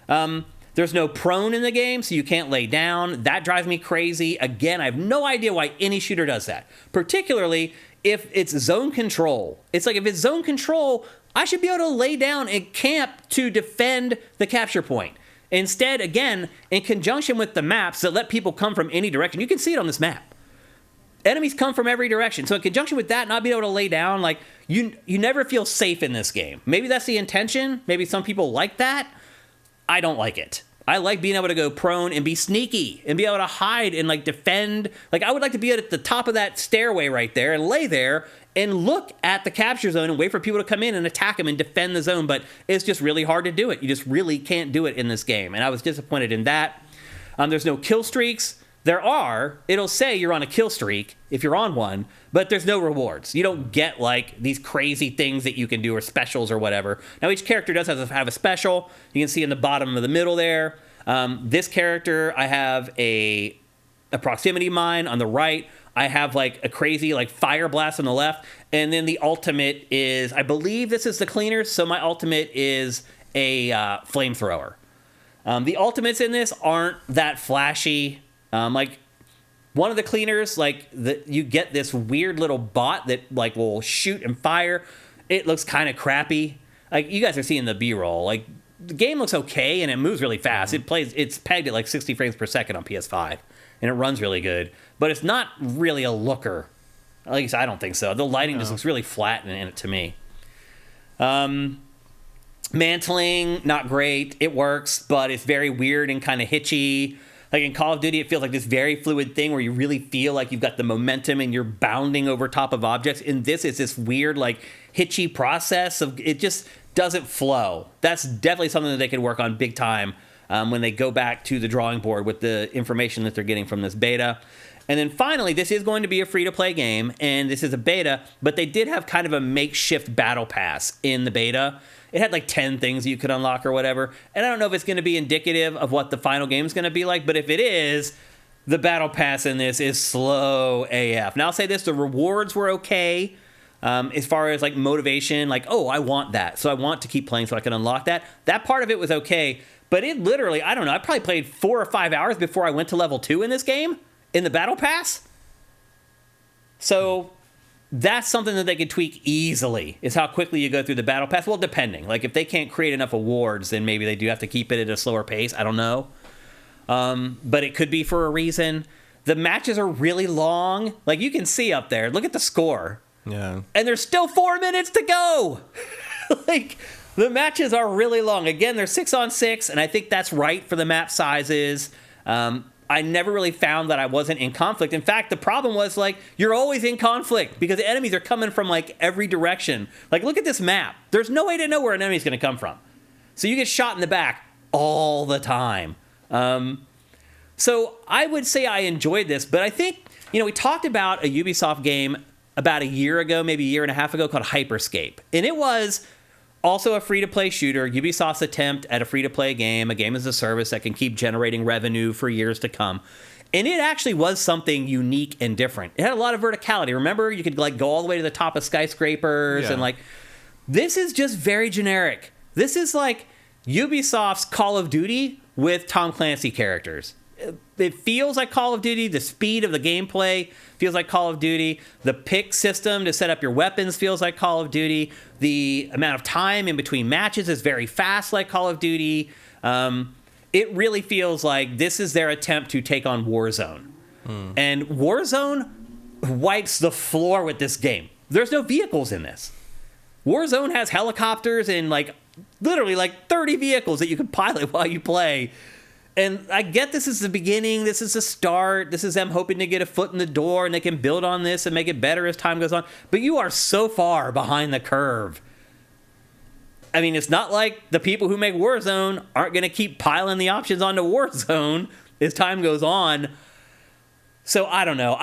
There's no prone in the game, so you can't lay down. That drives me crazy. Again, I have no idea why any shooter does that. Particularly if it's zone control. It's like if it's zone control, I should be able to lay down and camp to defend the capture point. Instead, again, in conjunction with the maps that let people come from any direction, you can see it on this map. Enemies come from every direction. So in conjunction with that, not being able to lay down, like you never feel safe in this game. Maybe that's the intention. Maybe some people like that. I don't like it. I like being able to go prone and be sneaky and be able to hide and like defend. Like I would like to be at the top of that stairway right there and lay there and look at the capture zone and wait for people to come in and attack them and defend the zone. But it's just really hard to do it. You just really can't do it in this game. And I was disappointed in that. There's no kill streaks. There are. It'll say you're on a kill streak if you're on one, but there's no rewards. You don't get like these crazy things that you can do or specials or whatever. Now each character does have a special. You can see in the bottom of the middle there. This character, I have a proximity mine on the right. I have like a crazy like fire blast on the left. And then the ultimate is, I believe this is the cleaners. So my ultimate is a flamethrower. The ultimates in this aren't that flashy. Like one of the cleaners, like you get this weird little bot that like will shoot and fire. It looks kind of crappy. Like you guys are seeing the B-roll. Like the game looks okay and it moves really fast. It's pegged at like 60 frames per second on PS5 and it runs really good, but it's not really a looker. At least I don't think so. The lighting just looks really flat in it to me. Mantling, not great. It works, but it's very weird and kind of hitchy. Like in Call of Duty, it feels like this very fluid thing where you really feel like you've got the momentum and you're bounding over top of objects. In this, it's this weird, like, hitchy process of it just doesn't flow. That's definitely something that they could work on big time when they go back to the drawing board with the information that they're getting from this beta. And then finally, this is going to be a free-to-play game, and this is a beta, but they did have kind of a makeshift battle pass in the beta. It had like 10 things you could unlock or whatever. And I don't know if it's going to be indicative of what the final game is going to be like, but if it is, the battle pass in this is slow AF. Now I'll say this, the rewards were okay as far as like motivation, like, oh, I want that. So I want to keep playing so I can unlock that. That part of it was okay, but it literally, I don't know, I probably played 4 or 5 hours before I went to level 2 in this game, in the battle pass. So that's something that they could tweak easily, is how quickly you go through the battle pass. Well, depending. Like, if they can't create enough awards, then maybe they do have to keep it at a slower pace. I don't know. But it could be for a reason. The matches are really long. Like, you can see up there. Look at the score. Yeah. And there's still 4 minutes to go. Like, the matches are really long. Again, they're 6-on-6, and I think that's right for the map sizes. I never really found that I wasn't in conflict. In fact, the problem was, like, you're always in conflict because the enemies are coming from, like, every direction. Like, look at this map. There's no way to know where an enemy's going to come from. So you get shot in the back all the time. So I would say I enjoyed this, but I think, you know, we talked about a Ubisoft game about a year ago, maybe a year and a half ago, called Hyperscape. And it was also a free-to-play shooter, Ubisoft's attempt at a free-to-play game, a game as a service that can keep generating revenue for years to come. And it actually was something unique and different. It had a lot of verticality. Remember, you could like go all the way to the top of skyscrapers and like, this is just very generic. This is like Ubisoft's Call of Duty with Tom Clancy characters. it feels like Call of Duty. The speed of the gameplay feels like Call of Duty. The pick system to set up your weapons feels like Call of Duty. The amount of time in between matches is very fast like Call of Duty. It really feels like this is their attempt to take on Warzone. And Warzone wipes the floor with this game. There's no vehicles in this. Warzone has helicopters and literally 30 vehicles that you can pilot while you play. And I get this is the beginning, this is the start, this is them hoping to get a foot in the door and they can build on this and make it better as time goes on. But you are so far behind the curve. I mean, it's not like the people who make Warzone aren't going to keep piling the options onto Warzone as time goes on. So I don't know.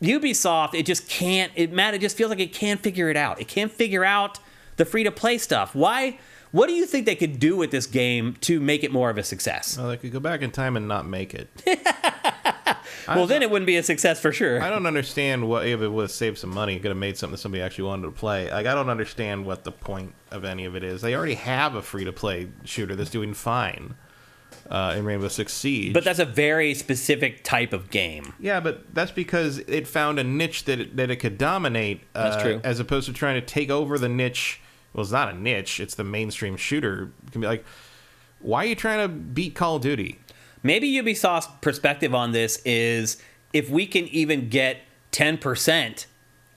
Ubisoft, it just can't, it just feels like it can't figure it out. It can't figure out the free-to-play stuff. Why? What do you think they could do with this game to make it more of a success? Well, they could go back in time and not make it. Well, then it wouldn't be a success for sure. I don't understand what, if it would have saved some money, it could have made something that somebody actually wanted to play. I don't understand what the point of any of it is. They already have a free-to-play shooter that's doing fine in Rainbow Six Siege. But that's a very specific type of game. Yeah, but that's because it found a niche that it could dominate. That's true. As opposed to trying to take over the niche. Well, it's not a niche. It's the mainstream shooter. It can be like, why are you trying to beat Call of Duty? Maybe Ubisoft's perspective on this is if we can even get 10%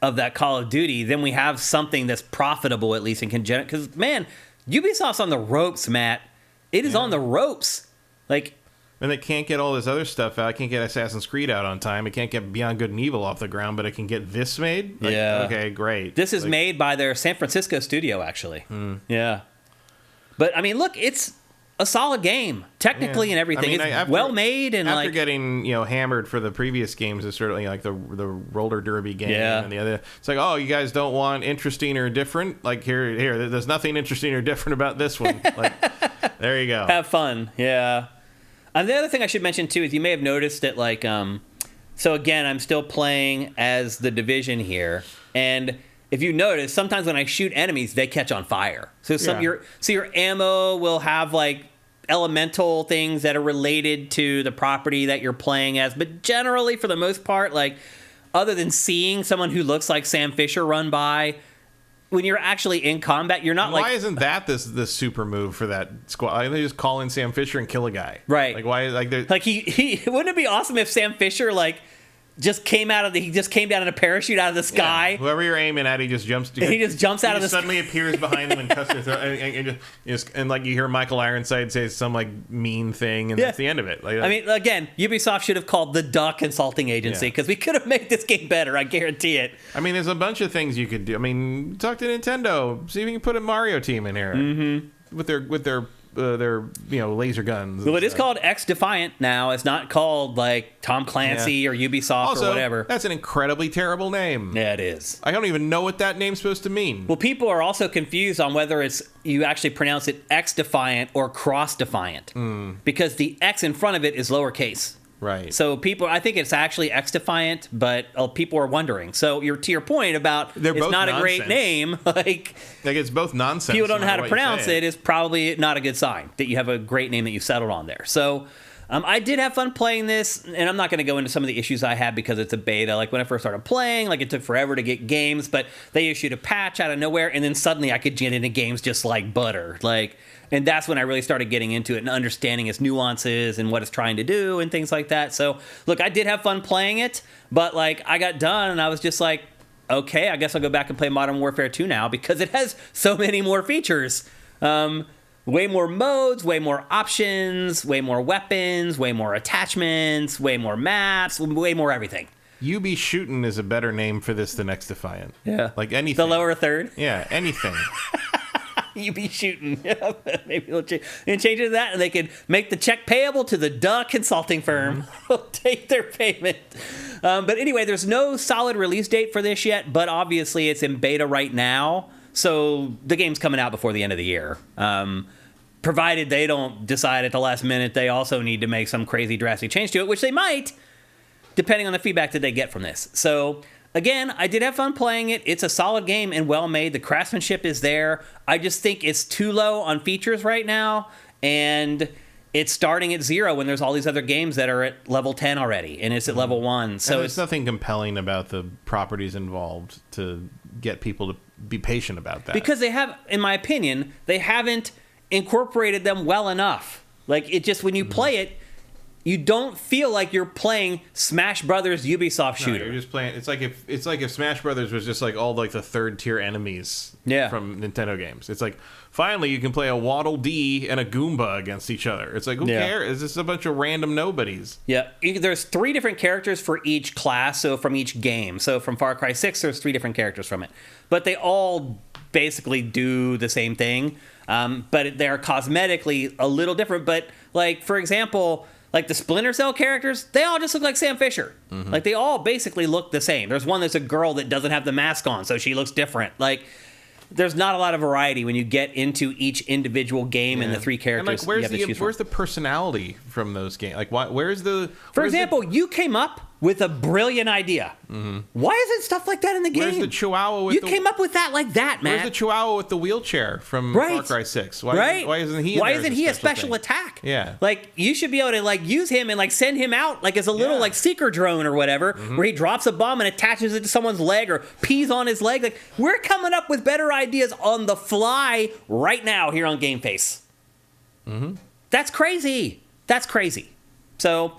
of that Call of Duty, then we have something that's profitable at least and can generate. Because, man, Ubisoft's on the ropes, Matt. It is on the ropes. And it can't get all this other stuff out. It can't get Assassin's Creed out on time. It can't get Beyond Good and Evil off the ground, but it can get this made? Yeah. Okay, great. This is made by their San Francisco studio, actually. Yeah. But, I mean, look, it's a solid game, technically and everything. It's well made. And after getting hammered for the previous games, it's certainly like the roller derby game and the other. It's like, oh, you guys don't want interesting or different? Like, here, there's nothing interesting or different about this one. There you go. Have fun, yeah. And the other thing I should mention, too, is you may have noticed that, so again, I'm still playing as the Division here. And if you notice, sometimes when I shoot enemies, they catch on fire. So your ammo will have, elemental things that are related to the property that you're playing as. But generally, for the most part, other than seeing someone who looks like Sam Fisher run by, when you're actually in combat, you're not Why isn't that the super move for that squad? They just call in Sam Fisher and kill a guy, right? Why? He wouldn't it be awesome if Sam Fisher just came down out of a parachute out of the sky? Yeah. Whoever you're aiming at, he just jumps. He just jumps out of the sky. Suddenly appears behind them and cuts their throat, and you hear Michael Ironside say some mean thing, and that's the end of it. I mean, again, Ubisoft should have called the Duck Consulting Agency because we could have made this game better. I guarantee it. I mean, there's a bunch of things you could do. I mean, talk to Nintendo, see if you can put a Mario team in here with their laser guns. Well, it is called xDefiant now. It's not called Tom Clancy or Ubisoft or whatever. That's an incredibly terrible name. Yeah, it is. I don't even know what that name's supposed to mean. Well, people are also confused on whether you actually pronounce it xDefiant or cross-defiant because the X in front of it is lowercase. Right. So I think it's actually xDefiant, but people are wondering. So to your point about it's not nonsense. A great name, it's both nonsense. People don't know how to pronounce it. Is probably not a good sign that you have a great name that you've settled on there. So I did have fun playing this, and I'm not going to go into some of the issues I had because it's a beta. When I first started playing, it took forever to get games, but they issued a patch out of nowhere, and then suddenly I could get into games just like butter. And that's when I really started getting into it and understanding its nuances and what it's trying to do and things like that. So, look, I did have fun playing it, but I got done and I was just okay, I guess I'll go back and play Modern Warfare 2 now because it has so many more features. Way more modes, way more options, way more weapons, way more attachments, way more maps, way more everything. UB Shootin' is a better name for this than xDefiant. Yeah. Anything. The lower third? Yeah, anything. You be shooting. Maybe they'll change it to that, and they can make the check payable to the Duck Consulting firm. We'll take their payment. But anyway, there's no solid release date for this yet, but obviously it's in beta right now, so the game's coming out before the end of the year. Provided they don't decide at the last minute they also need to make some crazy drastic change to it, which they might, depending on the feedback that they get from this. So again, I did have fun playing it. It's a solid game and well made. The craftsmanship is there. I just think it's too low on features right now, and it's starting at 0 when there's all these other games that are at level 10 already, and it's at level 1. So there's nothing compelling about the properties involved to get people to be patient about that. Because they have, in my opinion, they haven't incorporated them well enough. Like, it just, when you play it, you don't feel like you're playing Smash Brothers Ubisoft shooter. No, you're just playing. It's like if Smash Brothers was just like all like the third tier enemies from Nintendo games. It's like finally you can play a Waddle Dee and a Goomba against each other. It's like who cares? Is this a bunch of random nobodies? Yeah, there's 3 different characters for each class, so from each game. So from Far Cry 6, there's 3 different characters from it, but they all basically do the same thing. But they're cosmetically a little different. But like for example, like the Splinter Cell characters, they all just look like Sam Fisher. Like they all basically look the same. There's one that's a girl that doesn't have the mask on, so she looks different. Like there's not a lot of variety when you get into each individual game and the 3 characters. And like, where's the personality from those games? Like, where's the? For example, you came up with a brilliant idea. Why isn't stuff like that in the game? Where's the Chihuahua? You came up with that like that, man. Where's the Chihuahua with the wheelchair from Far Cry 6? Why isn't he? Why isn't he a special attack? Yeah, like you should be able to like use him and like send him out like as a little like seeker drone or whatever, where he drops a bomb and attaches it to someone's leg or pees on his leg. Like we're coming up with better ideas on the fly right now here on GameFace. That's crazy. That's crazy. So.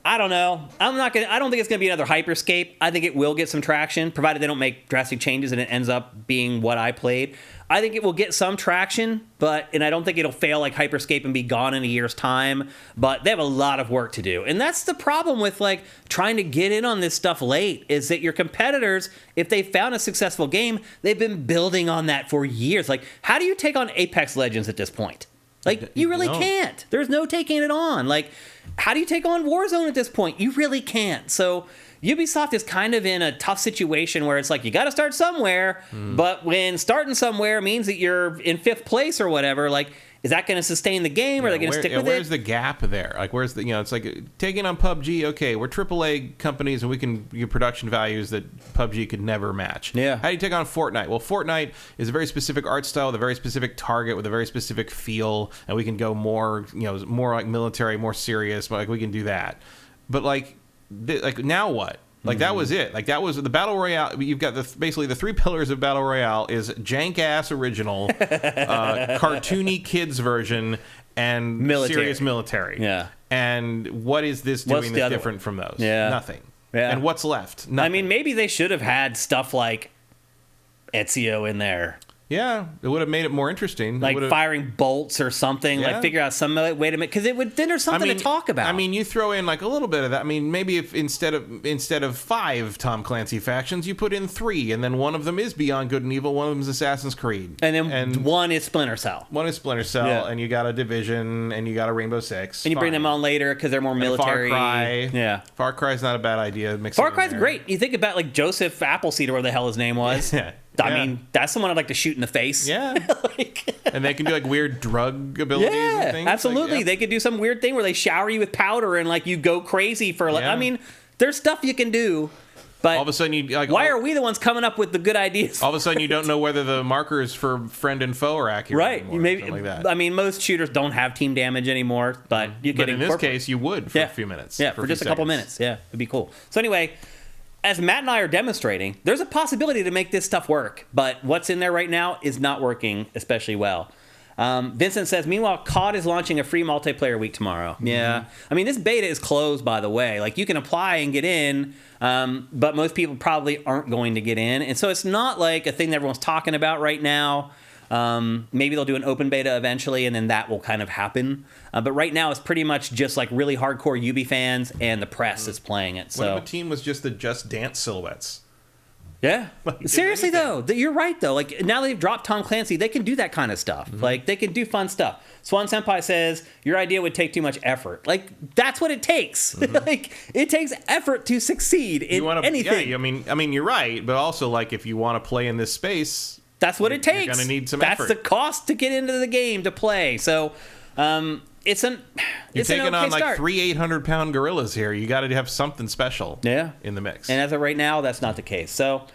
I don't know. I don't think it's going to be another Hyperscape. I think it will get some traction, provided they don't make drastic changes and it ends up being what I played. I think it will get some traction, and I don't think it'll fail like Hyperscape and be gone in a year's time. But they have a lot of work to do. And that's the problem with like trying to get in on this stuff late, is that your competitors, if they found a successful game, they've been building on that for years. Like, how do you take on Apex Legends at this point? Like, you really can't. There's no taking it on. Like, how do you take on Warzone at this point? You really can't. So Ubisoft is kind of in a tough situation where it's like, you got to start somewhere, but when starting somewhere means that you're in 5th place or whatever, like, is that going to sustain the game? Or are they going to stick with it? Where's the gap there? Like, where's the, it's like taking on PUBG. Okay, we're AAA companies and we can get production values that PUBG could never match. Yeah. How do you take on Fortnite? Well, Fortnite is a very specific art style with a very specific target with a very specific feel, and we can go more, more like military, more serious. Like we can do that. But like now what? Like that was it. Like that was the Battle Royale. You've got basically the 3 pillars of Battle Royale is jank ass original, cartoony kids version, and serious military. Yeah. And what is this doing that's different from those? Yeah. Nothing. Yeah. And what's left? Nothing. I mean, maybe they should have had stuff like Ezio in there. Yeah, it would have made it more interesting. Like firing bolts or something. Yeah. Like figure out some way to make, because then there's something to talk about. I mean, you throw in like a little bit of that. I mean, maybe if instead of 5 Tom Clancy factions, you put in 3, and then one of them is Beyond Good and Evil, one of them is Assassin's Creed, and then one is Splinter Cell. And you got a Division, and you got a Rainbow Six, and you bring them on later because they're more military. Far Cry, yeah. Far Cry's not a bad idea. Far Cry's great. You think about like Joseph Appleseed or whatever the hell his name was. Yeah. I mean, that's someone I'd like to shoot in the face. Yeah. And they can do like weird drug abilities and things. Absolutely. Like, they could do some weird thing where they shower you with powder and like you go crazy for like, I mean, there's stuff you can do. But all of a sudden, you like. Why are we the ones coming up with the good ideas? All of a sudden, you don't know whether the markers for friend and foe are accurate. Right? Anymore, Maybe. Like that. I mean, most shooters don't have team damage anymore, but you could. But in this case, you would for a few minutes. Yeah, for just a couple minutes. Yeah, it'd be cool. So anyway, as Matt and I are demonstrating, there's a possibility to make this stuff work, but what's in there right now is not working especially well. Vincent says, meanwhile, COD is launching a free multiplayer week tomorrow. Yeah. I mean, this beta is closed, by the way. Like, you can apply and get in, but most people probably aren't going to get in. And so it's not like a thing that everyone's talking about right now. Maybe they'll do an open beta eventually, and then that will kind of happen. But right now, it's pretty much just like really hardcore Ubi fans and the press is playing it. So what if a team was just the Just Dance silhouettes? Yeah. Seriously, though, you're right, though. Like, now they've dropped Tom Clancy, they can do that kind of stuff. Like, they can do fun stuff. Swan Senpai says, your idea would take too much effort. Like, that's what it takes. Like, it takes effort to succeed in anything. Yeah, I mean, you're right. But also, like, if you want to play in this space, that's what it takes. You're going to need some effort. That's the cost to get into the game to play. So, you're taking on like start. 3 800-pound gorillas here. You got to have something special in the mix. And as of right now, that's not the case. So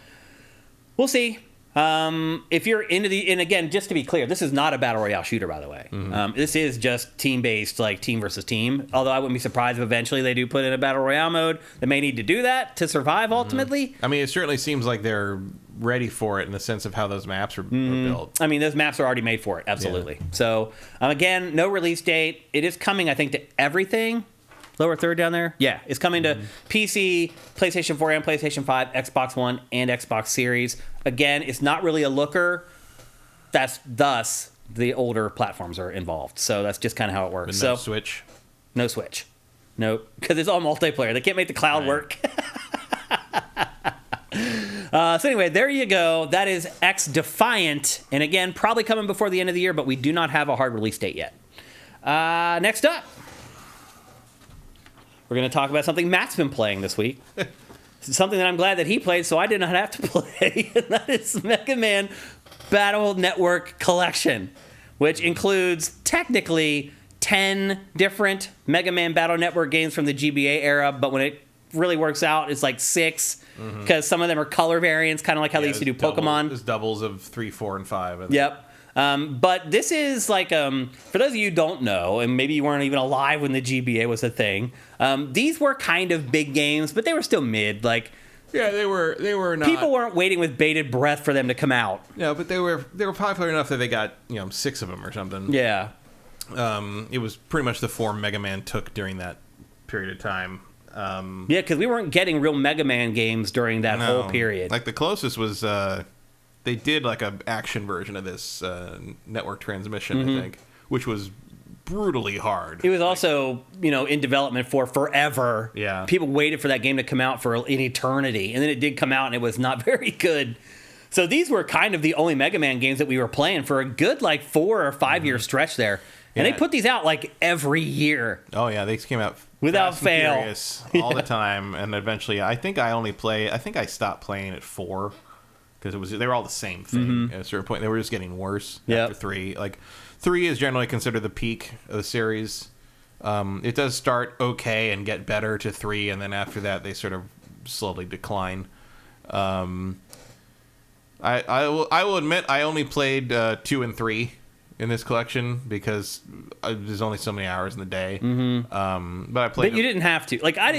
we'll see. If you're into and again, just to be clear, this is not a battle royale shooter, by the way. This is just team-based, like team versus team. Although I wouldn't be surprised if eventually they do put in a battle royale mode. They may need to do that to survive ultimately. I mean, it certainly seems like they're ready for it in the sense of how those maps are built. I mean, those maps are already made for it, absolutely. Yeah. So, again, no release date. It is coming, I think, to everything. Lower third down there? Yeah, it's coming to PC, PlayStation 4 and PlayStation 5, Xbox One, and Xbox Series. Again, it's not really a looker. Thus, the older platforms are involved. So that's just kind of how it works. But no Switch? No Switch. Nope, because it's all multiplayer. They can't make the cloud work. So anyway, there you go. That is xDefiant. And again, probably coming before the end of the year, but we do not have a hard release date yet. Next up. We're going to talk about something Matt's been playing this week. Something that I'm glad that he played, so I did not have to play. And that is Mega Man Battle Network Collection, which includes technically 10 different Mega Man Battle Network games from the GBA era, but when it really works out, it's like 6, because some of them are color variants, kind of like how they used to do Pokemon. There's doubles of 3, 4, and 5. Yep. But this is like, for those of you who don't know, and maybe you weren't even alive when the GBA was a thing, these were kind of big games, but they were still mid. Like, yeah, they were not. People weren't waiting with bated breath for them to come out. Yeah, but they were popular enough that they got 6 of them or something. Yeah. It was pretty much the form Mega Man took during that period of time. Yeah, because we weren't getting real Mega Man games during that whole period. Like the closest was. They did like a action version of this network transmission, I think, which was brutally hard. It was also, in development for forever. Yeah. People waited for that game to come out for an eternity, and then it did come out, and it was not very good. So these were kind of the only Mega Man games that we were playing for a good, 4 or 5 year stretch there. And they put these out, every year. Oh, yeah, they came out without fail. All the time, and eventually, I think I stopped playing at 4. Because they were all the same thing. At a certain point, they were just getting worse after 3. 3 is generally considered the peak of the series. It does start okay and get better to 3, and then after that, they sort of slowly decline. I will admit I only played 2 and 3 in this collection because there's only so many hours in the day. But I played. But you didn't have to. I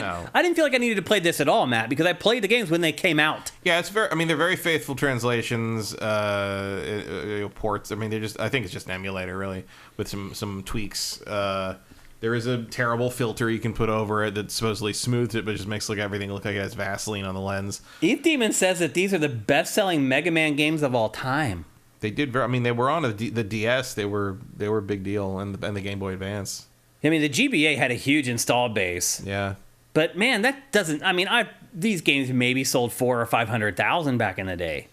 didn't feel like I needed to play this at all, Matt, because I played the games when they came out. Yeah, they're very faithful translations, ports. I mean, I think it's just an emulator really with some tweaks. There is a terrible filter you can put over it that supposedly smooths it, but just makes everything look like it has Vaseline on the lens. Eve Demon says that these are the best-selling Mega Man games of all time. They did. They were on the DS. They were a big deal, and the Game Boy Advance. I mean, the GBA had a huge install base. Yeah. But man, that doesn't. I mean, these games maybe sold 400,000 or 500,000 back in the day,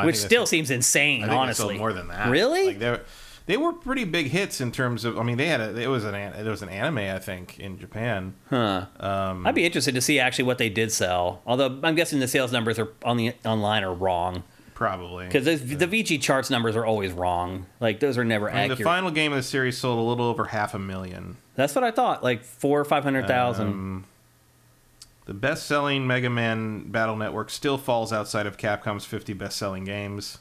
which still seems insane. I think honestly, they sold more than that. Really? They were pretty big hits in terms of. I mean, it was an anime, I think, in Japan. Huh. I'd be interested to see actually what they did sell. Although I'm guessing the sales numbers online are wrong. Probably. Because the VG charts numbers are always wrong. Those are never accurate. The final game of the series sold a little over 500,000. That's what I thought. 400,000 or 500,000. The best-selling Mega Man Battle Network still falls outside of Capcom's 50 best-selling games.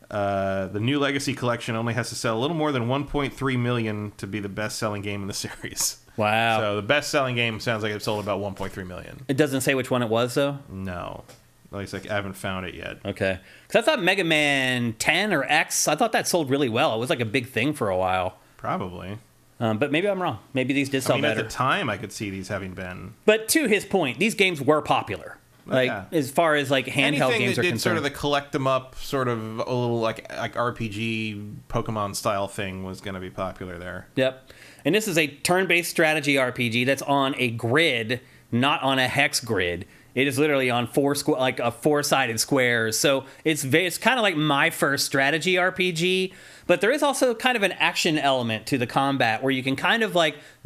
The new Legacy Collection only has to sell a little more than 1.3 million to be the best-selling game in the series. Wow. So the best-selling game sounds like it sold about 1.3 million. It doesn't say which one it was, though? No. At least I haven't found it yet. Okay. Because I thought Mega Man 10 or X, I thought that sold really well. It was a big thing for a while. Probably. But maybe I'm wrong. Maybe these did sell better. At the time, I could see these having been. But to his point, these games were popular. As far as handheld games are concerned. Anything that did sort of the collect them up, sort of a little like RPG Pokemon style thing was going to be popular there. Yep. And this is a turn-based strategy RPG that's on a grid, not on a hex grid. It is literally on four-sided squares. So it's kind of like my first strategy RPG, but there is also kind of an action element to the combat where you can kind of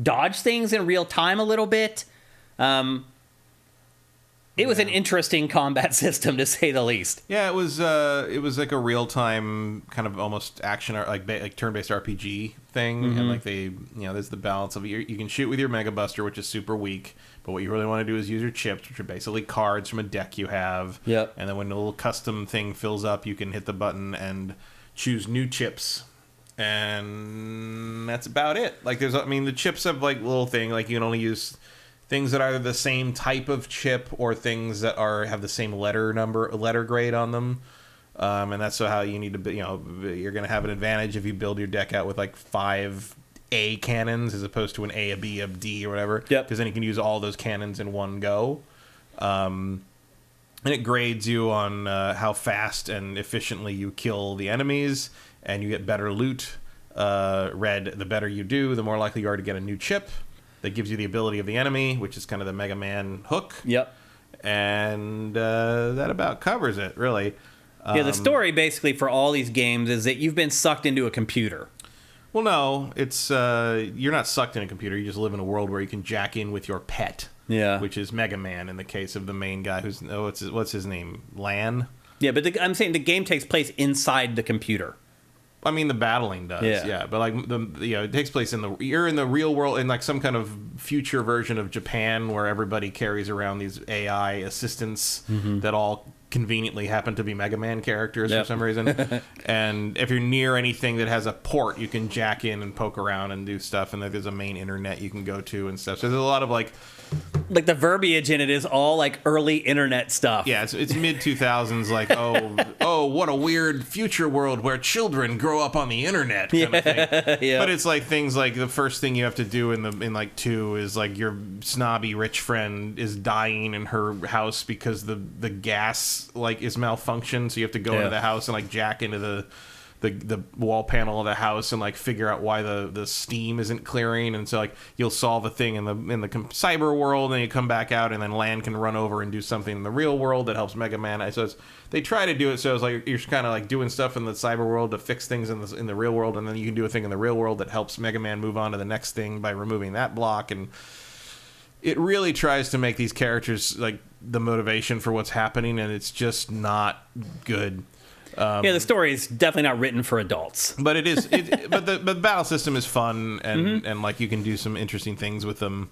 dodge things in real time a little bit. It was an interesting combat system, to say the least. Yeah, it was like a real time kind of almost action like turn-based RPG thing, and like there's the balance of you can shoot with your Mega Buster, which is super weak, but what you really want to do is use your chips, which are basically cards from a deck you have. Yep. And then when the little custom thing fills up, you can hit the button and choose new chips. And that's about it. Like the chips have like little thing, like you can only use things that are either the same type of chip or things that have the same letter grade on them. And that's how you need to, you're going to have an advantage if you build your deck out with like 5 A cannons as opposed to an A, a B, a D, or whatever. Yep. Because then you can use all those cannons in one go. And it grades you on how fast and efficiently you kill the enemies, and you get better loot. Red, the better you do, the more likely you are to get a new chip that gives you the ability of the enemy, which is kind of the Mega Man hook. Yep. And that about covers it, really. Yeah, the story basically for all these games is that you've been sucked into a computer. Well, no, it's you're not sucked in a computer. You just live in a world where you can jack in with your pet. Yeah. Which is Mega Man in the case of the main guy who's what's his name? Lan? Yeah, but I'm saying the game takes place inside the computer. I mean, the battling does, yeah. But like it takes place you're in the real world, in like some kind of future version of Japan where everybody carries around these AI assistants that all conveniently happen to be Mega Man characters for some reason. And if you're near anything that has a port, you can jack in and poke around and do stuff. And there's a main internet you can go to and stuff. So there's a lot of like the verbiage in it is all like early internet stuff. Yeah, it's mid 2000s. Like oh, what a weird future world where children grow up on the internet kind of thing. Yeah. But it's like things like the first thing you have to do in like 2 is like your snobby rich friend is dying in her house because the gas like is malfunctioned, so you have to go into the house and like jack into the wall panel of the house and like figure out why the steam isn't clearing, and so like you'll solve a thing in the cyber world, and you come back out, and then Lan can run over and do something in the real world that helps Mega Man. So they try to do it so it's like you're kind of like doing stuff in the cyber world to fix things in the real world, and then you can do a thing in the real world that helps Mega Man move on to the next thing by removing that block. And it really tries to make these characters like the motivation for what's happening, and it's just not good. The story is definitely not written for adults. But it is. But the battle system is fun, and like you can do some interesting things with them.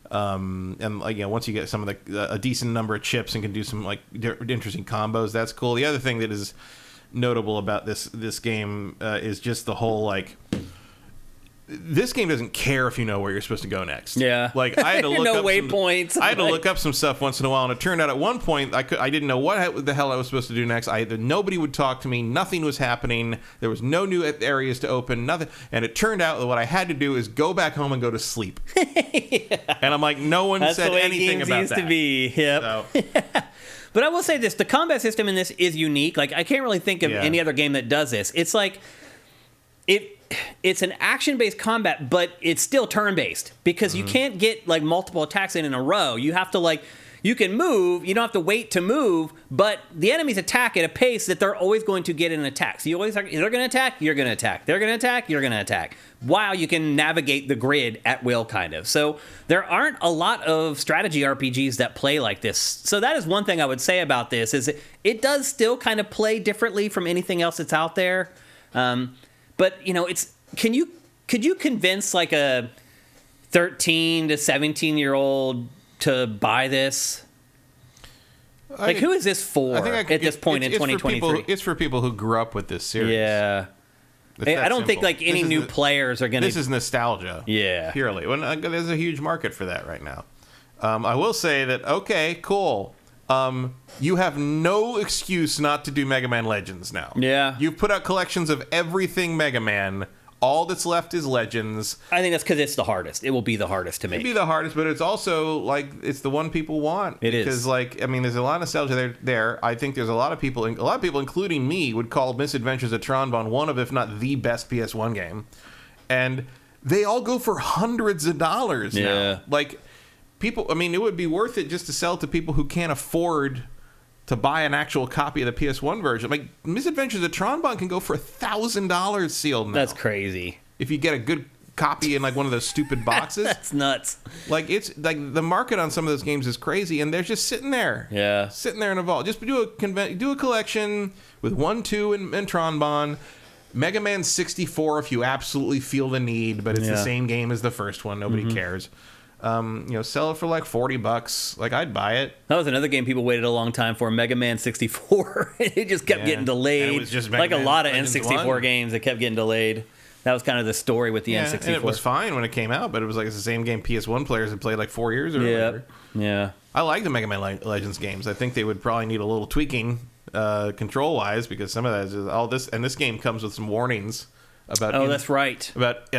And like once you get some of a decent number of chips and can do some like interesting combos, that's cool. The other thing that is notable about this game is just the whole like. This game doesn't care if you know where you're supposed to go next. Yeah, like I had to look no up waypoints. I had to look up some stuff once in a while, and it turned out at one point I didn't know what the hell I was supposed to do next. Nobody would talk to me. Nothing was happening. There was no new areas to open. Nothing. And it turned out that what I had to do is go back home and go to sleep. And I'm like, no one said anything about that. That's the way games used to be. Yep. So. But I will say this: the combat system in this is unique. Like I can't really think of any other game that does this. It's like it's an action-based combat, but it's still turn-based because you can't get like multiple attacks in a row. You have to like you can move. You don't have to wait to move, but the enemies attack at a pace that they're always going to get an attack. So you always they're going to attack, you're going to attack. They're going to attack, you're going to attack. While you can navigate the grid at will, kind of. So there aren't a lot of strategy RPGs that play like this. So that is one thing I would say about this is it does still kind of play differently from anything else that's out there. But could you convince like a 13 to 17-year-old to buy this? Like, who is this for at this point in 2023? It's for people who grew up with this series. Yeah. I don't think like any new players are going to. This is nostalgia. Yeah. Purely. There's a huge market for that right now. I will say that, okay, cool. You have no excuse not to do Mega Man Legends now. Yeah. You've put out collections of everything Mega Man. All that's left is Legends. I think that's because it's the hardest. It will be the hardest to make. It'll be the hardest, but it's also like it's the one people want. It is. Because like there's a lot of nostalgia there. I think there's a lot of people, including me, would call Misadventures of Tron one of, if not the best PS1 game. And they all go for hundreds of dollars now. Like people, it would be worth it just to sell to people who can't afford to buy an actual copy of the PS1 version. Like, Misadventures of Tron can go for $1,000 sealed now. That's crazy. If you get a good copy in like one of those stupid boxes. That's nuts. Like it's like the market on some of those games is crazy, and they're just sitting there. Yeah, sitting there in a vault. Just do a collection with 1, 2, and Tron Bon. Mega Man 64 if you absolutely feel the need, but it's the same game as the first one. Nobody cares. Sell it for like $40. Like, I'd buy it. That was another game people waited a long time for, Mega Man 64. It just kept getting delayed. And it was just like Mega a lot Man of Legends N64 1. games that kept getting delayed. That was kind of the story with the N64. And it was fine when it came out, but it was like it's the same game PS1 players had played like 4 years earlier. Yeah. I like the Mega Man Legends games. I think they would probably need a little tweaking control-wise, because some of that is all this, and this game comes with some warnings about that's right. About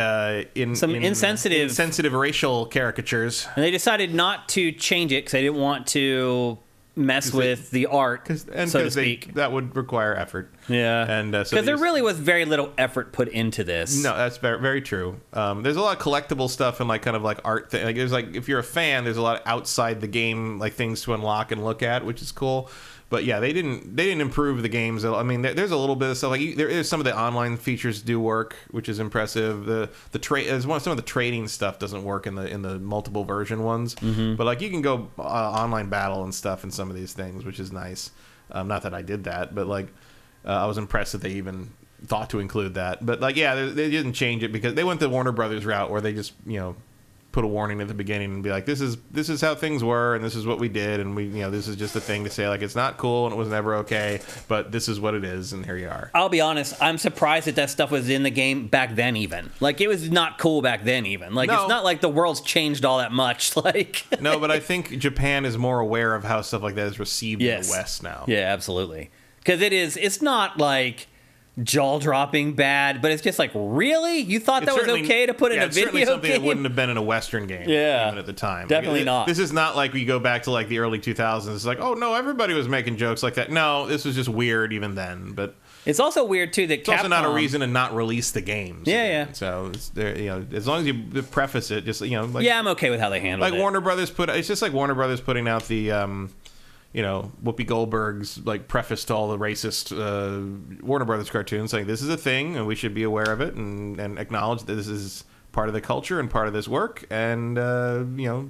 insensitive racial caricatures. And they decided not to change it because they didn't want to mess with the art, so to speak. That would require effort. Yeah, and because there really was very little effort put into this. No, that's very, very true. There's a lot of collectible stuff and like kind of like art thing. Like there's like if you're a fan, there's a lot outside the game like things to unlock and look at, which is cool. But yeah, they didn't improve the games. I mean, there's a little bit of stuff like there is some of the online features do work, which is impressive. The trade some of the trading stuff doesn't work in the multiple version ones. But like you can go online battle and stuff in some of these things, which is nice. Not that I did that, but like I was impressed that they even thought to include that. But like they didn't change it because they went the Warner Brothers route where they just put a warning at the beginning and be like, this is how things were, and this is what we did, and we this is just a thing to say like it's not cool and it was never okay, but this is what it is, and here you are. I'll be honest, I'm surprised that stuff was in the game back then. Even like it was not cool back then. Even like it's not like the world's changed all that much. Like no, but I think Japan is more aware of how stuff like that is received in the West now. Yeah, absolutely, because it's not like jaw-dropping bad, but it's just like, really? You thought that was okay to put in a video certainly something game? that wouldn't have been in a Western game even at the time. Definitely not. This is not like we go back to like the early 2000s. It's like, oh no, everybody was making jokes like that. No, this was just weird even then. But it's also weird too that it's also not a reason to not release the games. Yeah. So it's there, as long as you preface it, just like I'm okay with how they handled it. Like Warner Brothers it's just like Warner Brothers putting out the Whoopi Goldberg's like preface to all the racist Warner Brothers cartoons, saying this is a thing and we should be aware of it and acknowledge that this is part of the culture and part of this work, and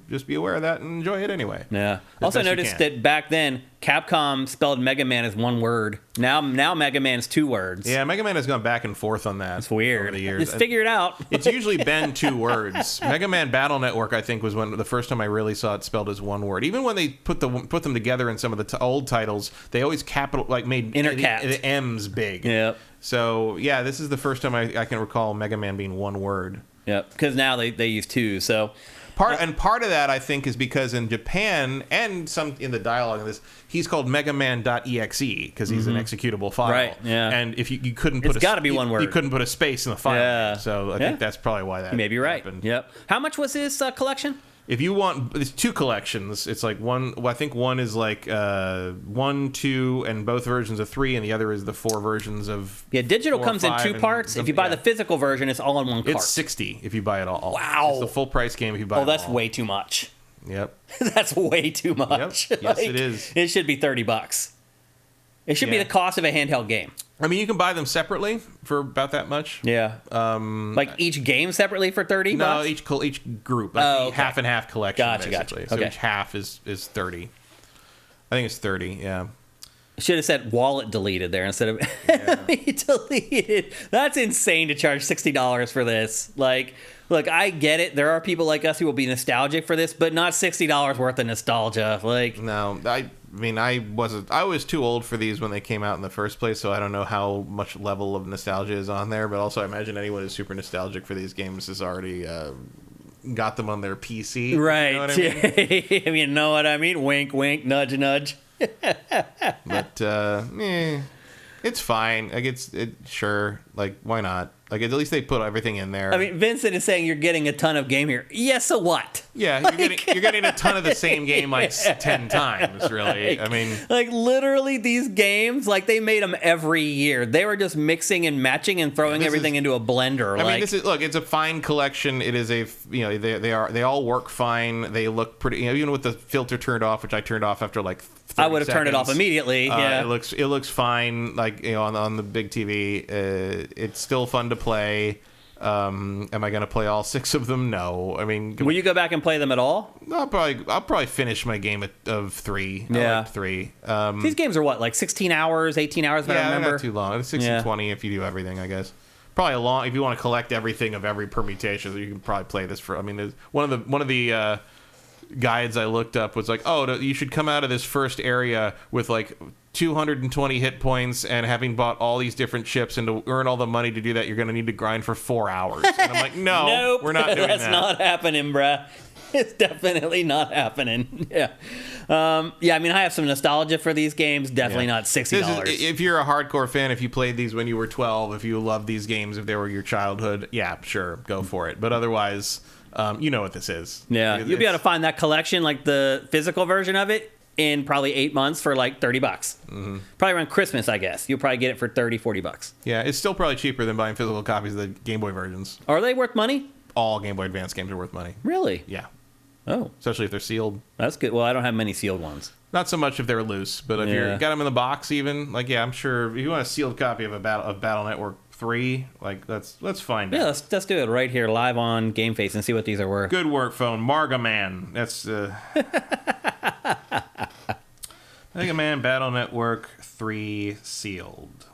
just be aware of that and enjoy it anyway. Yeah. Also noticed that back then Capcom spelled Mega Man as one word. Now Mega Man's 2 words. Yeah, Mega Man has gone back and forth on that. It's weird. Over the years. Just figure it out. It's usually been 2 words. Mega Man Battle Network, I think, was the first time I really saw it spelled as one word. Even when they put them together in some of the old titles, they always made the M's big. Yep. So yeah, this is the first time I can recall Mega Man being one word. Yep. Because now they use 2. So. Part of that, I think, is because in Japan and some in the dialogue of this, he's called megaman.exe because he's an executable file. Right, yeah. And if you couldn't put it's got to be one word. You couldn't put a space in the file. Yeah. So I think that's probably why that may be right. happened. Yep. How much was his collection? If you want, there's 2 collections. It's like one. Well, I think one is like 1, 2, and both versions of 3, and the other is the 4 versions of. Yeah, digital comes in 2 parts. If you buy the physical version, it's all in one cart. It's $60 if you buy it all. Wow, it's the full price game if you buy it all. Oh, that's way too much. Yep, that's way too much. Yep. Yes, it is. It should be $30. It should be the cost of a handheld game. I mean, you can buy them separately for about that much. Yeah. Like each game separately for $30? No, each group. Like half and half collection. Gotcha. So each half is 30. I think it's 30, yeah. Should have said wallet deleted there instead of deleted. That's insane to charge $60 for this. Like, look, I get it. There are people like us who will be nostalgic for this, but not $60 worth of nostalgia. Like, no, I was too old for these when they came out in the first place, so I don't know how much level of nostalgia is on there. But also, I imagine anyone who's super nostalgic for these games has already got them on their PC. Right. You know what I mean? You know what I mean? Wink, wink, nudge, nudge. But it's fine. Like sure. Like why not? Like at least they put everything in there. I mean, Vincent is saying you're getting a ton of game here. Yeah, so what? Yeah, you're getting a ton of the same game like 10 times, really. I mean, like literally these games, like they made them every year. They were just mixing and matching and throwing everything into a blender. I mean, it's a fine collection. It is they all work fine. They look pretty, even with the filter turned off, which I turned off after like 30 I would have turned it off immediately. Yeah, it looks fine. Like on the big TV, it's still fun to play. Am I going to play all 6 of them? No. I mean, Will you go back and play them at all? I'll probably finish my game of 3. I Yeah. like 3. These games are what, like 16 hours, 18 hours, if I Yeah, remember? not too long. It's 16, 20 if you do everything, I guess. Probably a long. If you want to collect everything of every permutation, you can probably play this for. I mean, one of the guides I looked up was like, oh, you should come out of this first area with like 220 hit points and having bought all these different chips, and to earn all the money to do that, you're going to need to grind for 4 hours. And I'm like, no, Nope, we're not doing that's that. not happening, bruh. It's definitely not happening. Yeah. Yeah, I mean, I have some nostalgia for these games. Definitely not $60. If you're a hardcore fan, if you played these when you were 12, if you love these games, if they were your childhood, yeah, sure, go for it. But otherwise, you know what this is. Yeah, you'll be able to find that collection, like the physical version of it, in probably 8 months for like $30. Mm-hmm. Probably around Christmas, I guess. You'll probably get it for $30-$40. Yeah, it's still probably cheaper than buying physical copies of the Game Boy versions. Are they worth money? All Game Boy Advance games are worth money. Really? Yeah. Oh, Especially if they're sealed. that's good. Well, I don't have many sealed ones. Not so much if they're loose, but if you got them in the box, even like I'm sure if you want a sealed copy of Battle Network 3, like let's find out. Yeah, let's do it right here live on GameFace and see what these are worth. Good work, phone. Marga Man. That's Mega Man Battle Network 3 sealed.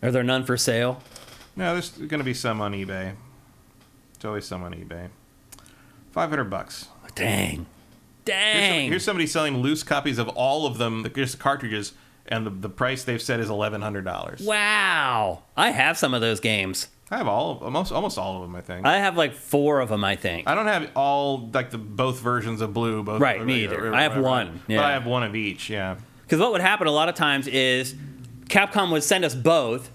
Are there none for sale? No, there's going to be some on eBay. There's always some on eBay. $500. Dang. Here's somebody selling loose copies of all of them, just cartridges, and the price they've said is $1,100. Wow. I have some of those games. I have almost all of them, I think. I have like 4 of them, I think. I don't have all like both versions of Blue. Both, Right, me either. I have one. Yeah. But I have one of each. Yeah. Because what would happen a lot of times is Capcom would send us both.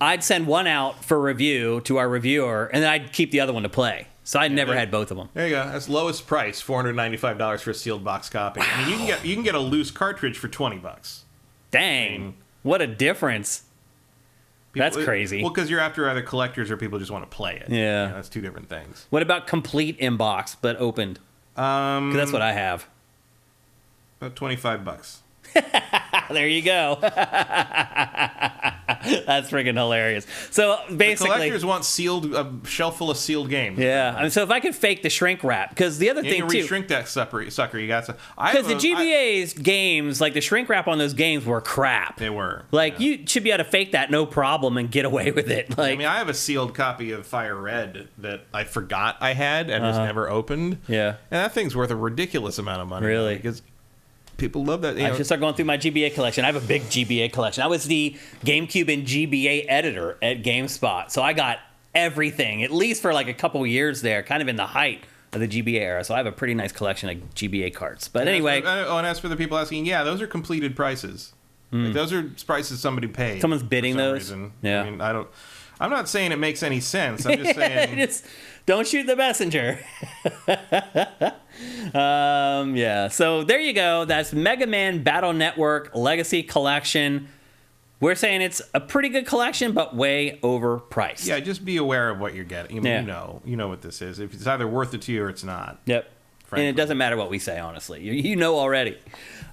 I'd send one out for review to our reviewer, and then I'd keep the other one to play. So I never had both of them. There you go. That's lowest price, $495 for a sealed box copy. Wow. I mean, you can get a loose cartridge for $20. Dang, what a difference! That's crazy. Well, because you're after either collectors or people just want to play it. Yeah, that's 2 different things. What about complete in box but opened? 'Cause that's what I have. About $25. There you go. That's freaking hilarious. So basically, the collectors want a shelf full of sealed games. Yeah, I mean, so if I could fake the shrink wrap, because the other thing too, shrink that sucker. You got to. Because the GBA's games, like the shrink wrap on those games, were crap. They were. Like you should be able to fake that no problem and get away with it. Like, I mean, I have a sealed copy of Fire Red that I forgot I had and just never opened. Yeah, and that thing's worth a ridiculous amount of money. Really? Because people love that. I should start going through my GBA collection. I have a big GBA collection. I was the GameCube and GBA editor at GameSpot, so I got everything, at least for like a couple years there, kind of in the height of the GBA era. So I have a pretty nice collection of GBA carts. But anyway. And as for the people asking, yeah, those are completed prices. Like, those are prices somebody paid. Someone's bidding those? Reason. Yeah. I mean, I'm not saying it makes any sense. I'm just saying. Just don't shoot the messenger. Yeah, so there you go. That's Mega Man Battle Network Legacy Collection. We're saying it's a pretty good collection, but way overpriced. Yeah, just be aware of what you're getting. You know what this is. If it's either worth it to you or it's not. Yep. Frankly. And it doesn't matter what we say, honestly. You know already.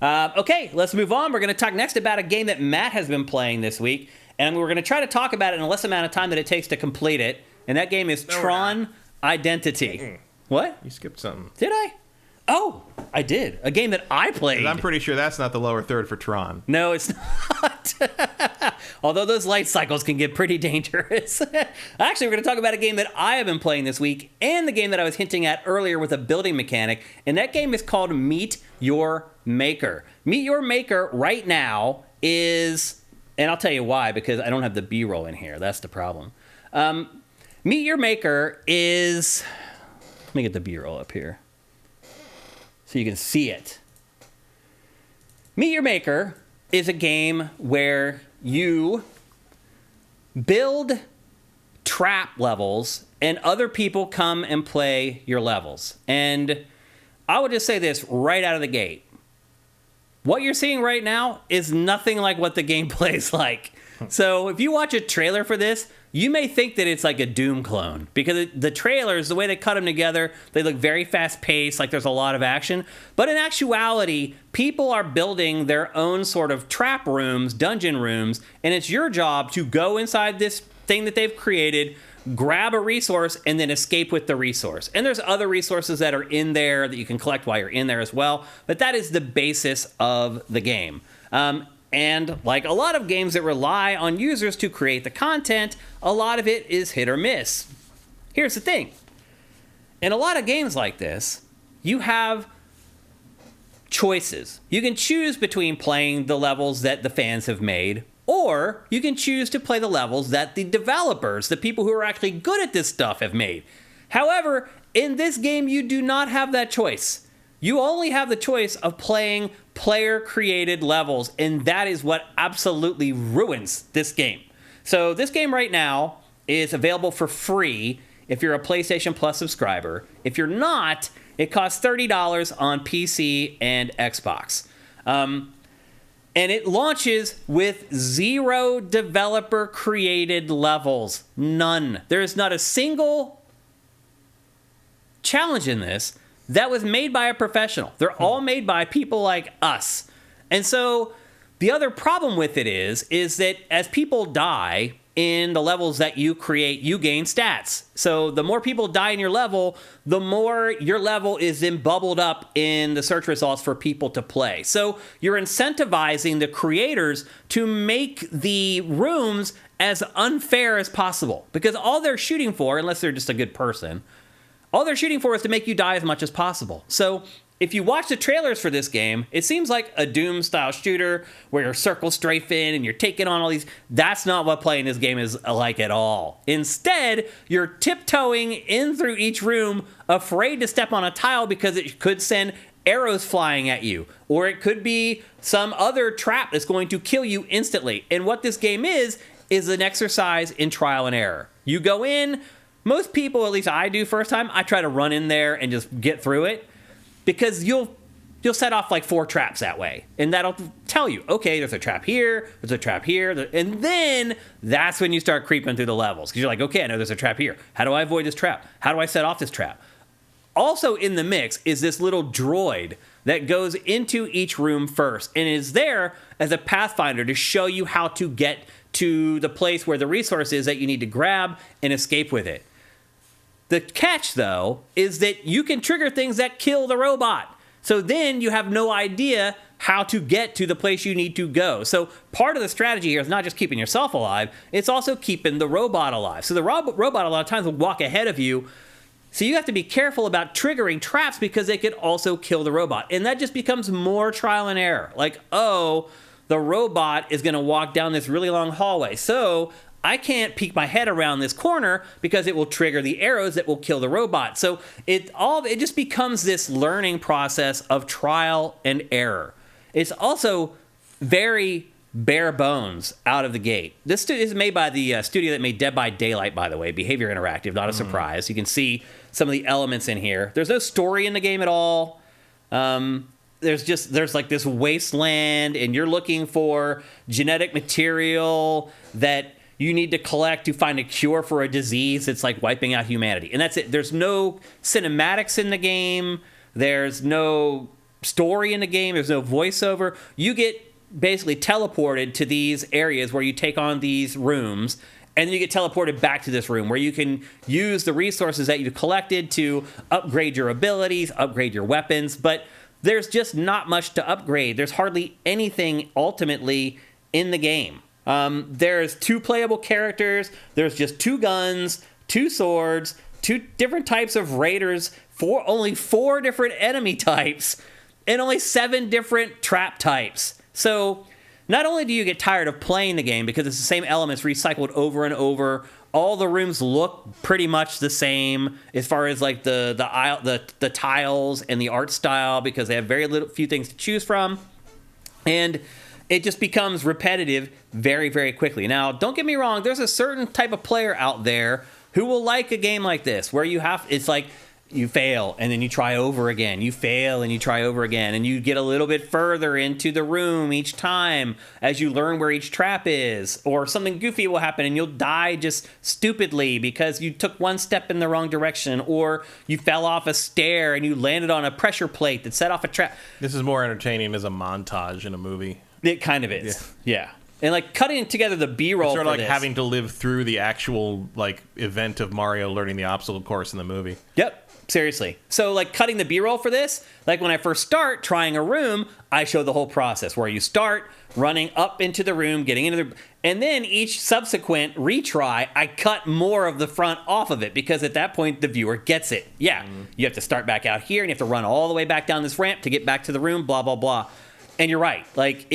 Okay, let's move on. We're going to talk next about a game that Matt has been playing this week, and we're going to try to talk about it in a less amount of time that it takes to complete it. And that game is TRON Identity. Mm-mm. What? You skipped something. Did I? Oh, I did. A game that I played. I'm pretty sure that's not the lower third for TRON. No, it's not. Although those light cycles can get pretty dangerous. Actually, we're going to talk about a game that I have been playing this week and the game that I was hinting at earlier with a building mechanic. And that game is called Meet Your Maker. Meet Your Maker right now is, and I'll tell you why, because I don't have the B-roll in here. That's the problem. Meet Your Maker is, let me get the B-roll up here so you can see it. Meet Your Maker is a game where you build trap levels and other people come and play your levels. And I would just say this right out of the gate. What you're seeing right now is nothing like what the game plays like. So if you watch a trailer for this, you may think that it's like a Doom clone because the trailers, the way they cut them together, they look very fast-paced, like there's a lot of action. But in actuality, people are building their own sort of trap rooms, dungeon rooms, and it's your job to go inside this thing that they've created, grab a resource, and then escape with the resource. And there's other resources that are in there that you can collect while you're in there as well. But that is the basis of the game. And like a lot of games that rely on users to create the content, a lot of it is hit or miss. Here's the thing. In a lot of games like this, you have choices. You can choose between playing the levels that the fans have made, or you can choose to play the levels that the developers, the people who are actually good at this stuff, have made. However, in this game, you do not have that choice. You only have the choice of playing player-created levels, and that is what absolutely ruins this game. So this game right now is available for free if you're a PlayStation Plus subscriber. If you're not, it costs $30 on PC and Xbox. And it launches with 0 developer-created levels. None. There is not a single challenge in this that was made by a professional. They're all made by people like us. And so the other problem with it is that as people die in the levels that you create, you gain stats. So the more people die in your level, the more your level is then bubbled up in the search results for people to play. So you're incentivizing the creators to make the rooms as unfair as possible. Because all they're shooting for, unless they're just a good person, all they're shooting for is to make you die as much as possible. So if you watch the trailers for this game, it seems like a Doom-style shooter where you're circle strafing and you're taking on all these. That's not what playing this game is like at all. Instead, you're tiptoeing in through each room, afraid to step on a tile because it could send arrows flying at you. Or it could be some other trap that's going to kill you instantly. And what this game is an exercise in trial and error. You go in. Most people, at least I do first time, I try to run in there and just get through it because you'll set off like 4 traps that way. And that'll tell you, okay, there's a trap here, there's a trap here. And then that's when you start creeping through the levels because you're like, okay, I know there's a trap here. How do I avoid this trap? How do I set off this trap? Also in the mix is this little droid that goes into each room first and is there as a pathfinder to show you how to get to the place where the resource is that you need to grab and escape with it. The catch, though, is that you can trigger things that kill the robot. So then you have no idea how to get to the place you need to go. So part of the strategy here is not just keeping yourself alive, it's also keeping the robot alive. So the robot a lot of times will walk ahead of you. So you have to be careful about triggering traps because they could also kill the robot. And that just becomes more trial and error. Like, oh, the robot is going to walk down this really long hallway. So I can't peek my head around this corner because it will trigger the arrows that will kill the robot. So it just becomes this learning process of trial and error. It's also very bare bones out of the gate. This is made by the studio that made Dead by Daylight, by the way, Behavior Interactive, not a surprise. You can see some of the elements in here. There's no story in the game at all. There's like this wasteland, and you're looking for genetic material that you need to collect to find a cure for a disease that's like wiping out humanity. And that's it. There's no cinematics in the game. There's no story in the game. There's no voiceover. You get basically teleported to these areas where you take on these rooms, and then you get teleported back to this room where you can use the resources that you've collected to upgrade your abilities, upgrade your weapons. But there's just not much to upgrade. There's hardly anything ultimately in the game. There's 2 playable characters. There's just 2 guns, 2 swords, 2 different types of raiders, only 4 different enemy types, and only 7 different trap types. So not only do you get tired of playing the game because it's the same elements recycled over and over, all the rooms look pretty much the same as far as like the tiles and the art style because they have few things to choose from. And it just becomes repetitive very, very quickly. Now, don't get me wrong, there's a certain type of player out there who will like a game like this, where it's like you fail, and then you try over again. You fail, and you try over again. And you get a little bit further into the room each time as you learn where each trap is. Or something goofy will happen, and you'll die just stupidly because you took one step in the wrong direction. Or you fell off a stair, and you landed on a pressure plate that set off a trap. This is more entertaining as a montage in a movie. It kind of is, yeah. And like cutting together the B-roll it's sort of like this. having to live through the actual like event of Mario learning the obstacle course in the movie. Yep, seriously. So like cutting the B-roll for this, like when I first start trying a room, I show the whole process where you start running up into the room, getting into the, and then each subsequent retry, I cut more of the front off of it because at that point the viewer gets it. Yeah, you have to start back out here and you have to run all the way back down this ramp to get back to the room, blah, blah, blah. And you're right, like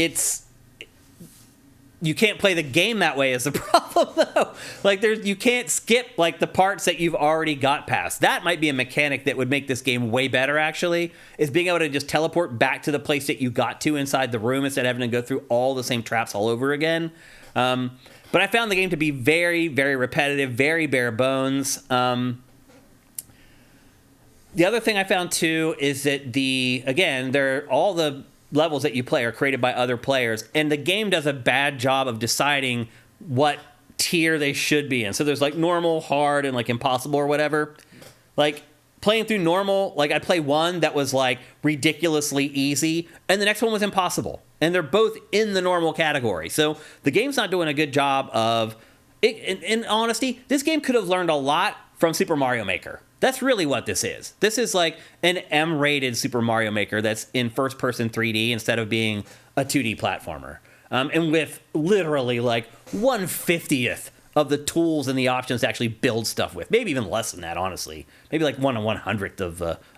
you can't play the game that way is the problem, though. Like, you can't skip, like, the parts that you've already got past. That might be a mechanic that would make this game way better, actually, is being able to just teleport back to the place that you got to inside the room instead of having to go through all the same traps all over again. But I found the game to be very, very repetitive, very bare bones. The other thing I found, too, is that all the levels that you play are created by other players, and the game does a bad job of deciding what tier they should be in. So there's like normal, hard, and like impossible or whatever. Like playing through normal, like I play one that was like ridiculously easy, and the next one was impossible. And they're both in the normal category. So the game's not doing a good job of it. In honesty, this game could have learned a lot from Super Mario Maker. That's really what this is. This is like an M-rated Super Mario Maker that's in first-person 3D instead of being a 2D platformer. And with literally like 1/50th of the tools and the options to actually build stuff with. Maybe even less than that, honestly. Maybe like 1/100th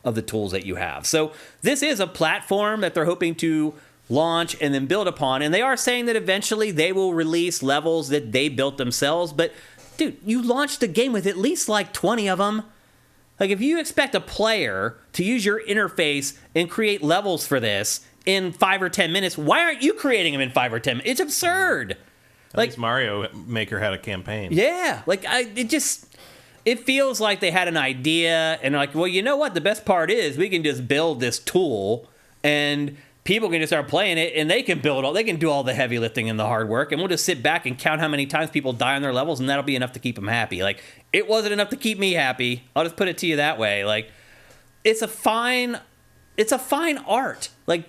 of the tools that you have. So this is a platform that they're hoping to launch and then build upon. And they are saying that eventually they will release levels that they built themselves. But, dude, you launched the game with at least like 20 of them. Like, if you expect a player to use your interface and create levels for this in 5 or 10 minutes, why aren't you creating them in 5 or 10 minutes? It's absurd. At least Mario Maker had a campaign. Yeah. Like, it feels like they had an idea and like, well, you know what? The best part is we can just build this tool and people can just start playing it and they can do all the heavy lifting and the hard work, and we'll just sit back and count how many times people die on their levels, and that'll be enough to keep them happy. Like, it wasn't enough to keep me happy. I'll just put it to you that way. Like, it's a fine art. Like,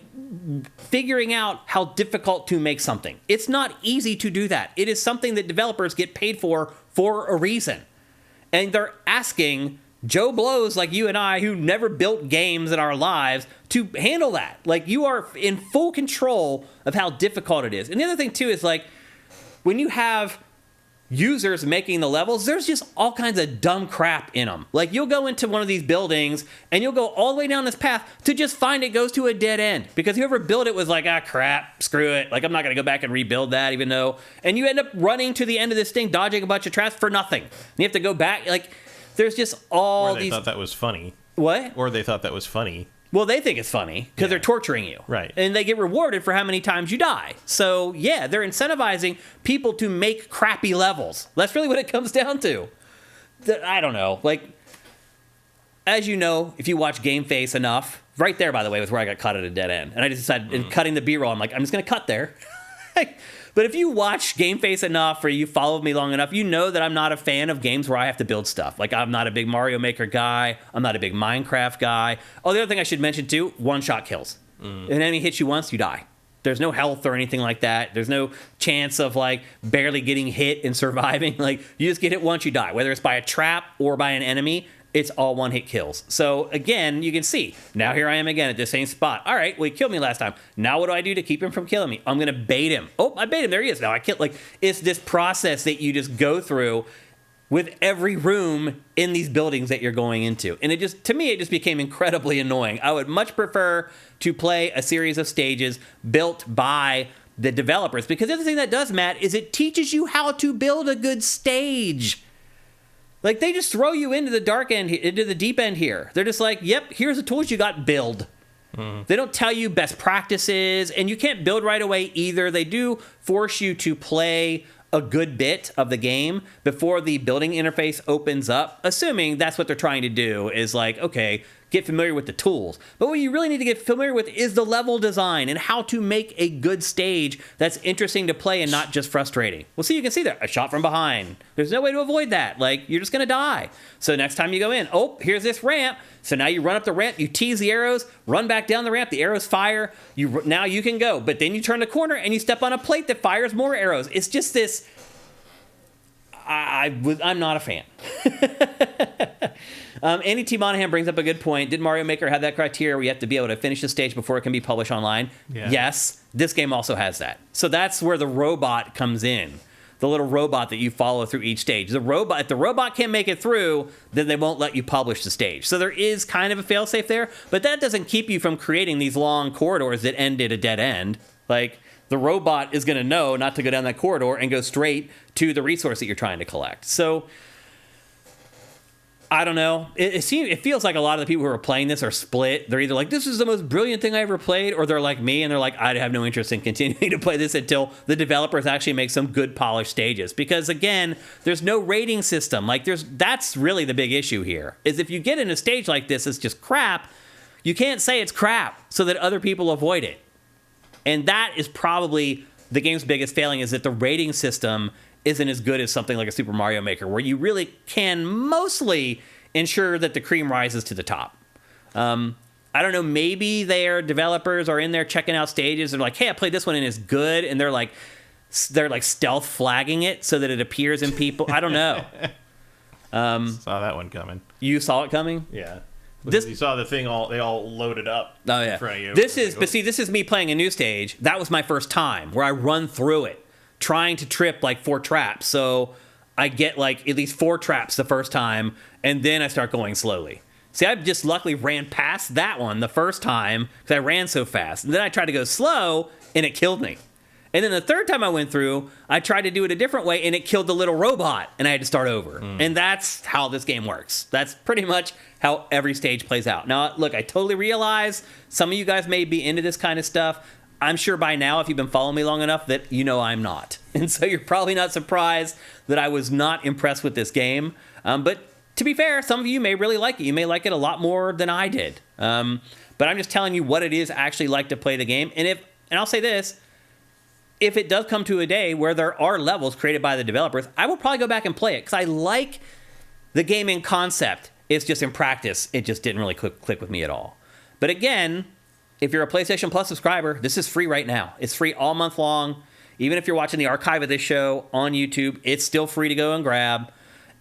figuring out how difficult to make something. It's not easy to do that. It is something that developers get paid for a reason. And they're asking Joe Blows like you and I, who never built games in our lives, to handle that. Like, you are in full control of how difficult it is. And the other thing, too, is like, when you have users making the levels, there's just all kinds of dumb crap in them. Like, you'll go into one of these buildings, and you'll go all the way down this path to just find it goes to a dead end. Because whoever built it was like, crap, screw it. Like, I'm not going to go back and rebuild that, even though... And you end up running to the end of this thing, dodging a bunch of traps for nothing. And you have to go back, like... There's just all these... Or they thought that was funny. What? Or they thought that was funny. Well, they think it's funny because they're torturing you. Right. And they get rewarded for how many times you die. So, yeah, they're incentivizing people to make crappy levels. That's really what it comes down to. I don't know. Like, as you know, if you watch GameFace enough, right there, by the way, was where I got caught at a dead end. And I just decided, in cutting the B-roll, I'm like, I'm just going to cut there. But if you watch GameFace enough or you followed me long enough, you know that I'm not a fan of games where I have to build stuff. Like, I'm not a big Mario Maker guy. I'm not a big Minecraft guy. Oh, the other thing I should mention, too, one-shot kills. An enemy hits you once, you die. There's no health or anything like that. There's no chance of, like, barely getting hit and surviving. Like, you just get hit once, you die. Whether it's by a trap or by an enemy, it's all one-hit kills. So, again, you can see, now here I am again at the same spot. All right, well, he killed me last time. Now what do I do to keep him from killing me? I'm going to bait him. Oh, I bait him. There he is. Now I killed. Like, it's this process that you just go through with every room in these buildings that you're going into. And it just, to me, it just became incredibly annoying. I would much prefer to play a series of stages built by the developers. Because the other thing that does, Matt, is it teaches you how to build a good stage. Like, they just throw you into the dark end, into the deep end here. They're just like, yep, here's the tools you got, build. They don't tell you best practices, and you can't build right away either. They do force you to play a good bit of the game before the building interface opens up, assuming that's what they're trying to do, is like, okay, get familiar with the tools. But what you really need to get familiar with is the level design and how to make a good stage that's interesting to play and not just frustrating. Well, see, you can see there, a shot from behind. There's no way to avoid that. Like, you're just going to die. So next time you go in, oh, here's this ramp. So now you run up the ramp, you tease the arrows, run back down the ramp, the arrows fire. Now you can go. But then you turn the corner and you step on a plate that fires more arrows. It's just this... I'm not a fan. Andy T. Monahan brings up a good point. Did Mario Maker have that criteria where you have to be able to finish the stage before it can be published online? Yeah. Yes, this game also has that. So that's where the robot comes in. The little robot that you follow through each stage. If the robot can't make it through, then they won't let you publish the stage. So there is kind of a failsafe there, but that doesn't keep you from creating these long corridors that end at a dead end. Like, the robot is going to know not to go down that corridor and go straight to the resource that you're trying to collect. So, I don't know. It feels like a lot of the people who are playing this are split. They're either like, this is the most brilliant thing I ever played, or they're like me, and they're like, I have no interest in continuing to play this until the developers actually make some good polished stages. Because, again, there's no rating system. Like, that's really the big issue here, is if you get in a stage like this that's just crap, you can't say it's crap so that other people avoid it. And that is probably the game's biggest failing, is that the rating system isn't as good as something like a Super Mario Maker, where you really can mostly ensure that the cream rises to the top. I don't know, maybe their developers are in there checking out stages. They're like, hey, I played this one and it's good. And they're like stealth flagging it so that it appears in people. I don't know. Saw that one coming. You saw it coming? Yeah. You saw the thing they all loaded up in front of you. This is me playing a new stage. That was my first time where I run through it, trying to trip like 4 traps. So I get like at least 4 traps the first time, and then I start going slowly. See, I just luckily ran past that one the first time because I ran so fast. And then I tried to go slow, and it killed me. And then the third time I went through, I tried to do it a different way, and it killed the little robot, and I had to start over. And that's how this game works. That's pretty much how every stage plays out. Now, look, I totally realize some of you guys may be into this kind of stuff. I'm sure by now, if you've been following me long enough, that you know I'm not. And so you're probably not surprised that I was not impressed with this game. But to be fair, some of you may really like it. You may like it a lot more than I did. But I'm just telling you what it is actually like to play the game. And I'll say this, if it does come to a day where there are levels created by the developers, I will probably go back and play it because I like the game in concept. It's just in practice, it just didn't really click with me at all. But again, if you're a PlayStation Plus subscriber, this is free right now. It's free all month long. Even if you're watching the archive of this show on YouTube, it's still free to go and grab.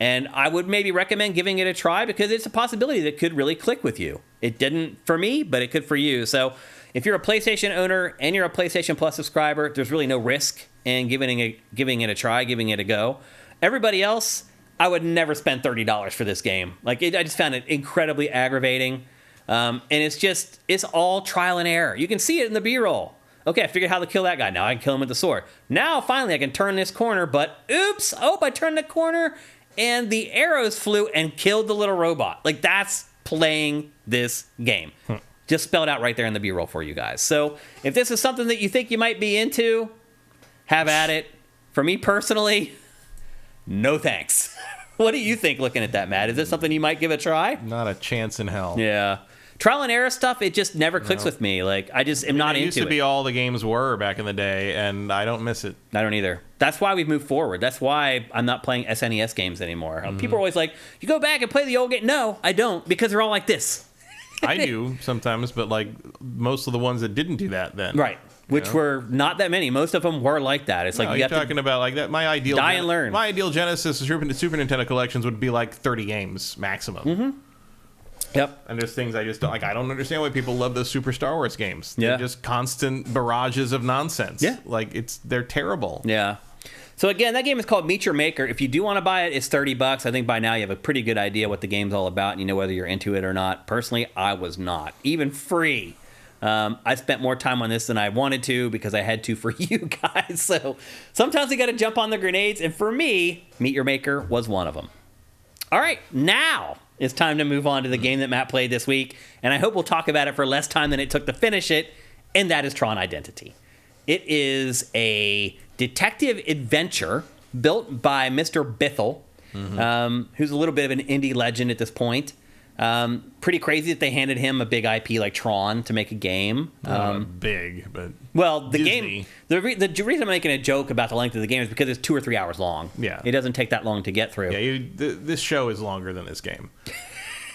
And I would maybe recommend giving it a try because it's a possibility that could really click with you. It didn't for me, but it could for you. So if you're a PlayStation owner and you're a PlayStation Plus subscriber, there's really no risk in giving it a try, giving it a go. Everybody else, I would never spend $30 for this game. I just found it incredibly aggravating. And it's all trial and error. You can see it in the B-roll. Okay, I figured how to kill that guy. Now I can kill him with the sword. Now, finally, I can turn this corner, but oops, I turned the corner, and the arrows flew and killed the little robot. That's playing this game. Just spelled out right there in the B-roll for you guys. So if this is something that you think you might be into, have at it. For me personally, no thanks. What do you think looking at that, Matt? Is this something you might give a try? Not a chance in hell. Yeah. Trial and error stuff, it just never clicks with me. I just am not into it. It used to be all the games were back in the day, and I don't miss it. I don't either. That's why we've moved forward. That's why I'm not playing SNES games anymore. People are always like, you go back and play the old game. No, I don't, because they're all like this. I do sometimes, but most of the ones that didn't do that then. Right. Which were not that many. Most of them were like that. It's like you're talking about like that. My ideal die and learn. My ideal Genesis Super Nintendo collections would be like 30 games maximum. Mm-hmm. Yep. And there's things I just don't like. I don't understand why people love those Super Star Wars games. They're just constant barrages of nonsense. Yeah. They're terrible. Yeah. So again, that game is called Meet Your Maker. If you do want to buy it, it's $30. I think by now you have a pretty good idea what the game's all about, and you know whether you're into it or not. Personally, I was not. Even free. I spent more time on this than I wanted to because I had to for you guys. So sometimes you got to jump on the grenades, and for me, Meet Your Maker was one of them. All right, now it's time to move on to the game that Matt played this week, and I hope we'll talk about it for less time than it took to finish it, and that is Tron Identity. It is a detective adventure built by Mr. Bithell, who's a little bit of an indie legend at this point. Pretty crazy that they handed him a big IP like Tron to make a game. Big, but well, the Disney. game. The reason I'm making a joke about the length of the game is because it's 2 or 3 hours long. Yeah, it doesn't take that long to get through. Yeah, this show is longer than this game,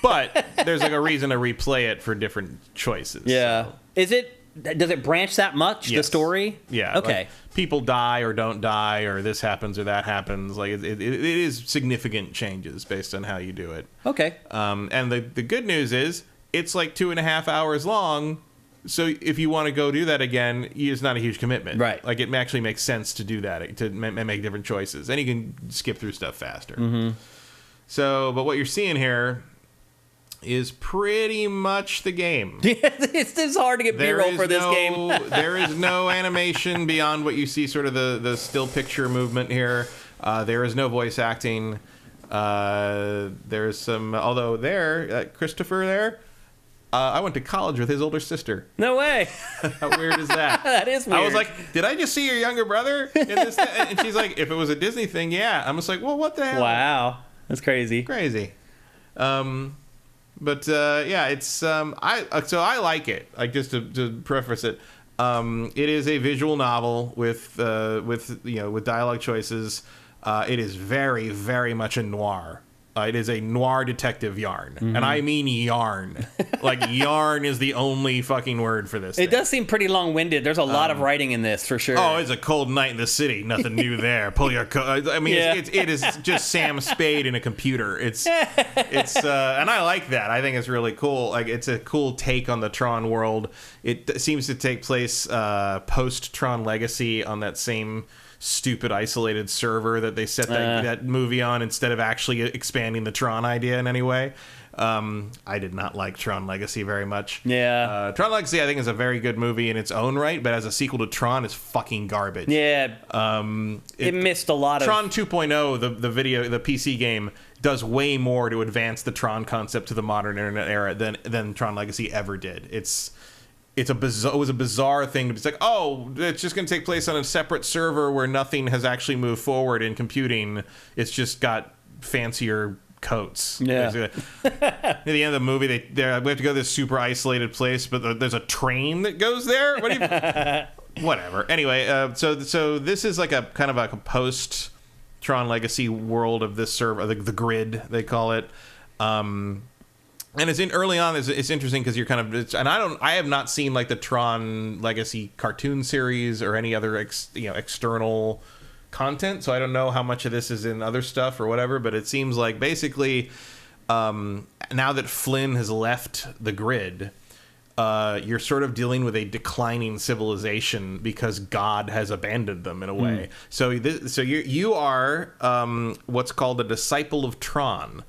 but there's like a reason to replay it for different choices. Yeah, so. Does it branch that much? Yes. The story? Yeah. Okay. Like people die or don't die, or this happens or that happens. Like it is significant changes based on how you do it. Okay. And the good news is it's like 2.5 hours long. So if you want to go do that again, it's not a huge commitment. Right. Like it actually makes sense to do that, to make different choices, and you can skip through stuff faster. Mm-hmm. So, but what you're seeing here is pretty much the game. It's hard to get B-roll for this game. There is no animation beyond what you see, sort of the still picture movement here. There is no voice acting. There's some, although Christopher there, I went to college with his older sister. No way. How weird is that? That is weird. I was like, did I just see your younger brother in this? And she's like, if it was a Disney thing, yeah. I'm just like, well, what the hell? Wow. That's crazy. Crazy. But yeah, it's I like it. Like, just to preface it, it is a visual novel with dialogue choices. It is very, very much a noir. It is a noir detective yarn, and I mean yarn. Like, yarn is the only fucking word for this. It does seem pretty long-winded. There's a lot of writing in this, for sure. Oh, it's a cold night in the city. Nothing new there. Pull your coat. I mean, Yeah. it is just Sam Spade in a computer. It's and I like that. I think it's really cool. Like, it's a cool take on the Tron world. It seems to take place post Tron Legacy on that same stupid isolated server that they set that movie on, instead of actually expanding the Tron idea in any way. I did not like Tron Legacy very much. Yeah. Tron Legacy, I think, is a very good movie in its own right, but as a sequel to Tron, is fucking garbage. Yeah. It missed a lot of... Tron 2.0, the PC game, does way more to advance the Tron concept to the modern internet era than Tron Legacy ever did. It was a bizarre thing to be like, oh, it's just going to take place on a separate server where nothing has actually moved forward in computing. It's just got fancier coats. Yeah. At the end of the movie, we have to go to this super isolated place, but there's a train that goes there. What do you? Whatever. Anyway, so this is like a kind of a post Tron Legacy world of this server, the grid they call it. And it's early on. It's interesting because you're kind of, and I have not seen like the Tron Legacy cartoon series or any other external content, so I don't know how much of this is in other stuff or whatever. But it seems like basically now that Flynn has left the grid, you're sort of dealing with a declining civilization because God has abandoned them in a way. So you are what's called a disciple of Tron,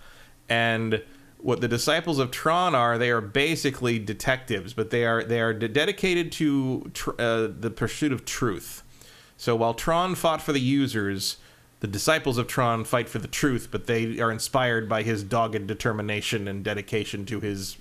and what the disciples of Tron are, they are basically detectives, but they are dedicated to the pursuit of truth. So while Tron fought for the users, the disciples of Tron fight for the truth, but they are inspired by his dogged determination and dedication to his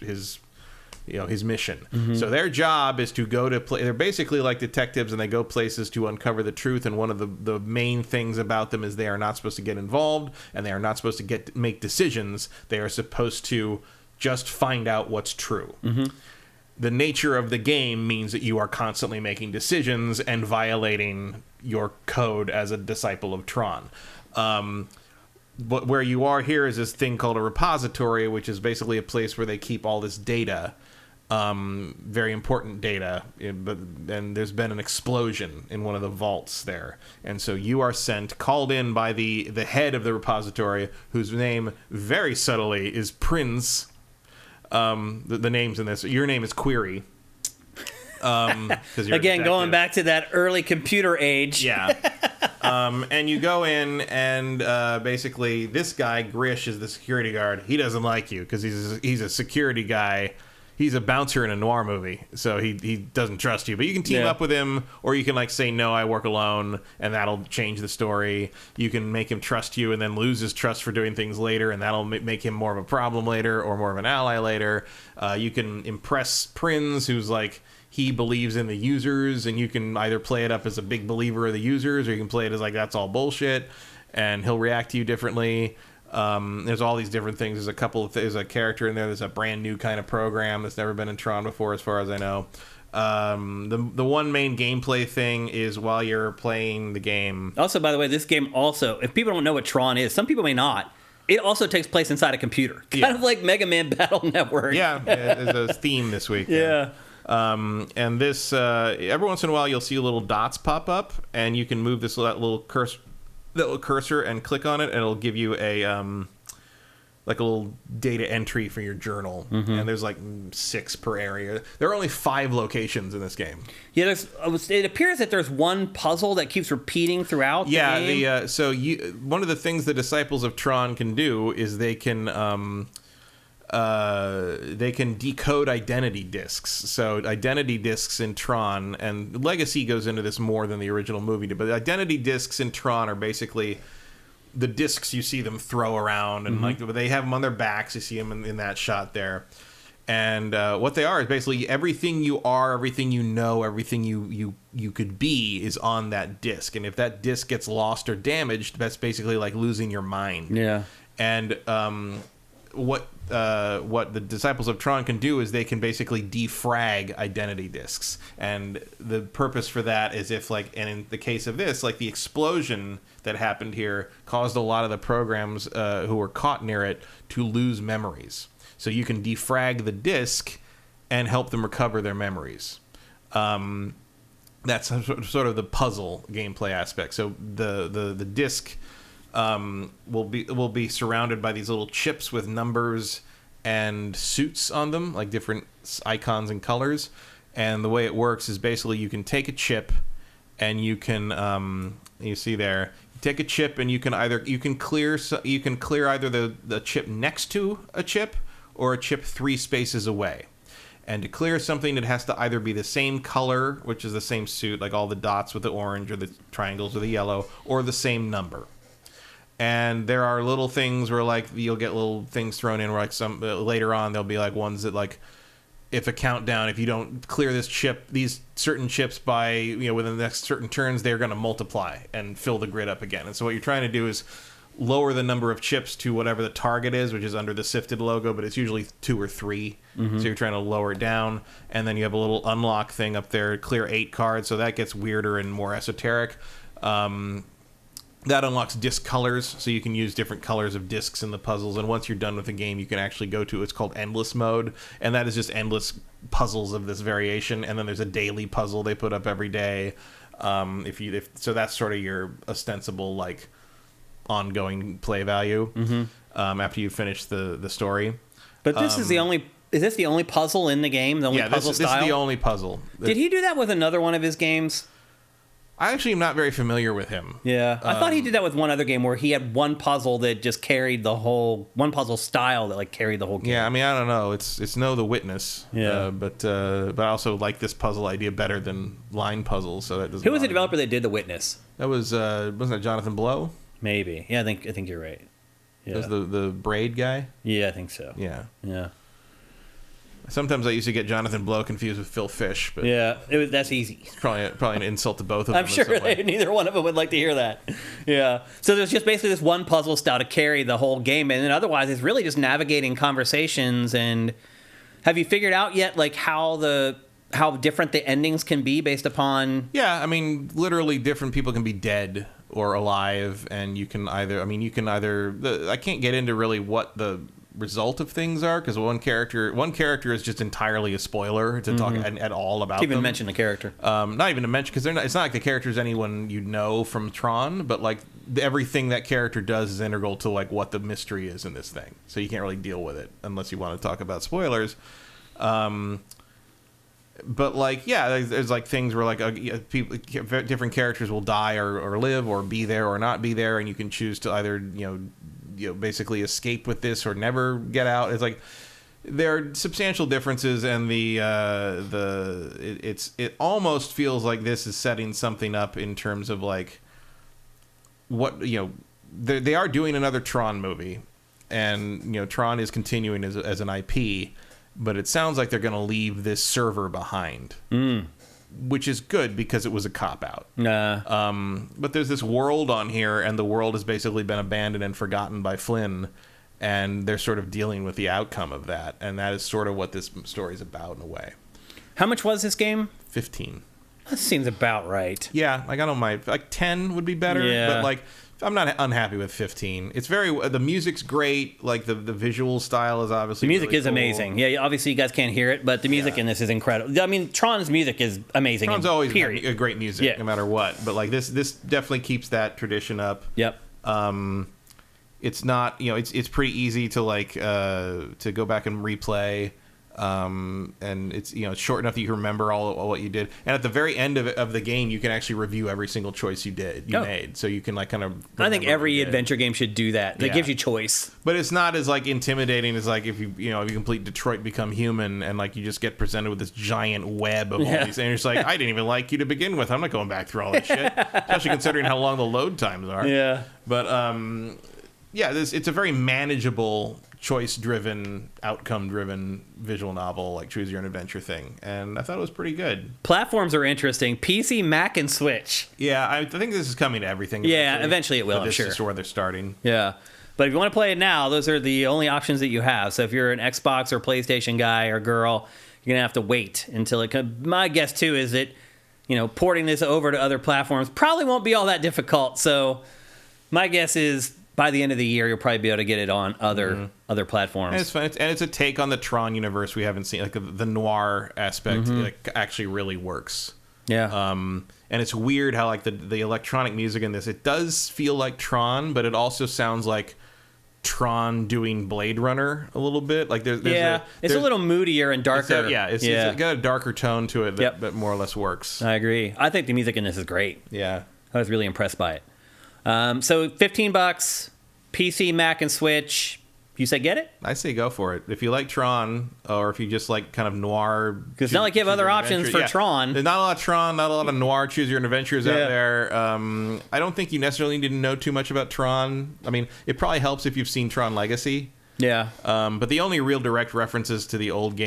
mission. Mm-hmm. So their job is to go to they're basically like detectives, and they go places to uncover the truth. And one of the main things about them is they are not supposed to get involved, and they are not supposed to make decisions. They are supposed to just find out what's true. Mm-hmm. The nature of the game means that you are constantly making decisions and violating your code as a disciple of Tron. But where you are here is this thing called a repository, which is basically a place where they keep all this data, very important data. And there's been an explosion in one of the vaults there, and so you are called in by the head of the repository, whose name very subtly is Prince. The names in this, your name is Query. Again, going back to that early computer age. Yeah. And you go in, and basically this guy, Grish, is the security guard. He doesn't like you because he's a security guy. He's a bouncer in a noir movie, so he doesn't trust you. But you can team up with him, or you can like say, no, I work alone, and that'll change the story. You can make him trust you and then lose his trust for doing things later, and that'll make him more of a problem later or more of an ally later. You can impress Prinz, who's like, he believes in the users, and you can either play it up as a big believer of the users, or you can play it as like, that's all bullshit. and he'll react to you differently. There's all these different things. There's a character in there. There's a brand new kind of program that's never been in Tron before, as far as I know. The one main gameplay thing is while you're playing the game. Also, by the way, this game also, if people don't know what Tron is, some people may not. It also takes place inside a computer, kind of like Mega Man Battle Network. Yeah, there's a theme this week. Yeah. And this every once in a while you'll see little dots pop up, and you can move that little cursor and click on it, and it'll give you a like a little data entry for your journal. And there's like 6 per area. There are only 5 locations in this game. Yeah, it appears that there's one puzzle that keeps repeating throughout the game. One of the things the Disciples of Tron can do is they can decode identity discs. So identity discs in Tron, and Legacy goes into this more than the original movie did, but identity discs in Tron are basically the discs you see them throw around, and like they have them on their backs. You see them in that shot there. And what they are is basically everything you are, everything you know, everything you could be is on that disc. And if that disc gets lost or damaged, that's basically like losing your mind. Yeah. And what the Disciples of Tron can do is they can basically defrag identity discs. And the purpose for that is if, like, and in the case of this, like the explosion that happened here caused a lot of the programs who were caught near it to lose memories. So you can defrag the disc and help them recover their memories. That's sort of the puzzle gameplay aspect. So the disc will be surrounded by these little chips with numbers and suits on them, like different icons and colors. And the way it works is basically you can take a chip and you can you see there, take a chip and you can clear either the chip next to a chip or a chip 3 spaces away. And to clear something, it has to either be the same color, which is the same suit, like all the dots with the orange or the triangles with the yellow, or the same number. And there are little things where, like, you'll get little things thrown in where, like, some later on there'll be like ones that, like, if a countdown, if you don't clear these certain chips by, within the next certain turns, they're going to multiply and fill the grid up again. And so what you're trying to do is lower the number of chips to whatever the target is, which is under the Sifted logo, but it's usually 2 or 3. So you're trying to lower it down, and then you have a little unlock thing up there, clear 8 cards, so that gets weirder and more esoteric. That unlocks disc colors, so you can use different colors of discs in the puzzles. And once you're done with the game, you can actually go to, it's called endless mode, and that is just endless puzzles of this variation. And then there's a daily puzzle they put up every day. So that's sort of your ostensible, like, ongoing play value after you finish the story. But this is the only. Is this the only puzzle in the game? The only puzzle style? This is the only puzzle. Did he do that with another one of his games? I actually am not very familiar with him. Yeah, I thought he did that with one other game where he had one puzzle that just carried the whole, one puzzle style that like carried the whole game. Yeah, I mean, I don't know. It's No the Witness. Yeah, but I also like this puzzle idea better than line puzzles. So that doesn't. Who was the developer that did The Witness? That was wasn't that Jonathan Blow? Maybe. Yeah, I think you're right. Yeah. That was the braid guy. Yeah, I think so. Yeah. Yeah. Sometimes I used to get Jonathan Blow confused with Phil Fish, but yeah, that's easy. It's probably an insult to both of them. I'm sure neither one of them would like to hear that. Yeah. So there's just basically this one puzzle style to carry the whole game, and then otherwise it's really just navigating conversations. And have you figured out yet, like, how different the endings can be based upon? Yeah, I mean, literally different people can be dead or alive, and you can either. I can't get into really what the result of things are, because one character is just entirely a spoiler to talk at all about. Can't even mention the character. Not even to mention, because it's not like the character is anyone you know from Tron, but like everything that character does is integral to like what the mystery is in this thing. So you can't really deal with it unless you want to talk about spoilers. But like, yeah, there's like things where like different characters will die or live or be there or not be there, and you can choose to either basically escape with this or never get out. It's like there are substantial differences, and it almost feels like this is setting something up in terms of like what they are doing another Tron movie, and Tron is continuing as an IP, but it sounds like they're going to leave this server behind. which is good because it was a cop-out. Nah. But there's this world on here, and the world has basically been abandoned and forgotten by Flynn, and they're sort of dealing with the outcome of that, and that is sort of what this story is about in a way. How much was this game? 15. That seems about right. Yeah, like I don't mind. Like 10 would be better, Yeah. but like I'm not unhappy with 15. It's the music's great. Like the visual style is obviously The music really is cool. amazing. Yeah, obviously you guys can't hear it, but the music in this is incredible. I mean, Tron's music is amazing. Tron's always period. a great music, Yeah. no matter what. But like this definitely keeps that tradition up. Yep. It's not, it's pretty easy to like to go back and replay. And it's it's short enough that you can remember all what you did, and at the very end of the game you can actually review every single choice you made, so you can like kind of I think every adventure game should do that. It Yeah. gives you choice. but it's not as like intimidating as like if you complete Detroit Become Human, and like you just get presented with this giant web of all these, and you're just like, I didn't even like you to begin with, I'm not going back through all this shit, especially considering how long the load times are. Yeah. But it's a very manageable, choice-driven, outcome-driven visual novel, like choose your own adventure thing, and I thought it was pretty good. Platforms are interesting. PC, Mac, and Switch. Yeah, I think this is coming to everything. Yeah, eventually it will, But I'm this sure. is where they're starting. Yeah. But if you want to play it now, those are the only options that you have. So if you're an Xbox or PlayStation guy or girl, you're going to have to wait until it comes. My guess, too, is that, porting this over to other platforms probably won't be all that difficult. So my guess is by the end of the year, you'll probably be able to get it on other platforms. And it's fun. And it's a take on the Tron universe we haven't seen. Like the noir aspect like actually really works. Yeah. And it's weird how like the electronic music in this, it does feel like Tron, but it also sounds like Tron doing Blade Runner a little bit. Like there's it's a little moodier and darker. It's got a darker tone to it that more or less works. I agree. I think the music in this is great. Yeah. I was really impressed by it. So $15, PC, Mac, and Switch. You say get it? I say go for it. If you like Tron, or if you just like kind of noir... Because it's not like you have other options for Tron. There's not a lot of Tron, not a lot of noir choose your own adventures out there. I don't think you necessarily need to know too much about Tron. I mean, it probably helps if you've seen Tron Legacy. Yeah. But the only real direct references to the old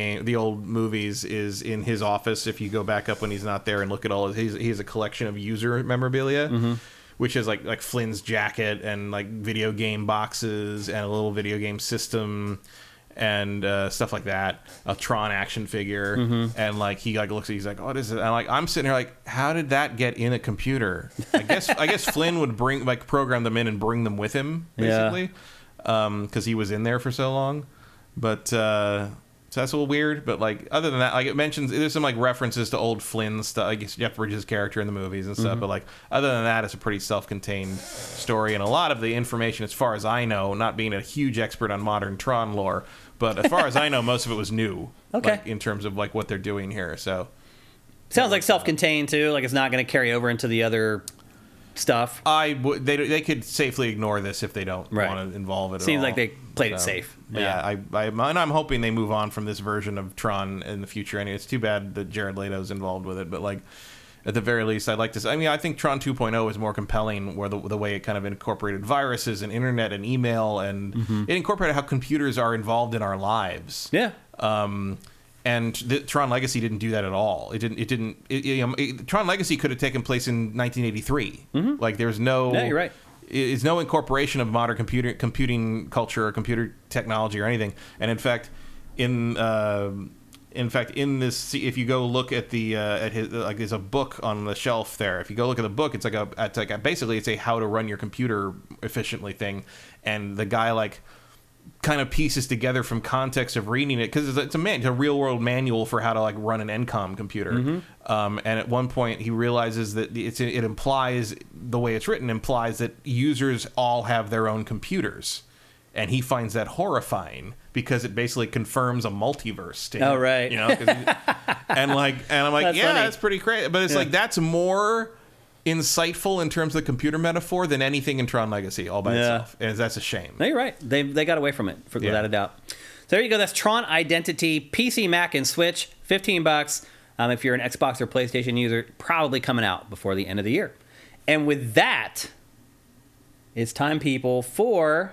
movies is in his office. If you go back up when he's not there and look at all he has a collection of user memorabilia. Which is like Flynn's jacket and like video game boxes and a little video game system and stuff like that. A Tron action figure, and like he like looks at, he's like, "Oh, what is it?" And I'm sitting here like, "How did that get in a computer?" I guess Flynn would program them in and bring them with him, basically, because he was in there for so long. But so that's a little weird, but like other than that, like it mentions there's some like references to old Flynn stuff, I guess Jeff Bridges' character in the movies and stuff. But like other than that, it's a pretty self-contained story, and a lot of the information, as far as I know, not being a huge expert on modern Tron lore, but as far as I know, most of it was new. Okay. Like, in terms of like what they're doing here, so Sounds like self-contained too. Like it's not going to carry over into the other stuff. they could safely ignore this if they don't want to involve it. Seems at all. like they played it safe. Yeah, I'm hoping they move on from this version of Tron in the future. Anyway, it's too bad that Jared Leto's involved with it, but like at the very least, I'd like to. I mean, I think Tron 2.0 is more compelling, where the way it kind of incorporated viruses and internet and email, and it incorporated how computers are involved in our lives. Yeah. And Tron Legacy didn't do that at all. Tron Legacy could have taken place in 1983. Like there's no. Yeah, you're right. It's no incorporation of modern computing culture or computer technology or anything. And in fact, in this, if you go look at at his, like there's a book on the shelf there. If you go look at the book, it's basically it's a how to run your computer efficiently thing, and the guy like kind of pieces together from context of reading it, because it's a real world manual for how to like run an NCOM computer. And at one point he realizes that it implies, the way it's written implies that users all have their own computers, and he finds that horrifying because it basically confirms a multiverse to him, Oh, right. and I'm like, That's yeah, funny. that's pretty crazy, but it's like that's more insightful in terms of the computer metaphor than anything in Tron Legacy all by itself, and that's a shame. No, you're right. They got away from it, without a doubt. So there you go. That's Tron Identity, PC, Mac, and Switch. $15. If you're an Xbox or PlayStation user, probably coming out before the end of the year. And with that, it's time, people, for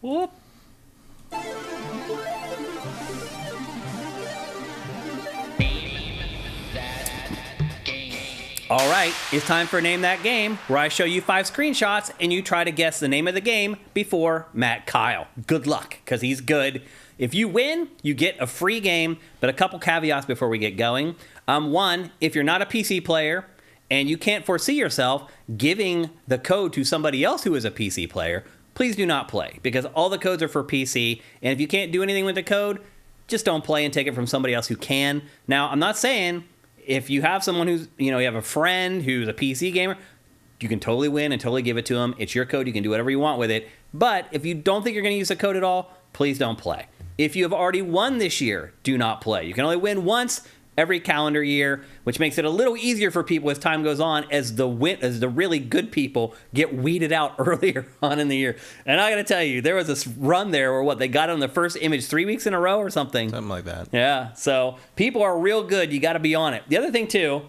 whoop. All right, it's time for Name That Game, where I show you 5 screenshots and you try to guess the name of the game before Matt Kyle. Good luck, because he's good. If you win, you get a free game, but a couple caveats before we get going. One, if you're not a PC player and you can't foresee yourself giving the code to somebody else who is a PC player, please do not play, because all the codes are for PC, and if you can't do anything with the code, just don't play and take it from somebody else who can. Now, I'm not saying if you have someone who's, you have a friend who's a PC gamer, you can totally win and totally give it to them. It's your code. You can do whatever you want with it. But if you don't think you're going to use the code at all, please don't play. If you have already won this year, do not play. You can only win once every calendar year, which makes it a little easier for people as time goes on, as the really good people get weeded out earlier on in the year. And I got to tell you, there was this run there where they got on the first image 3 weeks in a row or something. Something like that. Yeah, so people are real good. You got to be on it. The other thing, too,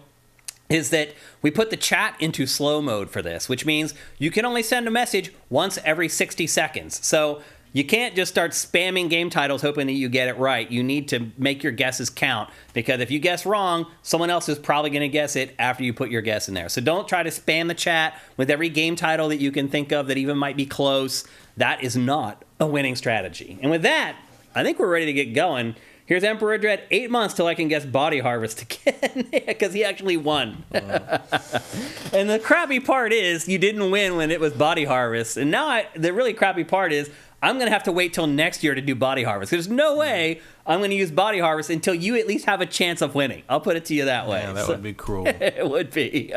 is that we put the chat into slow mode for this, which means you can only send a message once every 60 seconds. So you can't just start spamming game titles hoping that you get it right. You need to make your guesses count, because if you guess wrong, someone else is probably going to guess it after you put your guess in there. So don't try to spam the chat with every game title that you can think of that even might be close. That is not a winning strategy. And with that, I think we're ready to get going. Here's Emperor Dread, 8 months till I can guess Body Harvest again, because he actually won. And the crappy part is you didn't win when it was Body Harvest. And now the really crappy part is I'm going to have to wait till next year to do Body Harvest. There's no way I'm going to use Body Harvest until you at least have a chance of winning. I'll put it to you that way. Yeah, that would be cruel. It would be.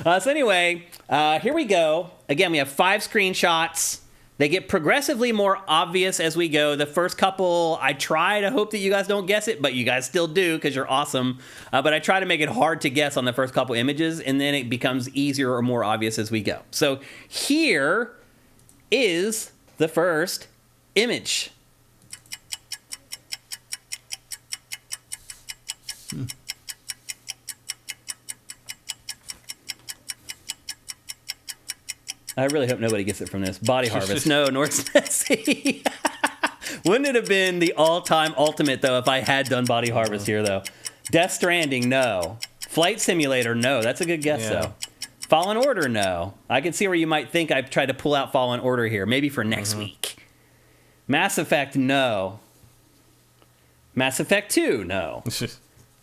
So anyway, here we go. Again, we have 5 screenshots. They get progressively more obvious as we go. The first couple, I try to hope that you guys don't guess it, but you guys still do because you're awesome. But I try to make it hard to guess on the first couple images, and then it becomes easier or more obvious as we go. So here is the first image. I really hope nobody gets it from this. Body Harvest. No, North Sea. Wouldn't it have been the all-time ultimate, though, if I had done Body Harvest here, though? Death Stranding, no. Flight Simulator, no. That's a good guess, though. Fallen Order, no. I can see where you might think I've tried to pull out Fallen Order here. Maybe for next week. Mass Effect, no. Mass Effect 2, no.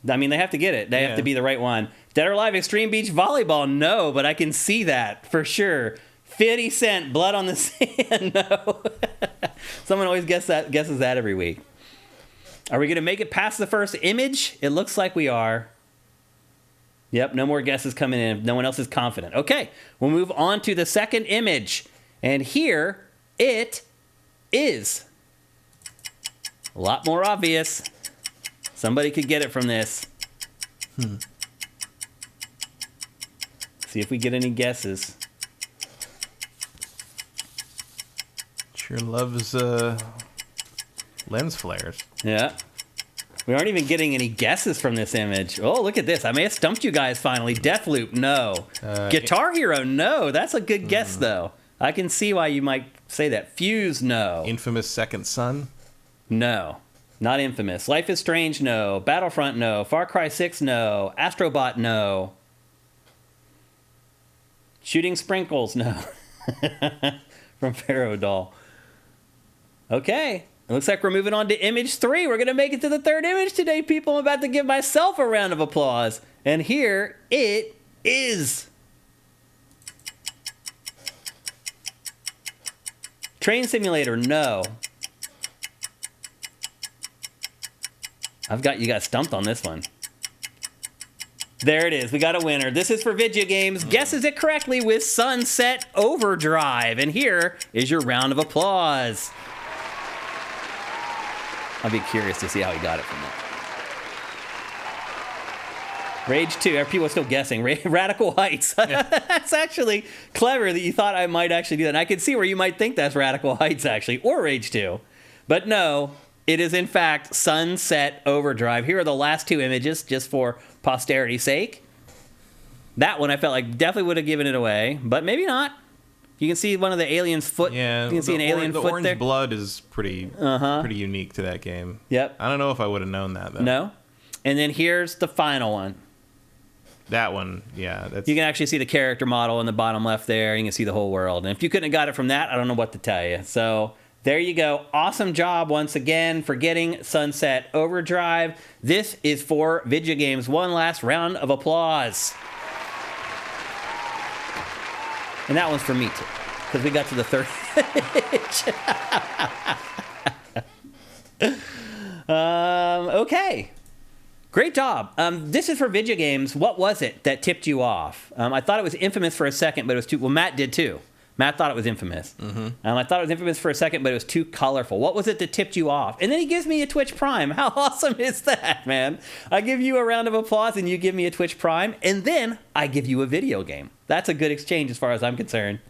I mean, they have to get it. They have to be the right one. Dead or Alive Extreme Beach Volleyball, no, but I can see that for sure. 50 Cent, Blood on the Sand, no. Someone always guesses that every week. Are we going to make it past the first image? It looks like we are. Yep, no more guesses coming in. No one else is confident. Okay, we'll move on to the second image. And here it is. A lot more obvious. Somebody could get it from this. See if we get any guesses. Sure loves lens flares. Yeah. We aren't even getting any guesses from this image. Oh, look at this. I may have stumped you guys finally. Deathloop, no. Guitar Hero, no. That's a good guess, though. I can see why you might say that. Fuse, no. Infamous Second Son? No. Not Infamous. Life is Strange, no. Battlefront, no. Far Cry 6, no. Astrobot, no. Shooting Sprinkles, no. From Pharaoh Doll. Okay. It looks like we're moving on to image 3. We're going to make it to the third image today, people. I'm about to give myself a round of applause. And here it is. Train Simulator, no. I've got you guys stumped on this one. There it is. We got a winner. This is for video games. Guesses it correctly with Sunset Overdrive. And here is your round of applause. I'll be curious to see how he got it from that. Rage 2. People are still guessing. Radical Heights. That's actually clever that you thought I might actually do that. And I can see where you might think that's Radical Heights, actually. Or Rage 2. But no, it is, in fact, Sunset Overdrive. Here are the last 2 images, just for posterity's sake. That one I felt like definitely would have given it away. But maybe not. You can see one of the alien's foot. Yeah, you can see an alien the foot orange there. blood is pretty unique to that game. Yep. I don't know if I would have known that, though. No. And then here's the final one. That one, yeah. That's... You can actually see the character model in the bottom left there. You can see the whole world. And if you couldn't have got it from that, I don't know what to tell you. So there you go. Awesome job once again for getting Sunset Overdrive. This is for Video Games. One last round of applause. And that one's for me too, because we got to the third image. Okay. Great job. This is for Video Games. What was it that tipped you off? I thought it was Infamous for a second, but it was too... Well, Matt did too. Matt thought it was Infamous. Mm-hmm. I thought it was Infamous for a second, but it was too colorful. What was it that tipped you off? And then he gives me a Twitch Prime. How awesome is that, man? I give you a round of applause, and you give me a Twitch Prime, and then I give you a video game. That's a good exchange as far as I'm concerned.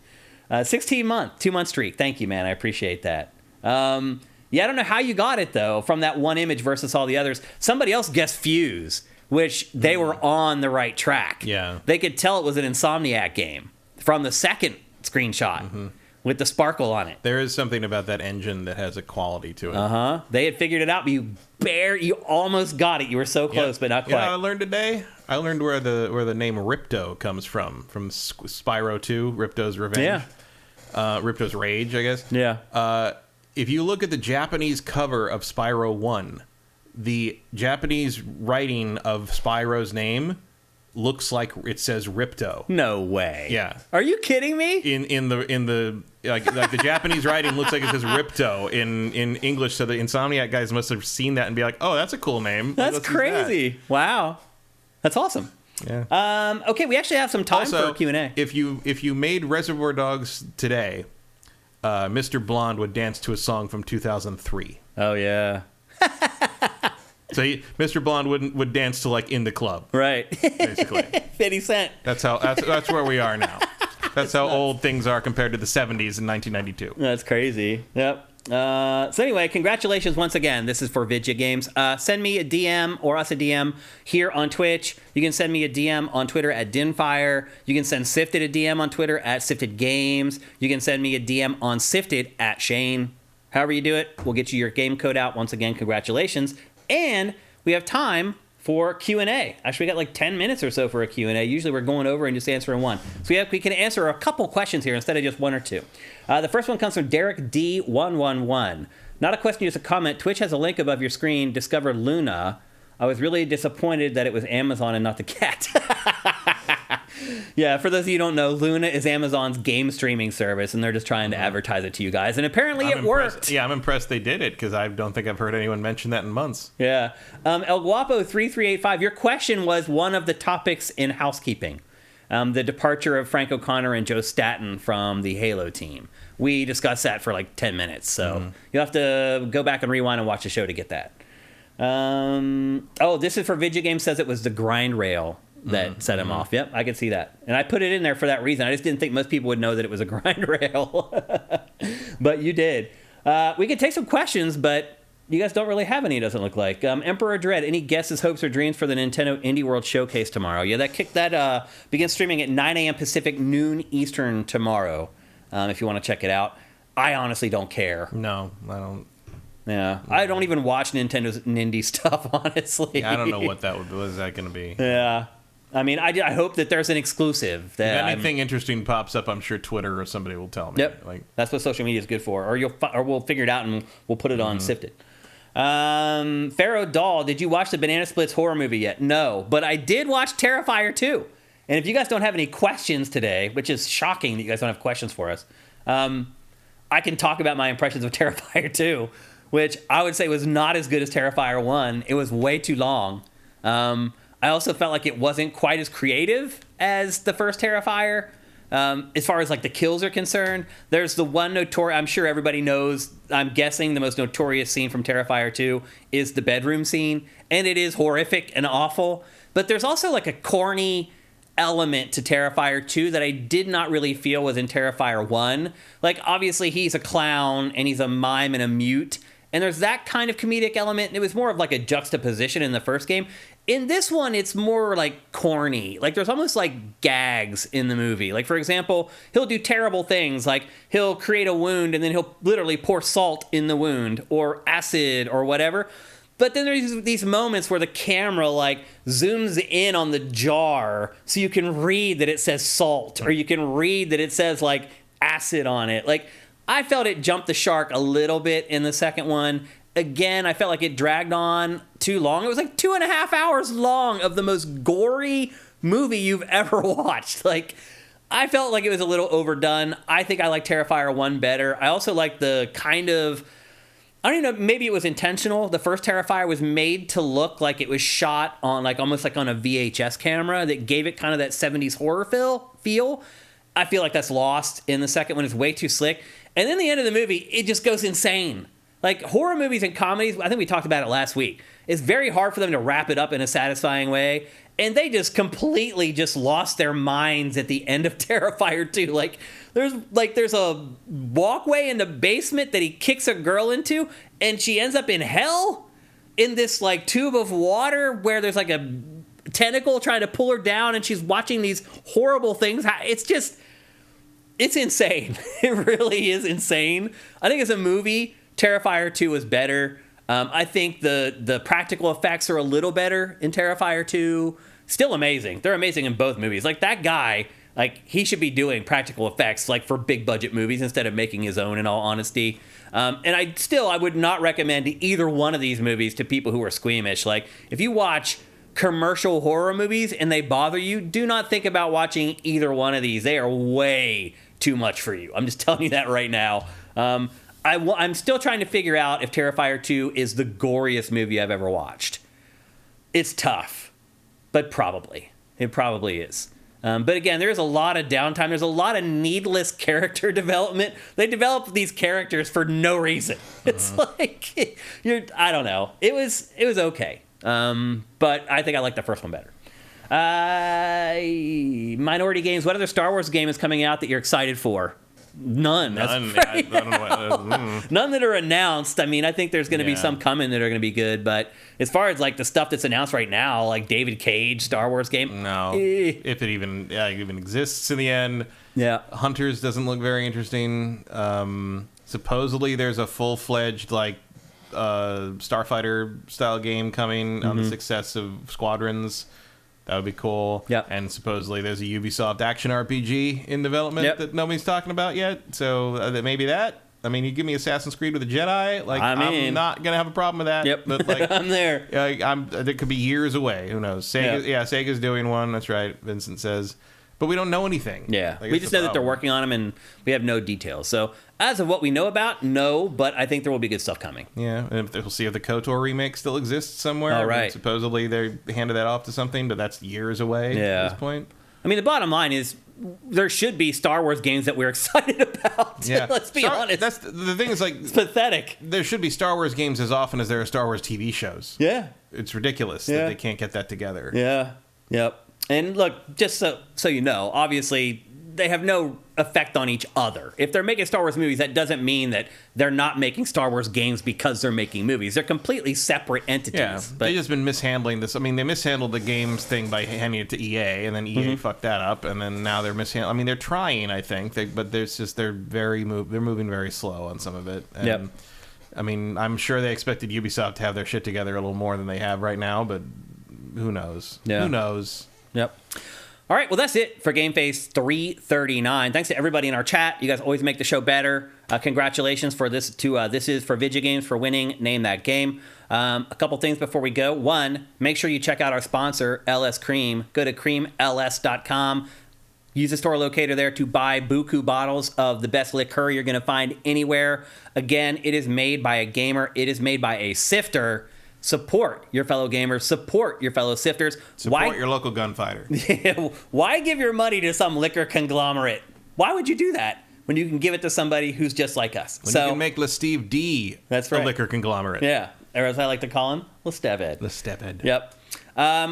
16-month, 2-month streak. Thank you, man. I appreciate that. Yeah, I don't know how you got it, though, from that one image versus all the others. Somebody else guessed Fuse, which they were on the right track. Yeah. They could tell it was an Insomniac game from the second screenshot with the sparkle on it. There is something about that engine that has a quality to it. Uh-huh. They had figured it out, but you almost got it. You were so close, but not quite. You know what I learned today? I learned where the name Ripto comes from Spyro 2, Ripto's Revenge. Yeah. Ripto's Rage, I guess. Yeah. If you look at the Japanese cover of Spyro 1, the Japanese writing of Spyro's name looks like it says Ripto. No way. Yeah. Are you kidding me? In the like the Japanese writing looks like it says Ripto in English, so the Insomniac guys must have seen that and be like, "Oh, that's a cool name. That's crazy." Wow. That's awesome. Yeah. Okay, we actually have some time Also, for Q&A. If you made Reservoir Dogs today, Mr. Blonde would dance to a song from 2003. Oh yeah. So Mr. Blonde would dance to like In the Club, Right. basically. 50 Cent. That's where we are now. That's how old things are compared to the 70s in 1992. That's crazy. Yep. So anyway, congratulations once again. This is for Vidya Games. Send me a DM or us a DM here on Twitch. You can send me a DM on Twitter at Dinfire. You can send Sifted a DM on Twitter at Sifted Games. You can send me a DM on Sifted at Shane. However you do it, we'll get you your game code out. Once again, congratulations. And we have time for Q&A. Actually, we got like 10 minutes or so for a Q&A. Usually we're going over and just answering one. So we can answer a couple questions here instead of just one or two. The first one comes from Derek D111. Not a question, just a comment. Twitch has a link above your screen. Discover Luna. I was really disappointed that it was Amazon and not the cat. Yeah, for those of you who don't know, Luna is Amazon's game streaming service, and they're just trying to advertise it to you guys. And apparently it worked. Yeah, I'm impressed they did it, because I don't think I've heard anyone mention that in months. Yeah. El Guapo 3385, your question was one of the topics in housekeeping. The departure of Frank O'Connor and Joe Staten from the Halo team. We discussed that for like 10 minutes, so you'll have to go back and rewind and watch the show to get that. This is for Video Game says it was the grind rail that set him off. Yep, I can see that. And I put it in there for that reason. I just didn't think most people would know that it was a grind rail. But you did. We could take some questions, but you guys don't really have any, it doesn't look like. Emperor Dread, any guesses, hopes, or dreams for the Nintendo Indie World Showcase tomorrow? Yeah, that begins streaming at 9 a.m. Pacific, noon Eastern tomorrow, if you want to check it out. I honestly don't care. No, I don't. Yeah, I don't even watch Nintendo's indie stuff, honestly. Yeah, I don't know what that would be. What is that going to be? Yeah. I mean, I hope that there's an exclusive. That if anything interesting pops up, I'm sure Twitter or somebody will tell me. Yep, that's what social media is good for. Or we'll figure it out and we'll put it on Sifted. Pharaoh Doll, did you watch the Banana Splits horror movie yet? No, but I did watch Terrifier 2. And if you guys don't have any questions today, which is shocking that you guys don't have questions for us, I can talk about my impressions of Terrifier 2, which I would say was not as good as Terrifier 1. It was way too long. I also felt like it wasn't quite as creative as the first Terrifier. As far as like the kills are concerned, there's the one notorious, I'm sure everybody knows, I'm guessing the most notorious scene from Terrifier 2 is the bedroom scene, and it is horrific and awful, but there's also like a corny element to Terrifier 2 that I did not really feel was in Terrifier 1. Like, obviously he's a clown and he's a mime and a mute, and there's that kind of comedic element, and it was more of like a juxtaposition in the first game. In this one, it's more like corny. Like, there's almost like gags in the movie. Like, for example, he'll do terrible things. Like, he'll create a wound and then he'll literally pour salt in the wound or acid or whatever. But then there's these moments where the camera like zooms in on the jar so you can read that it says salt, or you can read that it says like acid on it. Like, I felt it jumped the shark a little bit in the second one. Again, I felt like it dragged on too long. It was like 2.5 hours long of the most gory movie you've ever watched. Like, I felt like it was a little overdone. I think I like Terrifier 1 better. I also like the kind of, I don't even know, maybe it was intentional. The first Terrifier was made to look like it was shot on like almost like on a VHS camera that gave it kind of that 70s horror feel. I feel like that's lost in the second one. It's way too slick. And then the end of the movie, it just goes insane. Like, horror movies and comedies, I think we talked about it last week, it's very hard for them to wrap it up in a satisfying way. And they just completely just lost their minds at the end of Terrifier 2. Like, there's a walkway in the basement that he kicks a girl into, and she ends up in hell in this, like, tube of water where there's, like, a tentacle trying to pull her down, and she's watching these horrible things. It's insane. It really is insane. I think as a movie, Terrifier 2 is better. I think the practical effects are a little better in Terrifier 2. Still amazing. They're amazing in both movies. Like, that guy, like, he should be doing practical effects, like, for big budget movies instead of making his own, in all honesty. And I would not recommend either one of these movies to people who are squeamish. Like, if you watch commercial horror movies and they bother you, do not think about watching either one of these. They are way too much for you. I'm just telling you that right now. I'm still trying to figure out if Terrifier 2 is the goriest movie I've ever watched. It's tough, but probably. It probably is. But again, there's a lot of downtime. There's a lot of needless character development. They develop these characters for no reason. It's like, I don't know. It was okay. But I think I like the first one better. Minority Games, what other Star Wars game is coming out that you're excited for? None. None. Yeah, I don't know None that are announced. I mean, I think there's going to be some coming that are going to be good, but as far as like the stuff that's announced right now, like David Cage Star Wars game, no. If it even exists in the end. Yeah. Hunters doesn't look very interesting. Supposedly there's a full-fledged like Starfighter style game coming on the success of Squadrons. That would be cool. Yep. And supposedly there's a Ubisoft action RPG in development that nobody's talking about yet. So maybe that. I mean, you give me Assassin's Creed with a Jedi, like, I'm not gonna have a problem with that. Yep. But like, I'm there. It could be years away. Who knows? Sega's doing one. That's right. Vincent says. But we don't know anything. Yeah, we just know that they're working on them, and we have no details. So, as of what we know about, no, but I think there will be good stuff coming. Yeah, and we'll see if the KOTOR remake still exists somewhere. All right. I mean, supposedly they handed that off to something, but that's years away at this point. I mean, the bottom line is there should be Star Wars games that we're excited about. Yeah. Let's be honest. That's the thing is, like, it's pathetic. There should be Star Wars games as often as there are Star Wars TV shows. Yeah. It's ridiculous that they can't get that together. Yeah. Yep. And look, just so you know, obviously they have no effect on each other. If they're making Star Wars movies, that doesn't mean that they're not making Star Wars games because they're making movies. They're completely separate entities. Yeah, they've just been mishandling this. I mean, they mishandled the games thing by handing it to EA, and then EA fucked that up, and then now they're mishandling. I mean, they're trying, I think, but they're moving very slow on some of it. And, yep. I mean, I'm sure they expected Ubisoft to have their shit together a little more than they have right now, but who knows? Yeah. Who knows? Yep. All right, well, that's it for GameFace 339. Thanks to everybody in our chat. You guys always make the show better. Congratulations for this This is for Vidya Games for winning Name That Game. A couple things before we go. One, make sure you check out our sponsor, LS Cream. Go to creamls.com. Use the store locator there to buy buku bottles of the best liquor you're going to find anywhere. Again, it is made by a gamer. It is made by a sifter. Support your fellow gamers. Support your fellow sifters. Support your local gunfighter. Why give your money to some liquor conglomerate? Why would you do that when you can give it to somebody who's just like us? When you can make LeSteve D that's right. a liquor conglomerate. Yeah. Or as I like to call him, LeStevhead. LeStevhead. Yep.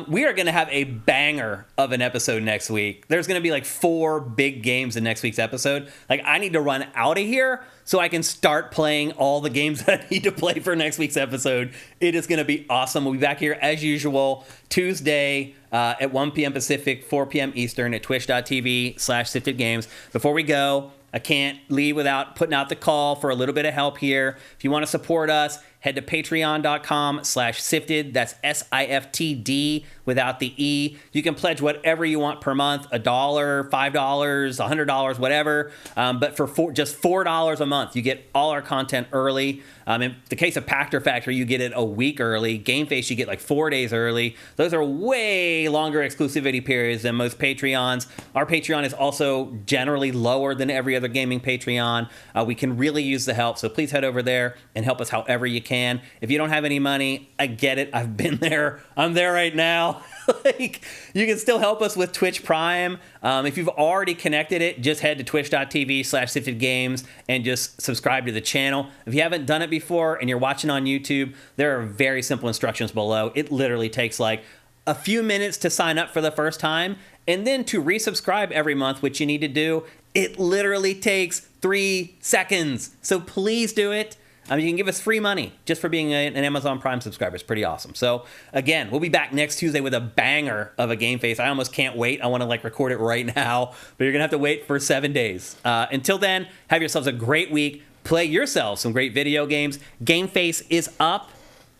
We are going to have a banger of an episode next week. There's going to be like 4 big games in next week's episode. Like, I need to run out of here so I can start playing all the games that I need to play for next week's episode. It is going to be awesome. We'll be back here as usual Tuesday at 1 p.m. Pacific, 4 p.m. Eastern at twitch.tv/SiftedGames. Before we go, I can't leave without putting out the call for a little bit of help here. If you want to support us, head to patreon.com/sifted. That's SIFTD without the E. You can pledge whatever you want per month, $1, $5, $100, whatever. But for just $4 a month, you get all our content early. In the case of Pachter Factory, you get it a week early. GameFace, you get like 4 days early. Those are way longer exclusivity periods than most Patreons. Our Patreon is also generally lower than every other gaming Patreon. We can really use the help, so please head over there and help us however you can. If you don't have any money, I get it. I've been there. I'm there right now. Like, you can still help us with Twitch Prime. If you've already connected it, just head to twitch.tv/siftedgames and just subscribe to the channel. If you haven't done it before and you're watching on YouTube, there are very simple instructions below. It literally takes like a few minutes to sign up for the first time, and then to resubscribe every month, which you need to do, it literally takes 3 seconds. So please do it. You can give us free money just for being an Amazon Prime subscriber. It's pretty awesome. So again, we'll be back next Tuesday with a banger of a GameFace. I almost can't wait. I want to record it right now, but you're gonna have to wait for 7 days. Until then, have yourselves a great week. Play yourselves some great video games. GameFace is up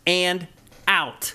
and out.